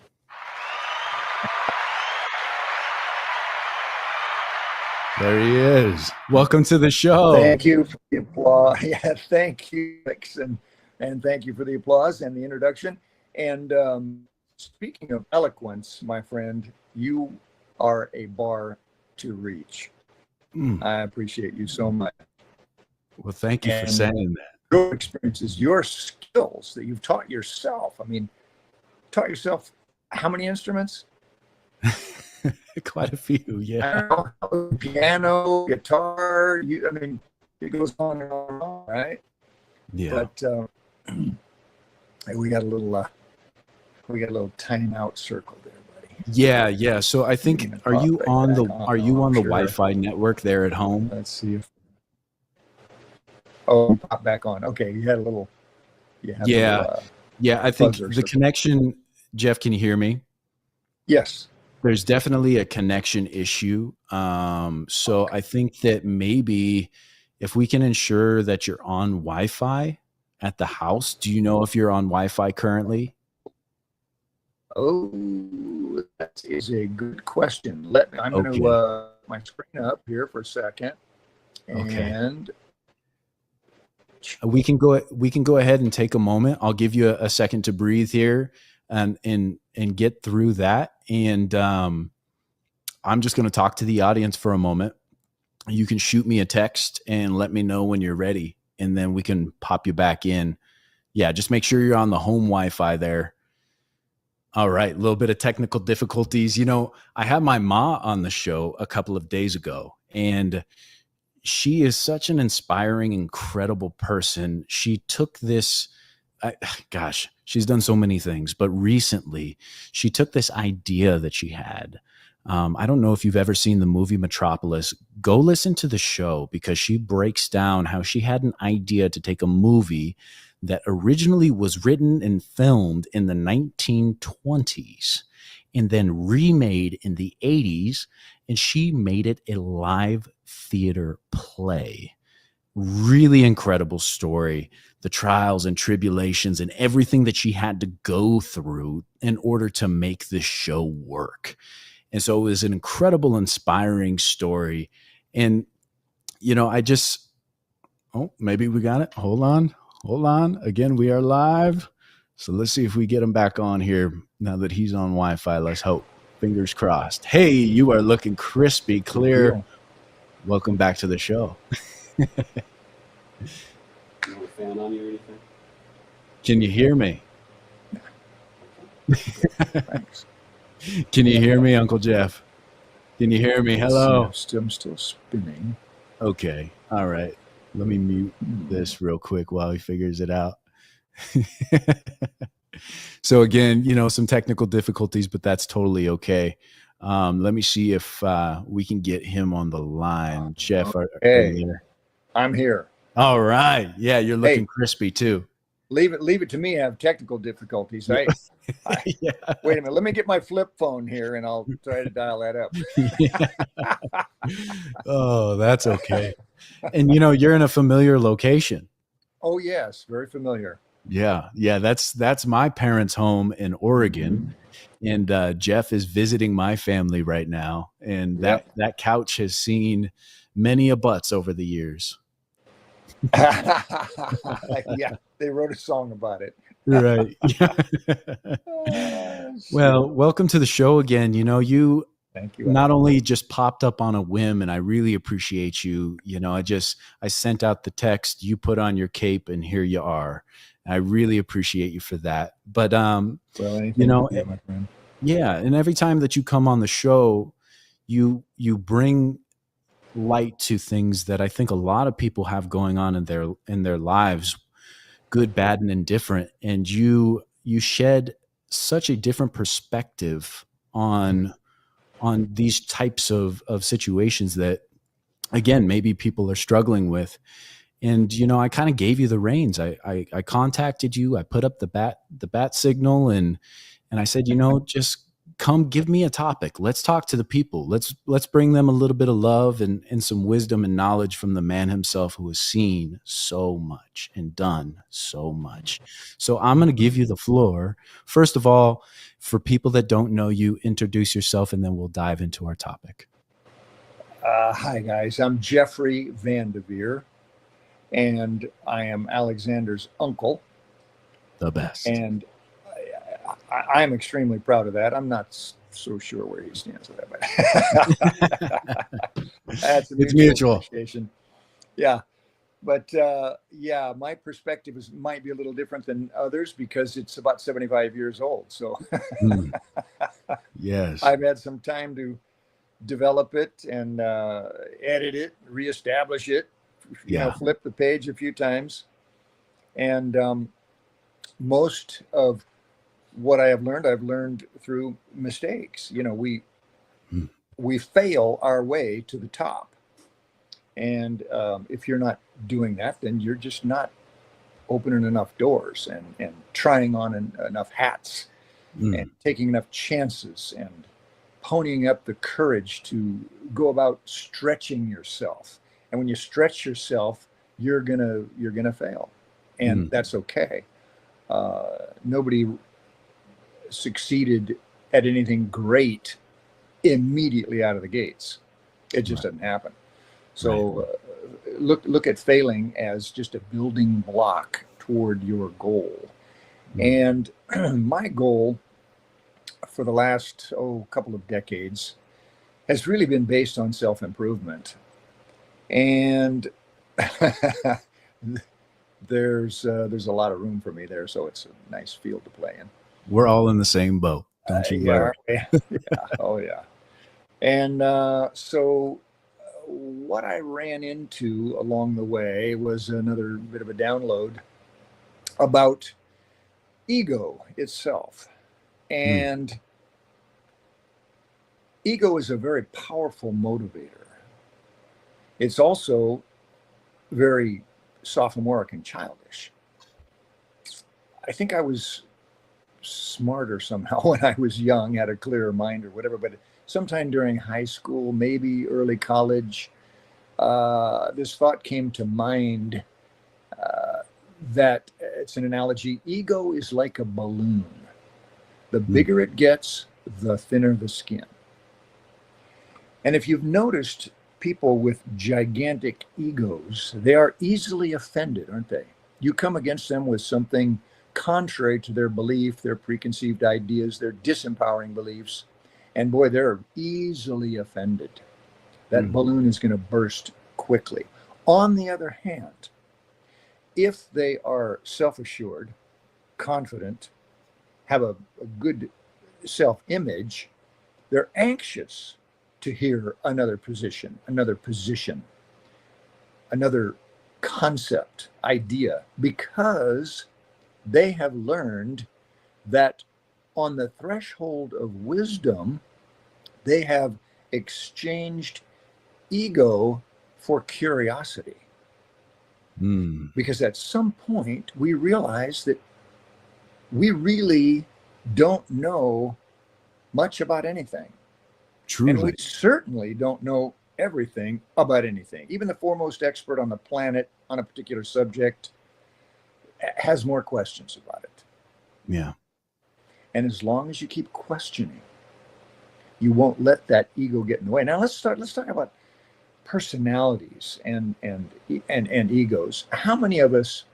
There he is. Welcome to the show. Thank you for the applause. Yeah, thank you, Alex, and thank you for the applause and the introduction. And speaking of eloquence, my friend, you are a bar to reach. I appreciate you so much. Well, thank you for saying that. Your experiences, your skills that you've taught yourself. I mean, taught yourself how many instruments? Quite a few, yeah. I don't know, piano, guitar. I mean, it goes on and on and on, right? Yeah. But we got a little timeout circle there, buddy. Yeah. So I think, are you on the Sure. Wi-Fi network there at home? Let's see if. Oh, pop back on. Okay, you had a little. Yeah. I think buzzer the circle. connection. Jeff, can you hear me? Yes. There's definitely a connection issue. So I think that maybe if we can ensure that you're on Wi-Fi at the house. Do you know if you're on Wi-Fi currently? Oh, that is a good question. I'm going Okay. to my screen up here for a second, Okay. and We can go ahead and take a moment. I'll give you a second to breathe here and get through that. And I'm just going to talk to the audience for a moment. You can shoot me a text and let me know when you're ready, and then we can pop you back in. Yeah, just make sure you're on the home Wi-Fi there. All right, a little bit of technical difficulties. You know, I had my ma on the show a couple of days ago, and she is such an inspiring, incredible person. She took this, she's done so many things, but recently she took this idea that she had. I don't know if you've ever seen the movie Metropolis. Go listen to the show, because she breaks down how she had an idea to take a movie that originally was written and filmed in the 1920s and then remade in the 80s, and she made it a live theater play. really incredible story, the trials and tribulations and everything that she had to go through in order to make this show work. And so it was an incredible, inspiring story. And, I just, oh, maybe we got it. Hold on. Again, we are live. So let's see if we get him back on here now that he's on Wi-Fi. Let's hope. Fingers crossed. Hey, you are looking crispy clear. Welcome back to the show. You have a fan on you or anything? Can you hear me? Thanks. Can you hear me, Uncle Jeff? Can you hear me? Hello. I'm still spinning. Okay. All right. Let me mute this real quick while he figures it out. So again, some technical difficulties, but that's totally okay. Let me see if we can get him on the line. Jeff, are you there? I'm here. All right. Yeah, you're looking crispy too. Leave it to me. I have technical difficulties. Yeah. Wait a minute. Let me get my flip phone here, and I'll try to dial that up. Oh, that's okay. And you're in a familiar location. Oh yes, very familiar. Yeah. That's my parents' home in Oregon, and Jeff is visiting my family right now. And that couch has seen many a butts over the years. Yeah, they wrote a song about it. Right. Well, welcome to the show again. You Thank you. not only just popped up on a whim, and I really appreciate you. I sent out the text, you put on your cape, and here you are. I really appreciate you for that. But Well, my friend. yeah, and every time that you come on the show, you bring light to things that I think a lot of people have going on in their lives, good, bad, and indifferent. And you shed such a different perspective on these types of situations that, again, maybe people are struggling with. And I kind of gave you the reins. I contacted you. I put up the bat signal, and I said, just come give me a topic. Let's talk to the people. Let's bring them a little bit of love and some wisdom and knowledge from the man himself, who has seen so much and done so much. So I'm going to give you the floor. First of all, for people that don't know you, introduce yourself, and then we'll dive into our topic. Hi guys, I'm Jeffrey Vandeveer, and I am Alexander's uncle. The best. And I'm extremely proud of that. I'm not so sure where he stands with that, but that's a mutual. Appreciation. Yeah. But my perspective might be a little different than others because it's about 75 years old. So yes, I've had some time to develop it and edit it, reestablish it, flip the page a few times. And most of what I've learned through mistakes. We fail our way to the top. And if you're not doing that, then you're just not opening enough doors and trying on enough hats and taking enough chances and ponying up the courage to go about stretching yourself. And when you stretch yourself, you're gonna fail, and that's okay. Nobody succeeded at anything great immediately out of the gates. It just doesn't happen. So look at failing as just a building block toward your goal. And my goal for the last couple of decades has really been based on self-improvement. And there's a lot of room for me there, so it's a nice field to play in. We're all in the same boat, don't you worry. Yeah. Oh yeah. And so what I ran into along the way was another bit of a download about ego itself. And ego is a very powerful motivator. It's also very sophomoric and childish. I think I was smarter somehow when I was young, had a clearer mind or whatever, but sometime during high school, maybe early college, this thought came to mind that it's an analogy. Ego is like a balloon. The bigger it gets, the thinner the skin. And if you've noticed, people with gigantic egos, they are easily offended, aren't they? You come against them with something contrary to their belief, their preconceived ideas, their disempowering beliefs, and boy, they're easily offended. That balloon is going to burst quickly. On the other hand, if they are self-assured, confident, have a good self-image, they're anxious to hear another position, another concept, idea, because they have learned that on the threshold of wisdom, they have exchanged ego for curiosity. Because at some point we realize that we really don't know much about anything. Truly. And we certainly don't know everything about anything. Even the foremost expert on the planet on a particular subject has more questions about it. Yeah. And as long as you keep questioning, you won't let that ego get in the way. Now let's talk about personalities and egos. How many of us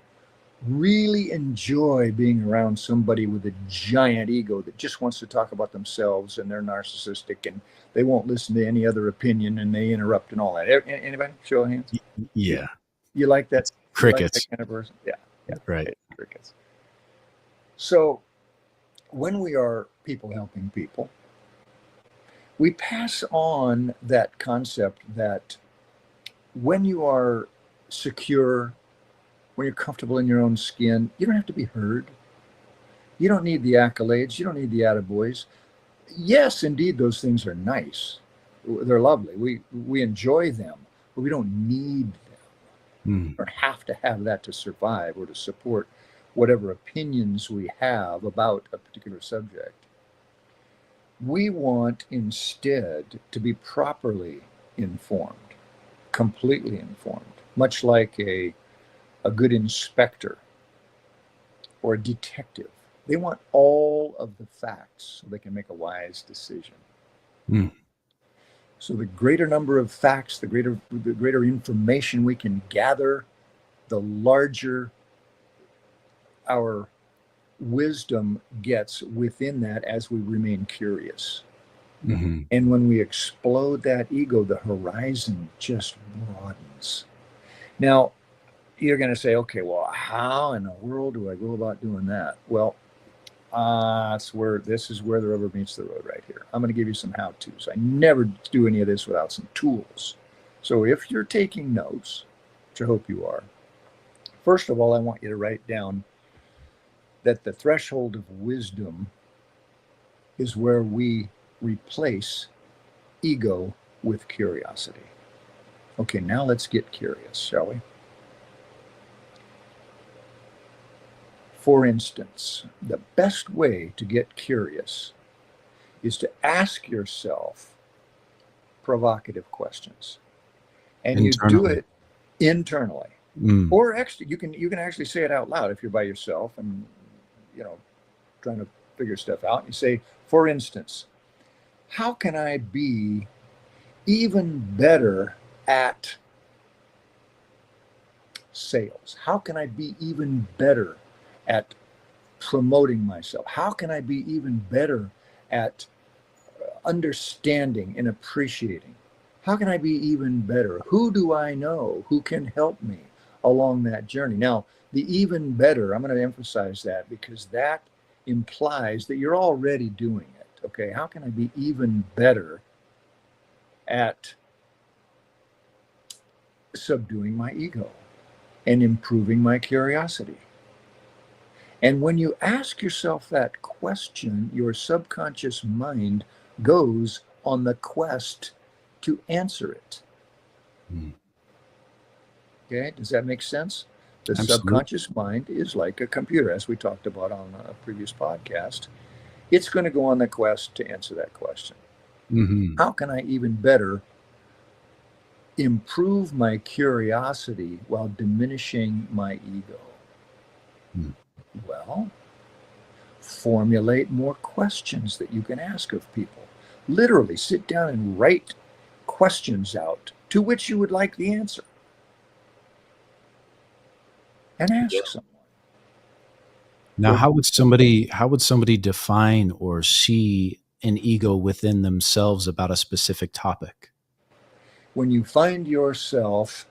really enjoy being around somebody with a giant ego that just wants to talk about themselves and they're narcissistic and they won't listen to any other opinion and they interrupt and all that? Anybody? Show of hands. Yeah. You like that? Crickets. You like that kind of person? Yeah. Right. Crickets. So when we are people helping people, we pass on that concept that when you are secure, when you're comfortable in your own skin, you don't have to be heard. You don't need the accolades. You don't need the attaboys. Yes, indeed, those things are nice. They're lovely. We enjoy them, but we don't need them or have to have that to survive or to support whatever opinions we have about a particular subject. We want instead to be properly informed, completely informed, much like a good inspector or a detective. They want all of the facts so they can make a wise decision. So the greater number of facts, the greater information we can gather, the larger our wisdom gets within that as we remain curious. And when we explode that ego, the horizon just broadens. Now, you're going to say, okay, well, how in the world do I go about doing that? Well, this is where the rubber meets the road right here. I'm going to give you some how-tos. I never do any of this without some tools. So if you're taking notes, which I hope you are, first of all, I want you to write down that the threshold of wisdom is where we replace ego with curiosity. Okay, now let's get curious, shall we? For instance, the best way to get curious is to ask yourself provocative questions. And you do it internally. Or actually, you can actually say it out loud if you're by yourself and trying to figure stuff out. You say, for instance, how can I be even better at sales? How can I be even better at promoting myself? How can I be even better at understanding and appreciating? How can I be even better? Who do I know who can help me along that journey? Now, the even better, I'm going to emphasize that because that implies that you're already doing it. Okay, how can I be even better at subduing my ego and improving my curiosity? And when you ask yourself that question, your subconscious mind goes on the quest to answer it. Okay, does that make sense? The subconscious mind is like a computer, as we talked about on a previous podcast. It's going to go on the quest to answer that question. How can I even better improve my curiosity while diminishing my ego? Hmm. Well, formulate more questions that you can ask of people. Literally sit down and write questions out to which you would like the answer. And ask someone. Now, how would somebody define or see an ego within themselves about a specific topic? When you find yourself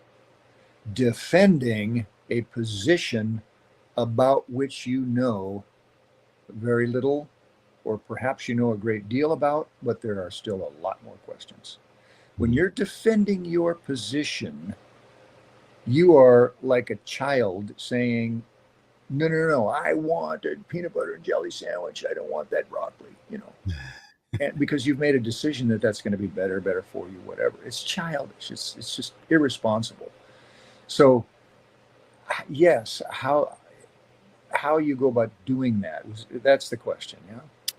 defending a position about which you know very little, or perhaps you know a great deal about, but there are still a lot more questions. When you're defending your position, you are like a child saying, no, no, no, I want a peanut butter and jelly sandwich. I don't want that broccoli, and because you've made a decision that that's going to be better for you, whatever. It's childish. It's just irresponsible. So, yes, how you go about doing that, that's the question.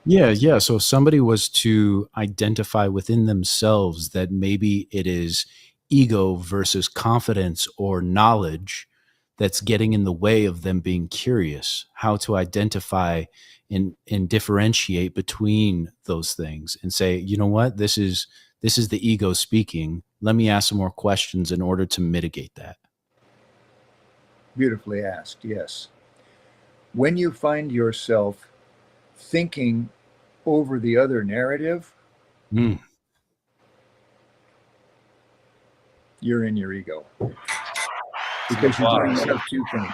Yeah. So if somebody was to identify within themselves that maybe it is ego versus confidence or knowledge that's getting in the way of them being curious, how to identify and differentiate between those things and say, you know what, this is the ego speaking. Let me ask some more questions in order to mitigate that. Beautifully asked. Yes. When you find yourself thinking over the other narrative, Mm. you're in your ego. Because you're doing one of two things.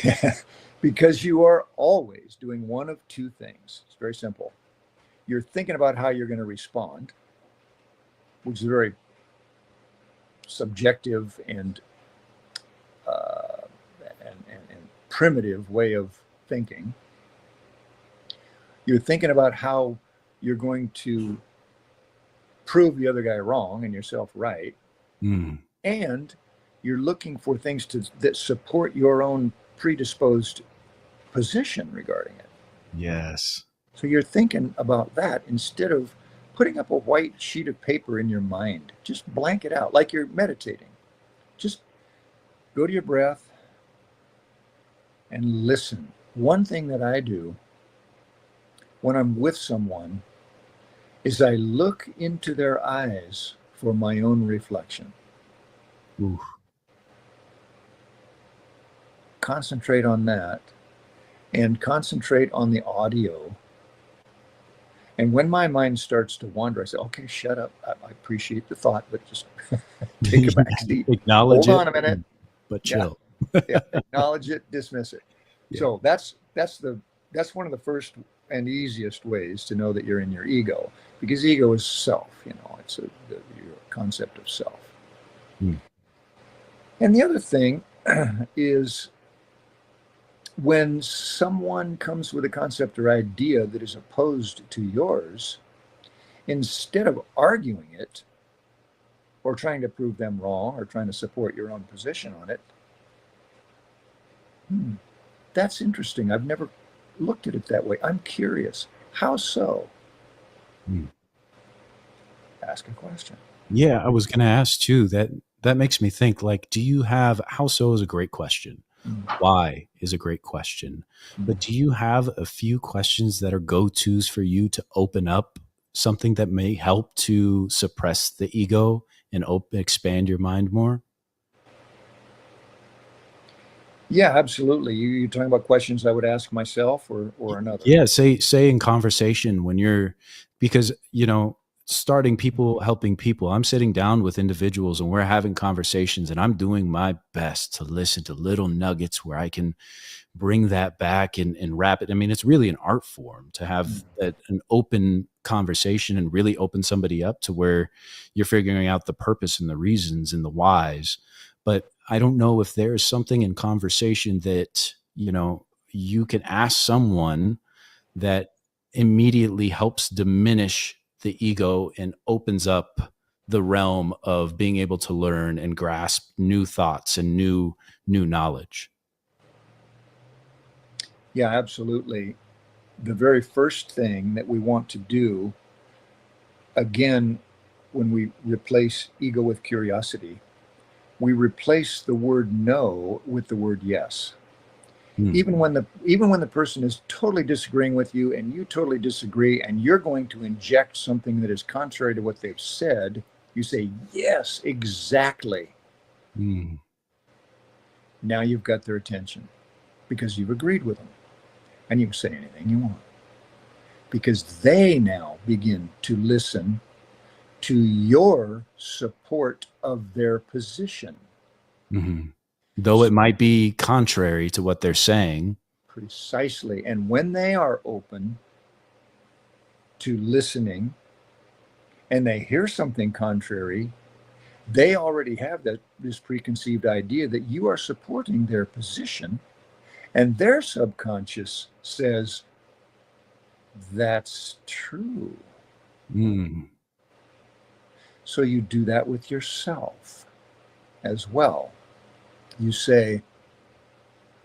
Yeah. Because you are always doing one of two things. It's very simple. You're thinking about how you're going to respond, which is a very subjective and primitive way of thinking. You're thinking about how you're going to prove the other guy wrong and yourself right. Mm. And you're looking for things that support your own predisposed position regarding it. Yes. So you're thinking about that instead of putting up a white sheet of paper in your mind. Just blank it out like you're meditating. Just go to your breath and listen. One thing that I do when I'm with someone is I look into their eyes for my own reflection. Oof. Concentrate on that and concentrate on the audio. And when my mind starts to wander, I say, okay, shut up. I appreciate the thought, but just take a back seat. Acknowledge Hold it, on a minute. but chill. Yeah, acknowledge it, dismiss it. Yeah. So that's one of the first and easiest ways to know that you're in your ego, because ego is self. It's your concept of self. Hmm. And the other thing is when someone comes with a concept or idea that is opposed to yours, instead of arguing it or trying to prove them wrong or trying to support your own position on it, that's interesting. I've never looked at it that way. I'm curious. How so? Ask a question. Yeah, I was going to ask too. That makes me think. Like, do you have how so is a great question. Why is a great question. But do you have a few questions that are go-tos for you to open up something that may help to suppress the ego and expand your mind more? Yeah, absolutely. You're talking about questions I would ask myself or another. Yeah, say in conversation when you're, because starting people, helping people, I'm sitting down with individuals and we're having conversations and I'm doing my best to listen to little nuggets where I can bring that back and wrap it. I mean, it's really an art form to have an open conversation and really open somebody up to where you're figuring out the purpose and the reasons and the whys. But I don't know if there's something in conversation that, you can ask someone that immediately helps diminish the ego and opens up the realm of being able to learn and grasp new thoughts and new knowledge. Yeah, absolutely. The very first thing that we want to do, again, when we replace ego with curiosity, we replace the word no with the word yes. Even when the person is totally disagreeing with you and you totally disagree and you're going to inject something that is contrary to what they've said, you say, yes, exactly. Now you've got their attention because you've agreed with them, and you can say anything you want because they now begin to listen to your support of their position. Though it might be contrary to what they're saying. Precisely. And when they are open to listening and they hear something contrary, they already have this preconceived idea that you are supporting their position, and their subconscious says, that's true. So you do that with yourself as well. You say,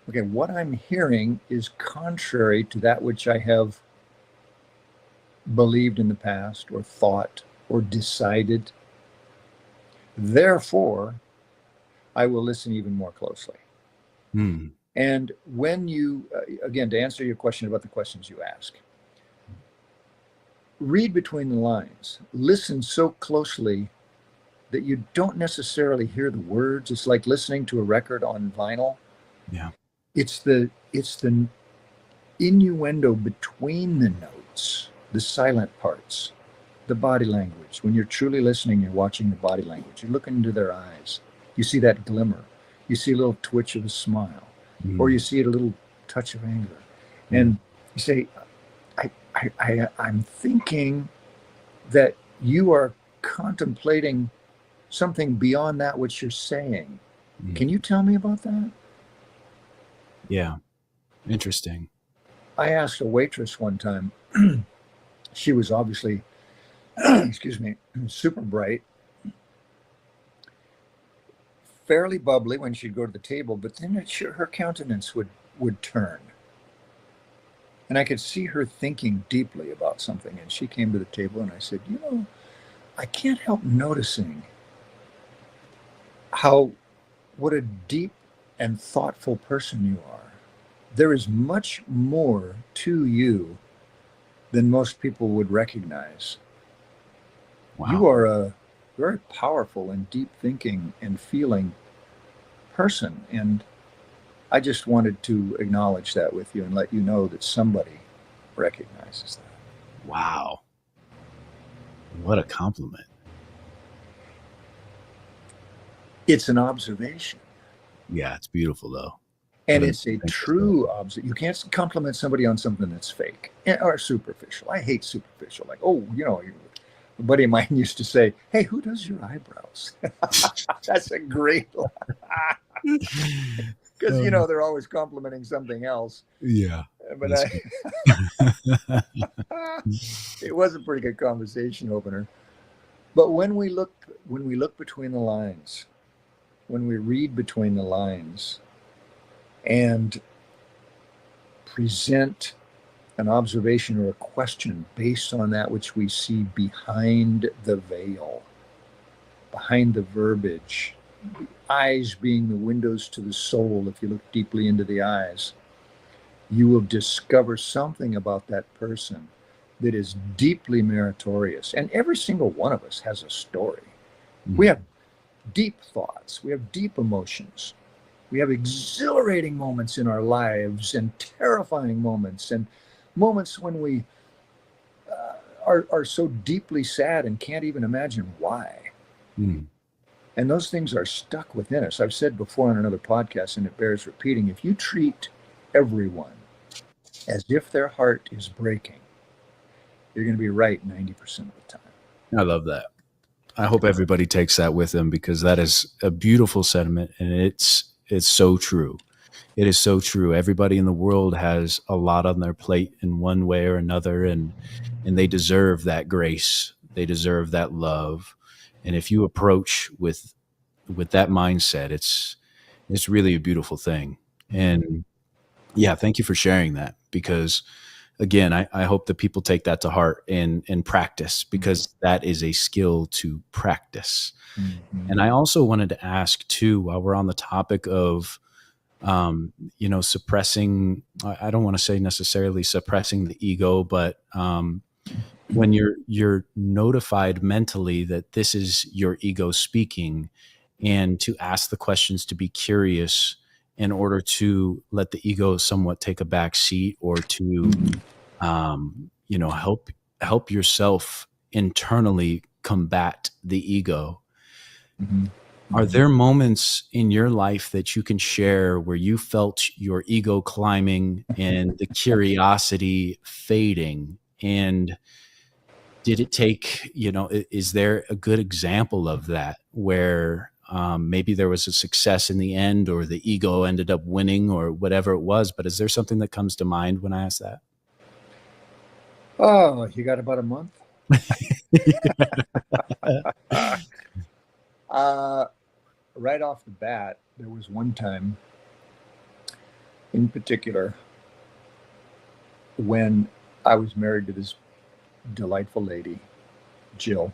okay, what I'm hearing is contrary to that which I have believed in the past or thought or decided. Therefore, I will listen even more closely. And when you, again, to answer your question about the questions you ask, read between the lines. Listen so closely that you don't necessarily hear the words. It's like listening to a record on vinyl. Yeah. It's the innuendo between the notes, the silent parts, the body language. When you're truly listening, you're watching the body language. You're looking into their eyes. You see that glimmer. You see a little twitch of a smile, or you see a little touch of anger. And you say, I'm thinking that you are contemplating something beyond that which you're saying. Can you tell me about that? Yeah. Interesting. I asked a waitress one time, she was obviously, excuse me, super bright, fairly bubbly when she'd go to the table, but then her countenance would turn. And I could see her thinking deeply about something. And she came to the table and I said, I can't help noticing what a deep and thoughtful person you are. There is much more to you than most people would recognize. Wow. You are a very powerful and deep thinking and feeling person. And I just wanted to acknowledge that with you and let you know that somebody recognizes that. Wow. What a compliment. It's an observation. Yeah, it's beautiful though. And it's a true observation. You can't compliment somebody on something that's fake or superficial. I hate superficial. Like, a buddy of mine used to say, hey, who does your eyebrows? That's a great line. Because, they're always complimenting something else. Yeah. But it was a pretty good conversation opener. But when we look between the lines, when we read between the lines and present an observation or a question based on that which we see behind the veil, behind the verbiage, the eyes being the windows to the soul, if you look deeply into the eyes, you will discover something about that person that is deeply meritorious. And every single one of us has a story. We have deep thoughts. We have deep emotions. We have exhilarating moments in our lives and terrifying moments and moments when we are so deeply sad and can't even imagine why. And those things are stuck within us. I've said before on another podcast, and it bears repeating, if you treat everyone as if their heart is breaking, you're going to be right 90% of the time. I love that. I hope everybody takes that with them, because that is a beautiful sentiment, and it's so true. It is so true. Everybody in the world has a lot on their plate in one way or another, and they deserve that grace. They deserve that love. And if you approach with that mindset, it's really a beautiful thing. And yeah, thank you for sharing that, because again, I hope that people take that to heart and practice, because that is a skill to practice. Mhm. And I also wanted to ask too, while we're on the topic of, suppressing, I don't want to say necessarily suppressing the ego, but when you're notified mentally that this is your ego speaking, and to ask the questions, to be curious in order to let the ego somewhat take a back seat, or to help yourself internally combat the ego. Mhm. Are there moments in your life that you can share where you felt your ego climbing and the curiosity fading? And did it take, is there a good example of that where maybe there was a success in the end, or the ego ended up winning, or whatever it was? But is there something that comes to mind when I ask that? Oh, you got about a month? Uh, right off the bat, there was one time in particular when I was married to this delightful lady, Jill.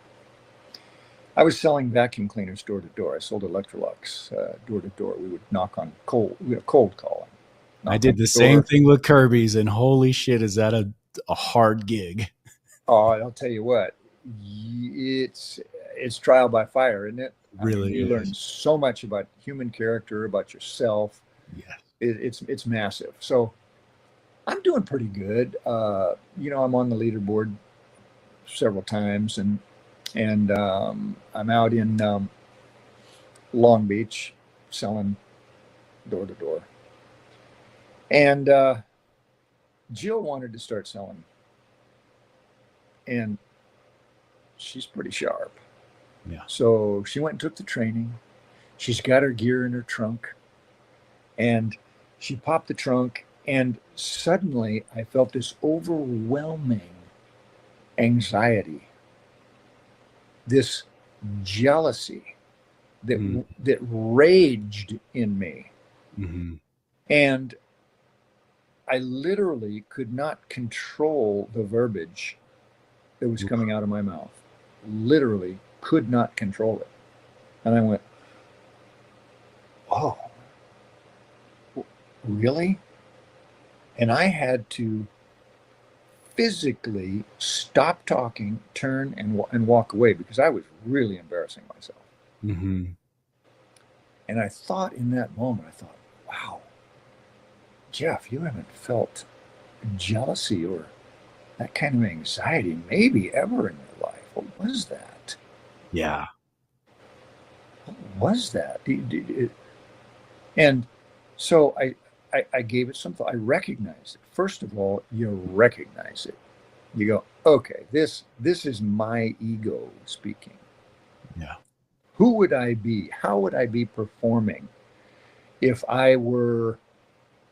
I was selling vacuum cleaners door to door. I sold Electrolux door to door. We would knock on cold calling. I did the same thing with Kirby's, and holy shit, is that a hard gig? Oh, I'll tell you what, it's trial by fire, isn't it? Really you is. learn so much about human character, about yourself. Yeah. It's massive. So I'm doing pretty good. I'm on the leaderboard several times, and I'm out in Long Beach selling door to door. And Jill wanted to start selling, and she's pretty sharp. Yeah. So she went and took the training. She's got her gear in her trunk, and she popped the trunk, and suddenly I felt this overwhelming anxiety, this jealousy that raged in me. Mm-hmm. And I literally could not control the verbiage that was coming out of my mouth. Literally could not control it. And I went, oh, really? And I had to physically stop talking, turn and walk away, because I was really embarrassing myself. Mm-hmm. And I thought in that moment, wow, Jeff, you haven't felt jealousy or that kind of anxiety maybe ever in your life. What was that? Yeah. What was that? And so I gave it some thought. I recognized it. First of all, you recognize it. You go, okay, this is my ego speaking. Yeah. Who would I be? How would I be performing if I were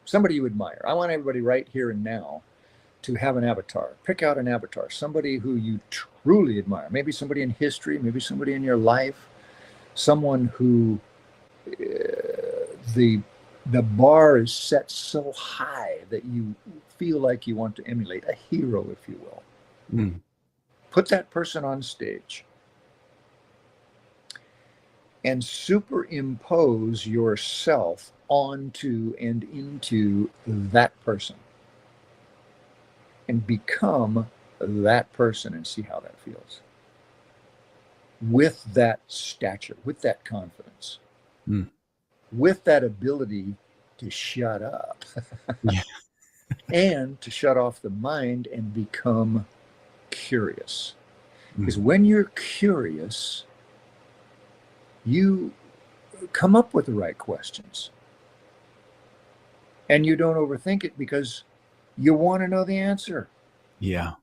somebody you admire? I want everybody right here and now to have an avatar. Pick out an avatar, somebody who you truly admire. Maybe somebody in history, maybe somebody in your life, someone who the bar is set so high that you feel like you want to emulate, a hero, if you will. Mm. Put that person on stage and superimpose yourself onto and into that person, and become that person, and see how that feels. With that stature, with that confidence, with that ability to shut up Yeah. and to shut off the mind and become curious. Because when you're curious, you come up with the right questions. And you don't overthink it because you want to know the answer. Yeah.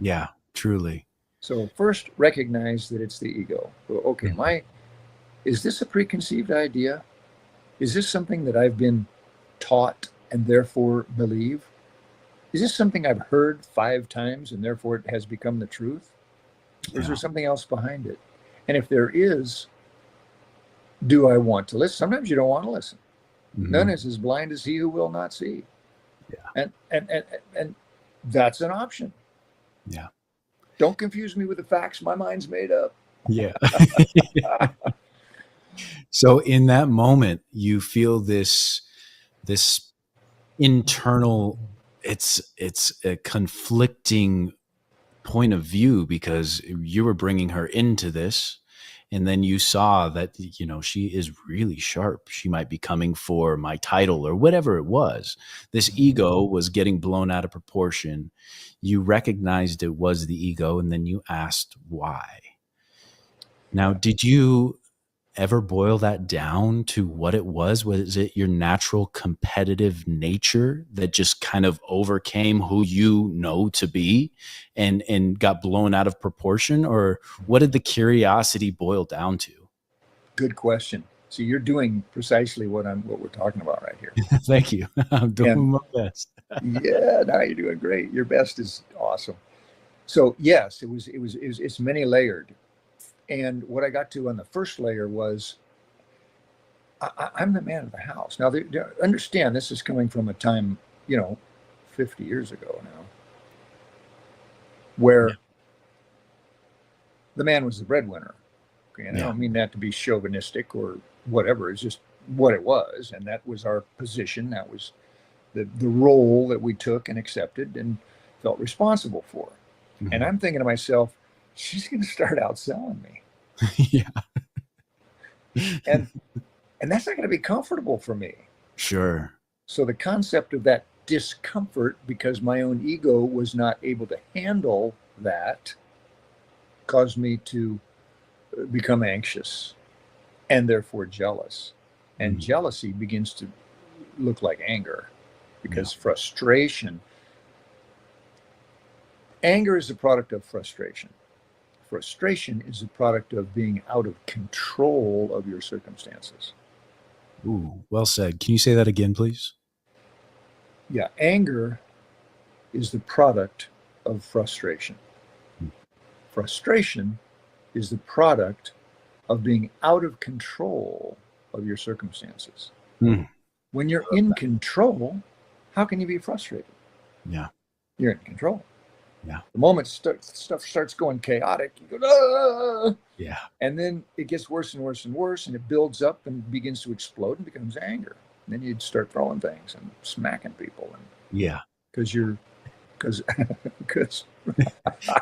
Yeah, truly. So first, recognize that it's the ego. Okay, is this a preconceived idea? Is this something that I've been taught and therefore believe? Is this something I've heard 5 times and therefore it has become the truth? Or is there something else behind it? And if there is, do I want to listen? Sometimes you don't want to listen. None is as blind as he who will not see. And that's an option. Yeah. Don't confuse me with the facts my mind's made up. Yeah. So in that moment, you feel this internal, it's a conflicting point of view, because you were bringing her into this, and then you saw that, you know, she is really sharp. She might be coming for my title or whatever it was. This ego was getting blown out of proportion. You recognized it was the ego, and then you asked why. Now, did you ever boil that down to what it was? Was it your natural competitive nature that just kind of overcame who you know to be and got blown out of proportion? Or what did the curiosity boil down to? Good question. So you're doing precisely what we're talking about right here. Thank you. I'm doing And- my best. Yeah, no, you're doing great. Your best is awesome. So yes, it's many layered. And what I got to on the first layer was I'm the man of the house. Now, understand, this is coming from a time, 50 years ago now, where the man was the breadwinner. Okay, and I don't mean that to be chauvinistic or whatever. It's just what it was, and that was our position. That was the role that we took and accepted and felt responsible for. Mhm. And I'm thinking to myself, she's going to start outselling me. Yeah. And that's not going to be comfortable for me. Sure. So the concept of that discomfort, because my own ego was not able to handle that, caused me to become anxious and therefore jealous. And jealousy begins to look like anger, because frustration, anger is a product of frustration. Frustration is a product of being out of control of your circumstances. Ooh, well said. Can you say that again, please? Yeah, anger is the product of frustration. Frustration is the product of being out of control of your circumstances. Mm. When you're in control, how can you be frustrated? Yeah. You're in control. Yeah. The moment stuff starts going chaotic, you go, ah! Yeah. And then it gets worse and worse and worse, and it builds up and begins to explode and becomes anger. And then you'd start throwing things and smacking people, and Yeah. because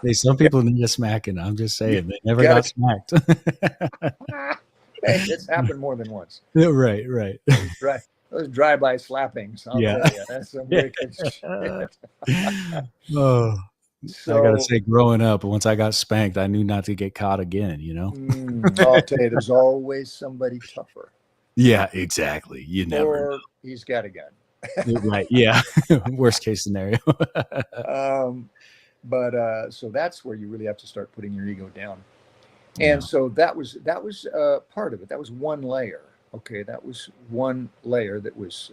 Hey, some people need a smacking. I'm just saying, they never gotta- got smacked. hey, it's happened more than once. Right. Those drive-by slappings, I'll Yeah. tell you, that's some wicked shit. Oh, So, I gotta say, growing up, once I got spanked, I knew not to get caught again. You know? I'll tell you, there's always somebody tougher. Yeah, exactly. You never Or he's got a gun. know. Right? Yeah. Worst case scenario. So that's where you really have to start putting your ego down. And so that was part of it. That was one layer. Okay, that was one layer that was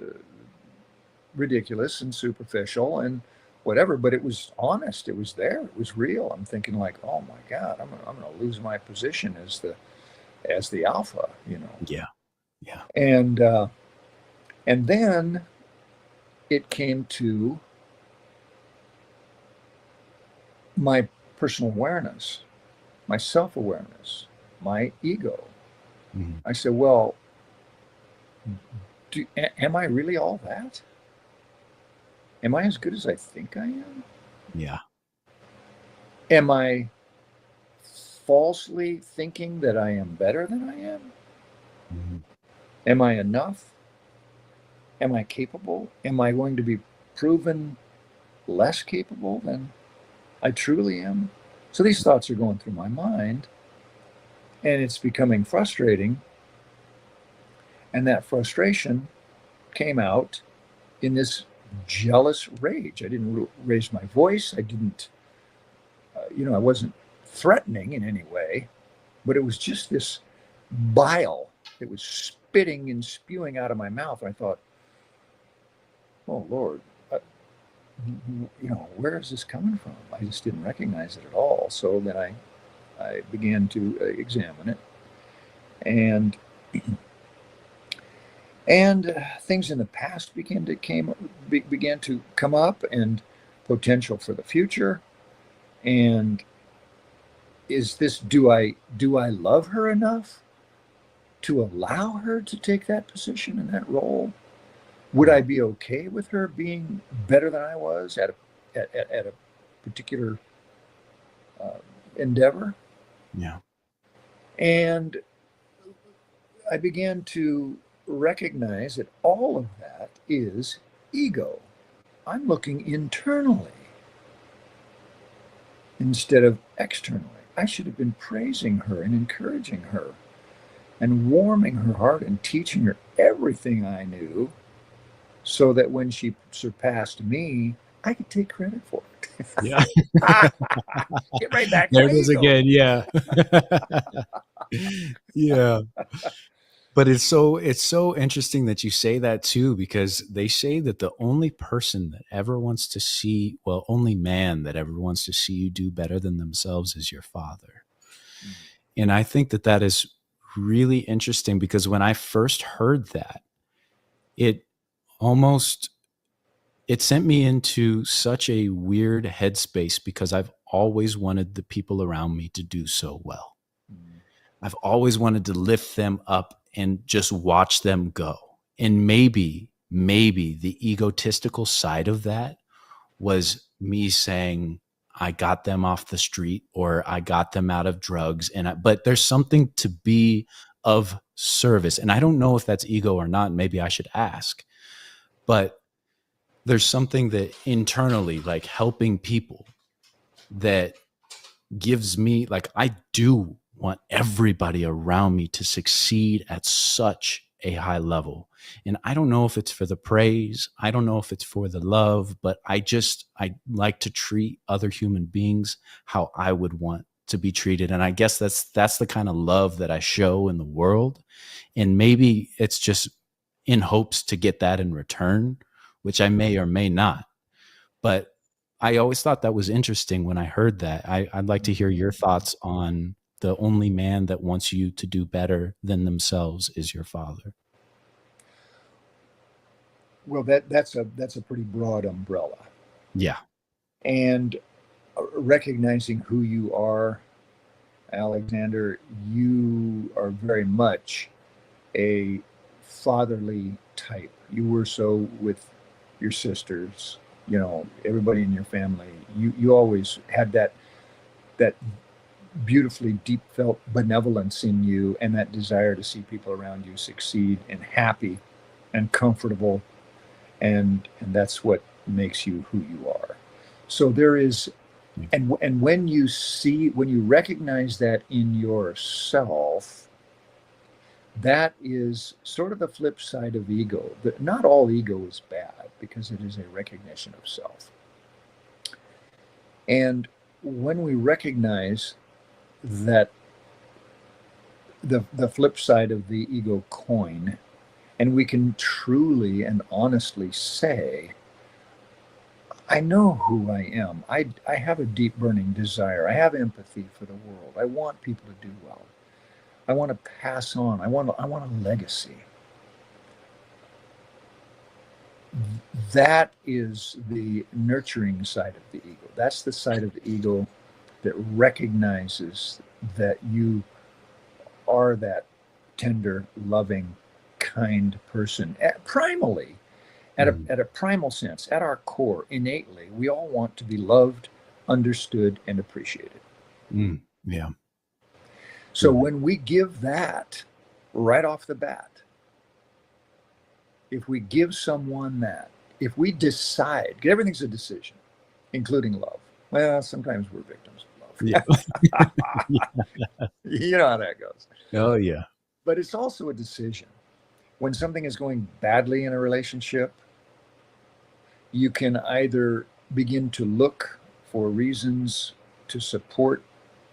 ridiculous and superficial and whatever, but it was honest. It was there. It was real. I'm thinking like, oh my God, I'm gonna lose my position as the alpha, Yeah. And then it came to my personal awareness, my self-awareness, my ego. Mhm. I said, well, am I really all that? Am I as good as I think I am? Yeah. Am I falsely thinking that I am better than I am? Mhm. Am I enough? Am I capable? Am I going to be proven less capable than I truly am? So these thoughts are going through my mind, and it's becoming frustrating. And that frustration came out in this jealous rage. I didn't raise my voice. I didn't, I wasn't threatening in any way, but it was just this bile that was spitting and spewing out of my mouth. I thought, oh Lord, where is this coming from? I just didn't recognize it at all. So then I began to examine it, and And things in the past began to come up, and potential for the future. And is this, do I love her enough to allow her to take that position and that role? Would I be okay with her being better than I was at a particular endeavor? Yeah. And I began to recognize that all of that is ego. I'm looking internally instead of externally. I should have been praising her and encouraging her and warming her heart and teaching her everything I knew, so that when she surpassed me, I could take credit for it. Yeah. Get right back to There my it is ego. again. Yeah. Yeah. But it's so interesting that you say that too, because they say that the only person that ever wants to see, well, only man that ever wants to see you do better than themselves is your father. And I think that that is really interesting, because when I first heard that, it sent me into such a weird headspace, because I've always wanted the people around me to do so well. I've always wanted to lift them up and just watch them go. And maybe the egotistical side of that was me saying, I got them off the street, or I got them out of drugs. But there's something to be of service. And I don't know if that's ego or not. Maybe I should ask. But there's something that internally, like helping people, that gives me, like, I do want everybody around me to succeed at such a high level. And I don't know if it's for the praise, I don't know if it's for the love, but I like to treat other human beings how I would want to be treated. And I guess that's the kind of love that I show in the world. And maybe it's just in hopes to get that in return, which I may or may not. But I always thought that was interesting when I heard that. I'd like to hear your thoughts on the only man that wants you to do better than themselves is your father. Well, that's a pretty broad umbrella. Yeah. And recognizing who you are, Alexander, you are very much a fatherly type. You were so with your sisters, everybody in your family. You always had that beautifully deep felt benevolence in you, and that desire to see people around you succeed and happy and comfortable. And that's what makes you who you are. So there is, and when you recognize that in yourself, that is sort of the flip side of ego. Not all ego is bad, because it is a recognition of self. And when we recognize that the flip side of the ego coin, and we can truly and honestly say, I know who I am. I have a deep burning desire. I have empathy for the world. I want people to do well. I want to pass on. I want a legacy. That is the nurturing side of the ego. That's the side of the ego that recognizes that you are that tender, loving, kind person. Primally, at a primal sense, at our core, innately, we all want to be loved, understood, and appreciated. Yeah. So when we give that right off the bat, if we give someone that, if we decide, everything's a decision, including love. Well, sometimes we're victims of love. Yeah. You know how that goes. Oh, yeah. But it's also a decision. When something is going badly in a relationship, you can either begin to look for reasons to support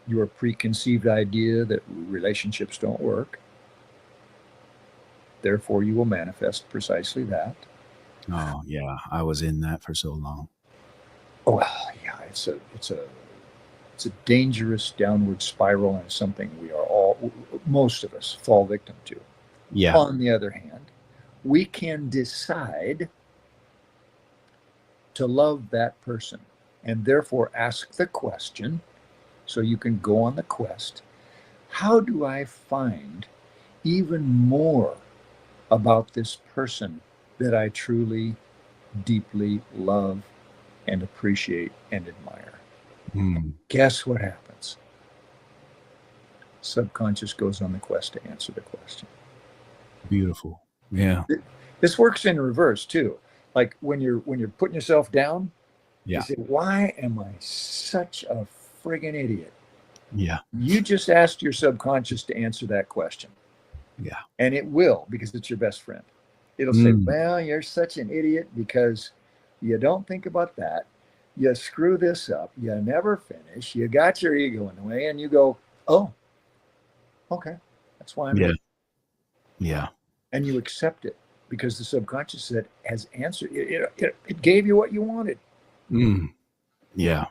your preconceived idea that relationships don't work. Therefore, you will manifest precisely that. Oh, yeah. I was in that for so long. Oh, yeah. It's a dangerous downward spiral, and something most of us fall victim to. Yeah. On the other hand, we can decide to love that person and therefore ask the question, so you can go on the quest. How do I find even more about this person that I truly, deeply love and appreciate and admire? Mm, Guess what happens? Subconscious goes on the quest to answer the question. beautiful. Yeah. This works in reverse too. Like when you're putting yourself down, you Yeah. say, why am I such a friggin' idiot? Yeah. You just asked your subconscious to answer that question. Yeah. And it will, because it's your best friend. It'll say, Mm. well, you're such an idiot because you don't think about that. You screw this up. You never finish. You got your ego in the way. And you go, oh, okay. That's why I'm Yeah. here. Yeah. And you accept it because the subconscious said has answered. It gave you what you wanted. Mm. Yeah.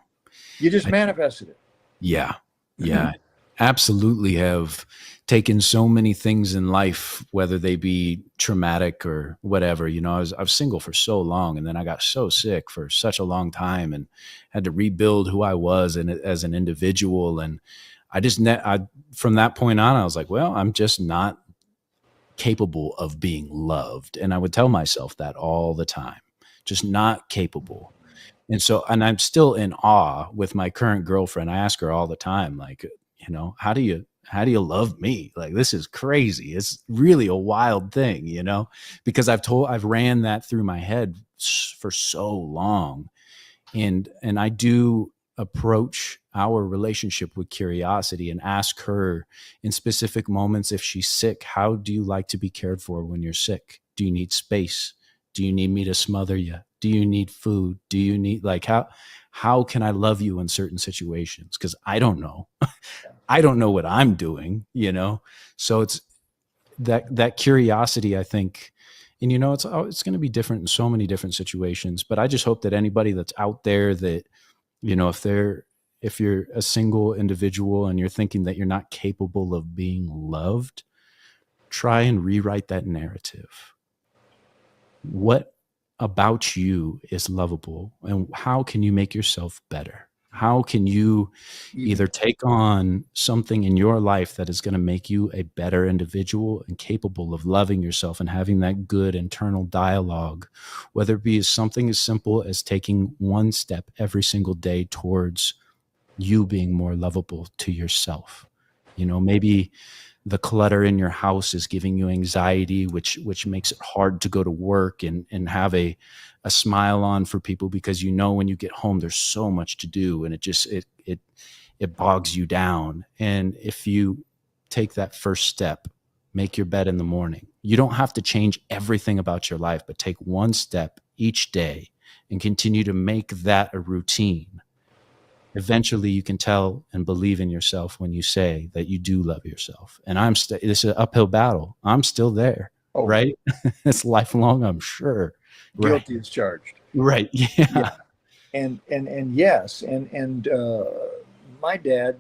You just I- manifested it. Yeah. Yeah. Absolutely have taken so many things in life, whether they be traumatic or whatever. You know, I was single for so long, and then I got so sick for such a long time and had to rebuild who I was and as an individual. And I just from that point on, I was like, well, I'm just not capable of being loved. And I would tell myself that all the time, just not capable. And so, and I'm still in awe with my current girlfriend. I ask her all the time, like, you know, how do you love me? Like, this is crazy. It's really a wild thing, you know, because I've ran that through my head for so long. And I do approach our relationship with curiosity and ask her in specific moments, if she's sick, how do you like to be cared for when you're sick? Do you need space? Do you need me to smother you? Do you need food? Do you need, like, how can I love you in certain situations? Because I don't know. I don't know what I'm doing, you know? So it's that curiosity, I think. And, you know, it's going to be different in so many different situations, but I just hope that anybody that's out there that, you know, if you're a single individual and you're thinking that you're not capable of being loved, try and rewrite that narrative. What about you is lovable, and how can you make yourself better? How can you either take on something in your life that is going to make you a better individual and capable of loving yourself and having that good internal dialogue, whether it be something as simple as taking one step every single day towards you being more lovable to yourself. You know, maybe the clutter in your house is giving you anxiety, which makes it hard to go to work and have a smile on for people, because, you know, when you get home, there's so much to do and it bogs you down. And if you take that first step, make your bed in the morning, you don't have to change everything about your life, but take one step each day and continue to make that a routine. Eventually you can tell and believe in yourself when you say that you do love yourself. And this is an uphill battle. I'm still there, Oh, right? It's lifelong, I'm sure. guilty Right. as charged. Right. Yeah. And yes, and my dad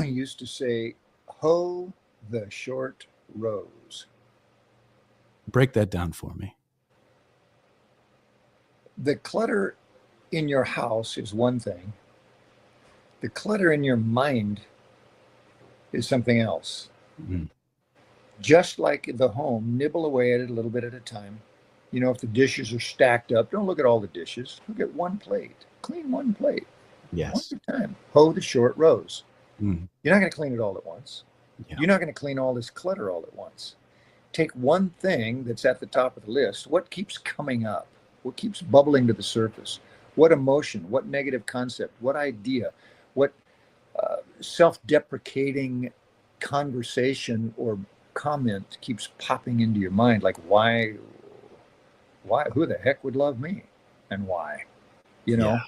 used to say, hoe the short rows. Break that down for me. The clutter in your house is one thing. The clutter in your mind is something else. Mm. Just like the home, nibble away at it a little bit at a time. You know, if the dishes are stacked up, don't look at all the dishes. Look at one plate. Clean one plate. Yes. One at a time. Hoe the short rows. Mm. You're not going to clean it all at once. Yeah. You're not going to clean all this clutter all at once. Take one thing that's at the top of the list. What keeps coming up? What keeps bubbling to the surface? What emotion? What negative concept? What idea? What self-deprecating conversation or comment keeps popping into your mind? Like, why, who the heck would love me? And why? You know,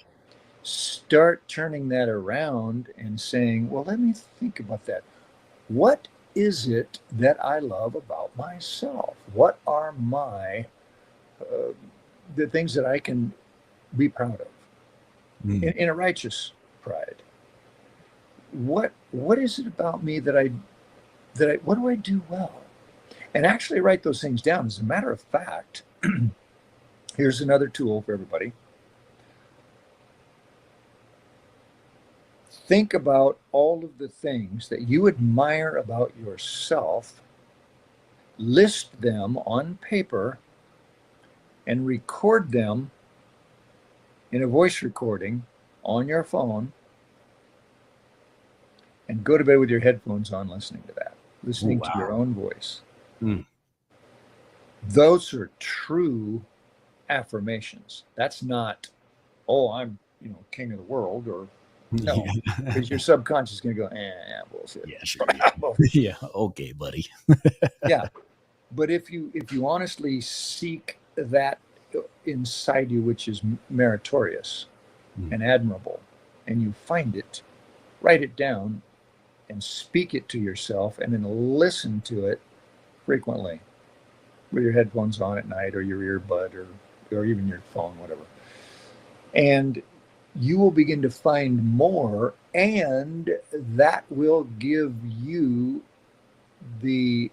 start turning that around and saying, well, let me think about that. What is it that I love about myself? What are my, the things that I can be proud of in a righteous pride? What is it about me that what do I do well? and actually write those things down. As a matter of fact, here's another tool for everybody. Think about all of the things that you admire about yourself, list them on paper, and record them in a voice recording on your phone, and go to bed with your headphones on listening to that, listening to your own voice. Mm. Those are true affirmations. That's not, oh, I'm, king of the world, or no, because your subconscious is going to go, bullshit. Yeah, sure. Yeah, okay, buddy. Yeah, but if you honestly seek that inside you, which is meritorious and admirable, and you find it, write it down and speak it to yourself, and then listen to it frequently with your headphones on at night, or your earbud, or even your phone, whatever. And you will begin to find more, and that will give you the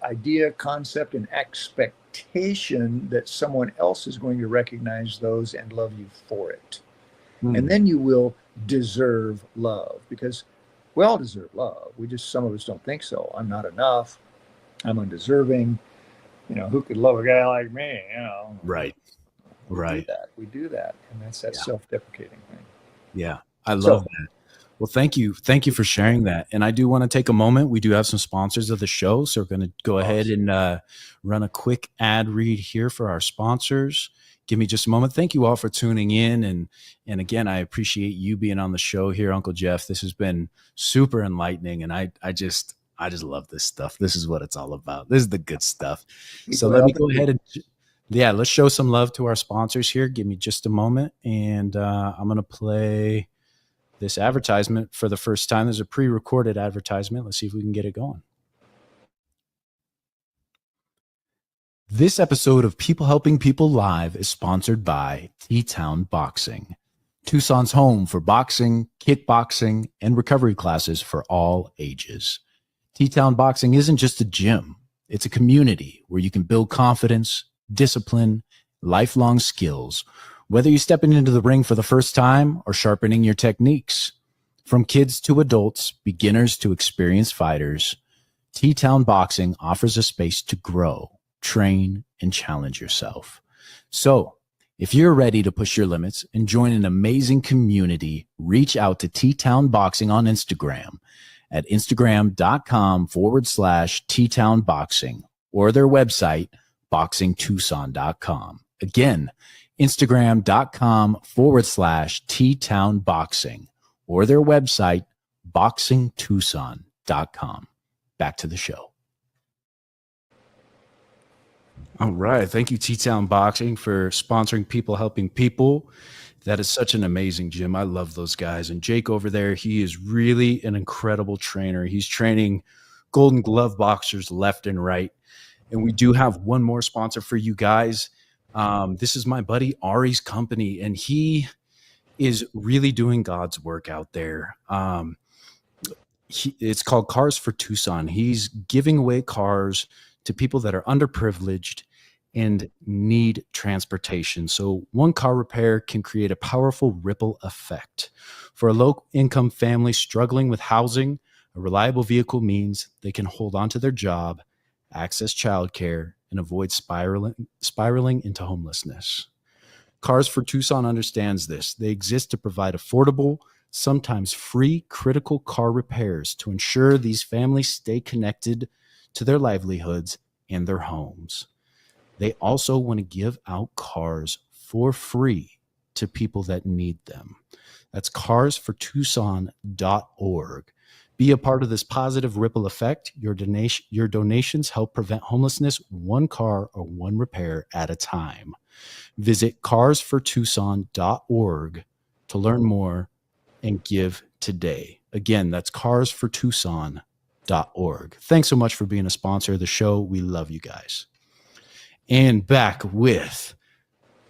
idea, concept, and expectation that someone else is going to recognize those and love you for it. And then you will deserve love, because we all deserve love. Some of us don't think so. I'm not enough. I'm undeserving. Who could love a guy like me? Right. We do that. And that's that self-deprecating thing. Yeah. I love that. Well, thank you. Thank you for sharing that. And I do want to take a moment. We do have some sponsors of the show. So we're going to go ahead and run a quick ad read here for our sponsors. Give me just a moment. Thank you all for tuning in. And again, I appreciate you being on the show here, Uncle Jeff. This has been super enlightening. And I just love this stuff. This is what it's all about. This is the good stuff. So let me go ahead and let's show some love to our sponsors here. Give me just a moment. And I'm going to play this advertisement for the first time. There's a pre-recorded advertisement. Let's see if we can get it going. This episode of People Helping People Live is sponsored by T-Town Boxing, Tucson's home for boxing, kickboxing, and recovery classes for all ages. T-Town Boxing isn't just a gym. It's a community where you can build confidence, discipline, lifelong skills, whether you're stepping into the ring for the first time or sharpening your techniques. From kids to adults, beginners to experienced fighters, T-Town Boxing offers a space to grow, train, and challenge yourself. So, if you're ready to push your limits and join an amazing community, reach out to T-Town Boxing on Instagram at instagram.com/T-Town Boxing or their website, boxingtucson.com. Again, instagram.com/T-Town Boxing or their website, boxingtucson.com. Back to the show. All right. Thank you, T-Town Boxing, for sponsoring People Helping People. That is such an amazing gym. I love those guys. And Jake over there, he is really an incredible trainer. He's training Golden Glove boxers left and right. And we do have one more sponsor for you guys. This is my buddy Ari's company, and he is really doing God's work out there. It's called Cars for Tucson. He's giving away cars to people that are underprivileged and need transportation. So one car repair can create a powerful ripple effect. For a low-income family struggling with housing, a reliable vehicle means they can hold on to their job, access childcare, and avoid spiraling into homelessness. Cars for Tucson understands this. They exist to provide affordable, sometimes free, critical car repairs to ensure these families stay connected to their livelihoods and their homes. They also want to give out cars for free to people that need them. That's carsfortucson.org. Be a part of this positive ripple effect. Your donations help prevent homelessness one car or one repair at a time. Visit carsfortucson.org to learn more and give today. Again, that's carsfortucson.org. Thanks so much for being a sponsor of the show. We love you guys. And back with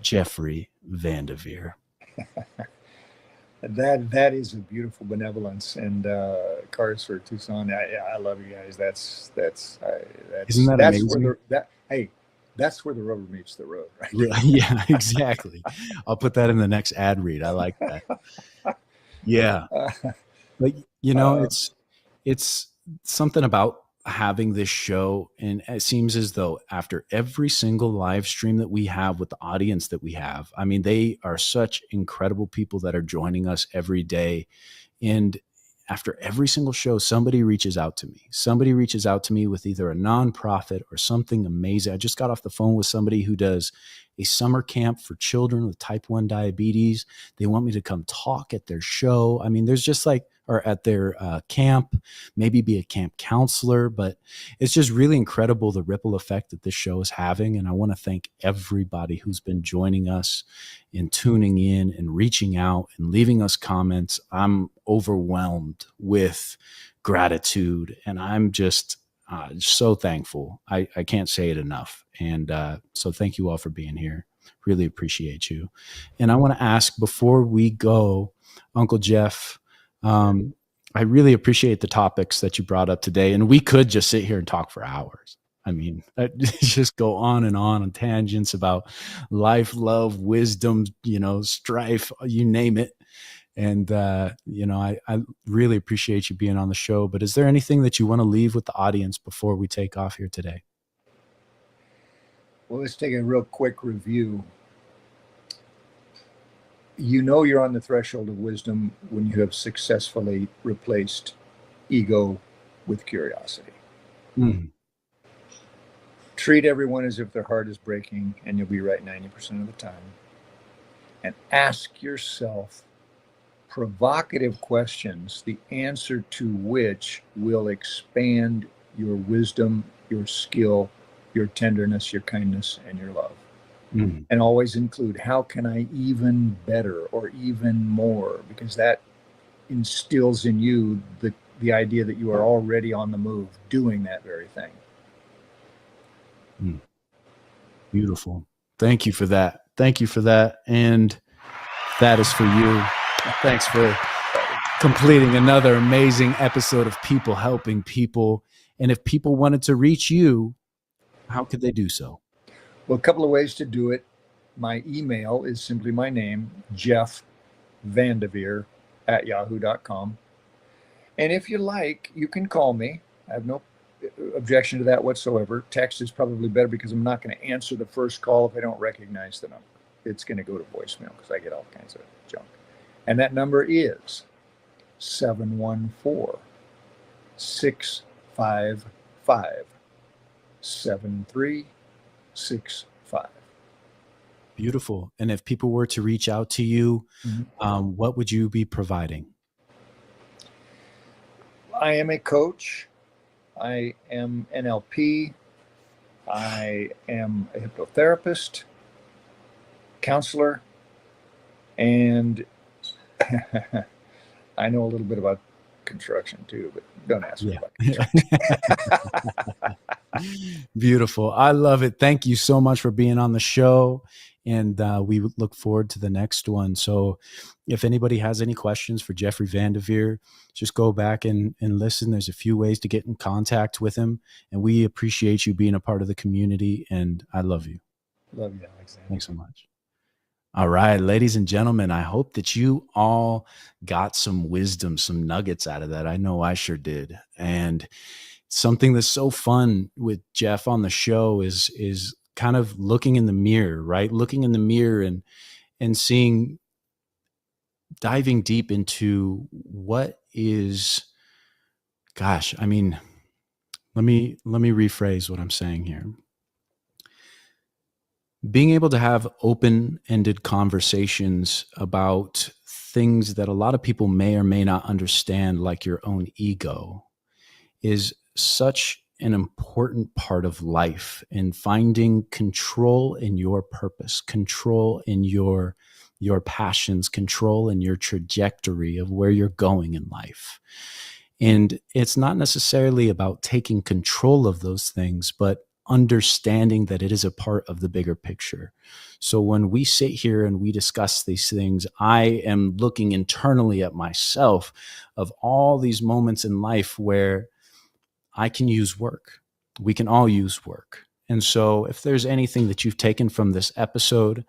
Jeffrey Vanderveer. That is a beautiful benevolence, and Cars for Tucson. I love you guys. Isn't that That's where amazing? that's where the rubber meets the road, right? Yeah, exactly. I'll put that in the next ad read. I like that. Yeah. But Uh, it's something about having this show, and it seems as though after every single live stream that we have with the audience that we have, I mean, they are such incredible people that are joining us every day. And after every single show, somebody reaches out to me. Somebody reaches out to me with either a nonprofit or something amazing. I just got off the phone with somebody who does a summer camp for children with type 1 diabetes. They want me to come talk at their show. I mean, there's just like, or at their camp, maybe be a camp counselor, but it's just really incredible the ripple effect that this show is having. And I want to thank everybody who's been joining us and tuning in and reaching out and leaving us comments. I'm overwhelmed with gratitude, and I'm just so thankful. I can't say it enough. And so thank you all for being here. Really appreciate you. And I want to ask before we go, Uncle Jeff, I really appreciate the topics that you brought up today. And we could just sit here and talk for hours. I mean, just go on tangents about life, love, wisdom, strife, you name it. And, I really appreciate you being on the show. But is there anything that you want to leave with the audience before we take off here today? well, let's take a real quick review. You're on the threshold of wisdom when you have successfully replaced ego with curiosity. Mm. Treat everyone as if their heart is breaking, and you'll be right 90% of the time. And ask yourself provocative questions, the answer to which will expand your wisdom, your skill, your tenderness, your kindness, and your love. Mm. And always include, how can I even better or even more? Because that instills in you the idea that you are already on the move doing that very thing. Mm. Beautiful. Thank you for that. Thank you for that. And that is for you. Thanks for completing another amazing episode of People Helping People. And if people wanted to reach you, how could they do so? Well, a couple of ways to do it. My email is simply my name, Jeff Vandeveer @yahoo.com. And if you like, you can call me. I have no objection to that whatsoever. Text is probably better because I'm not going to answer the first call if I don't recognize the number. It's going to go to voicemail because I get all kinds of junk. And that number is 714-655-7365. Beautiful. And if people were to reach out to you, what would you be providing? I am a coach. I am NLP. I am a hypnotherapist, counselor, and I know a little bit about construction too, but don't ask me about construction. Beautiful. I love it. Thank you so much for being on the show. And we look forward to the next one. So if anybody has any questions for Jeffrey Vandeveer, just go back and listen. There's a few ways to get in contact with him. And we appreciate you being a part of the community. And I love you. Love you, Alexander. Thanks so much. All right, ladies and gentlemen, I hope that you all got some wisdom, some nuggets out of that. I know I sure did. And something that's so fun with Jeff on the show is kind of looking in the mirror, right? Looking in the mirror and seeing, diving deep into what is, gosh, I mean, let me rephrase what I'm saying here. Being able to have open-ended conversations about things that a lot of people may or may not understand, like your own ego, is such an important part of life, and finding control in your purpose, control in your passions, control in your trajectory of where you're going in life. And it's not necessarily about taking control of those things, but understanding that it is a part of the bigger picture. So when we sit here and we discuss these things, I am looking internally at myself of all these moments in life where I can use work. We can all use work. And so if there's anything that you've taken from this episode,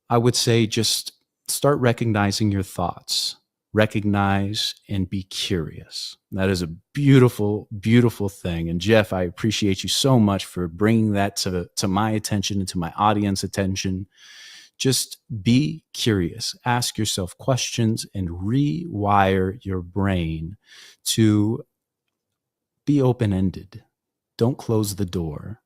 I would say just start recognizing your thoughts. Recognize and be curious. That is a beautiful, beautiful thing. And Jeff, I appreciate you so much for bringing that to my attention and to my audience attention. Just be curious. Ask yourself questions and rewire your brain to be open-ended. Don't close the door.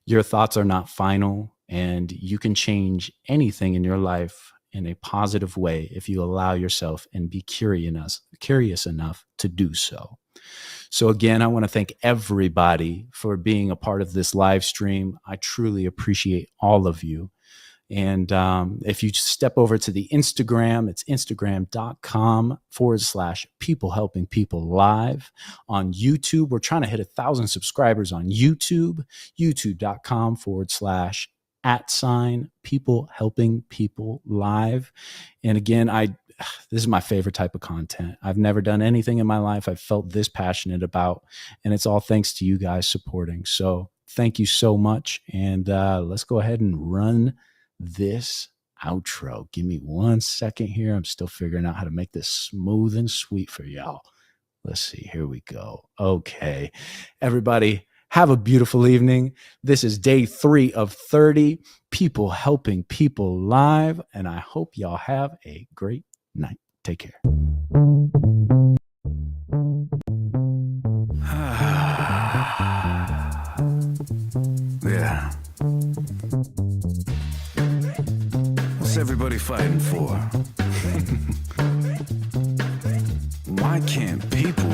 Your thoughts are not final, and you can change anything in your life in a positive way if you allow yourself and be curious enough to do so. So again, I want to thank everybody for being a part of this live stream. I truly appreciate all of you. And if you step over to the Instagram, it's instagram.com/people helping people live. On YouTube, we're trying to hit 1,000 subscribers on YouTube, youtube.com/people helping people live. And again, this is my favorite type of content. I've never done anything in my life I've felt this passionate about, and it's all thanks to you guys supporting. So thank you so much. And let's go ahead and run this outro. Give me 1 second here. I'm still figuring out how to make this smooth and sweet for y'all. Let's see. Here we go. Okay. Everybody, have a beautiful evening. This is day 3 of 30 People Helping People Live, and I hope y'all have a great night. Take care. Yeah. What's everybody fighting for? Why can't people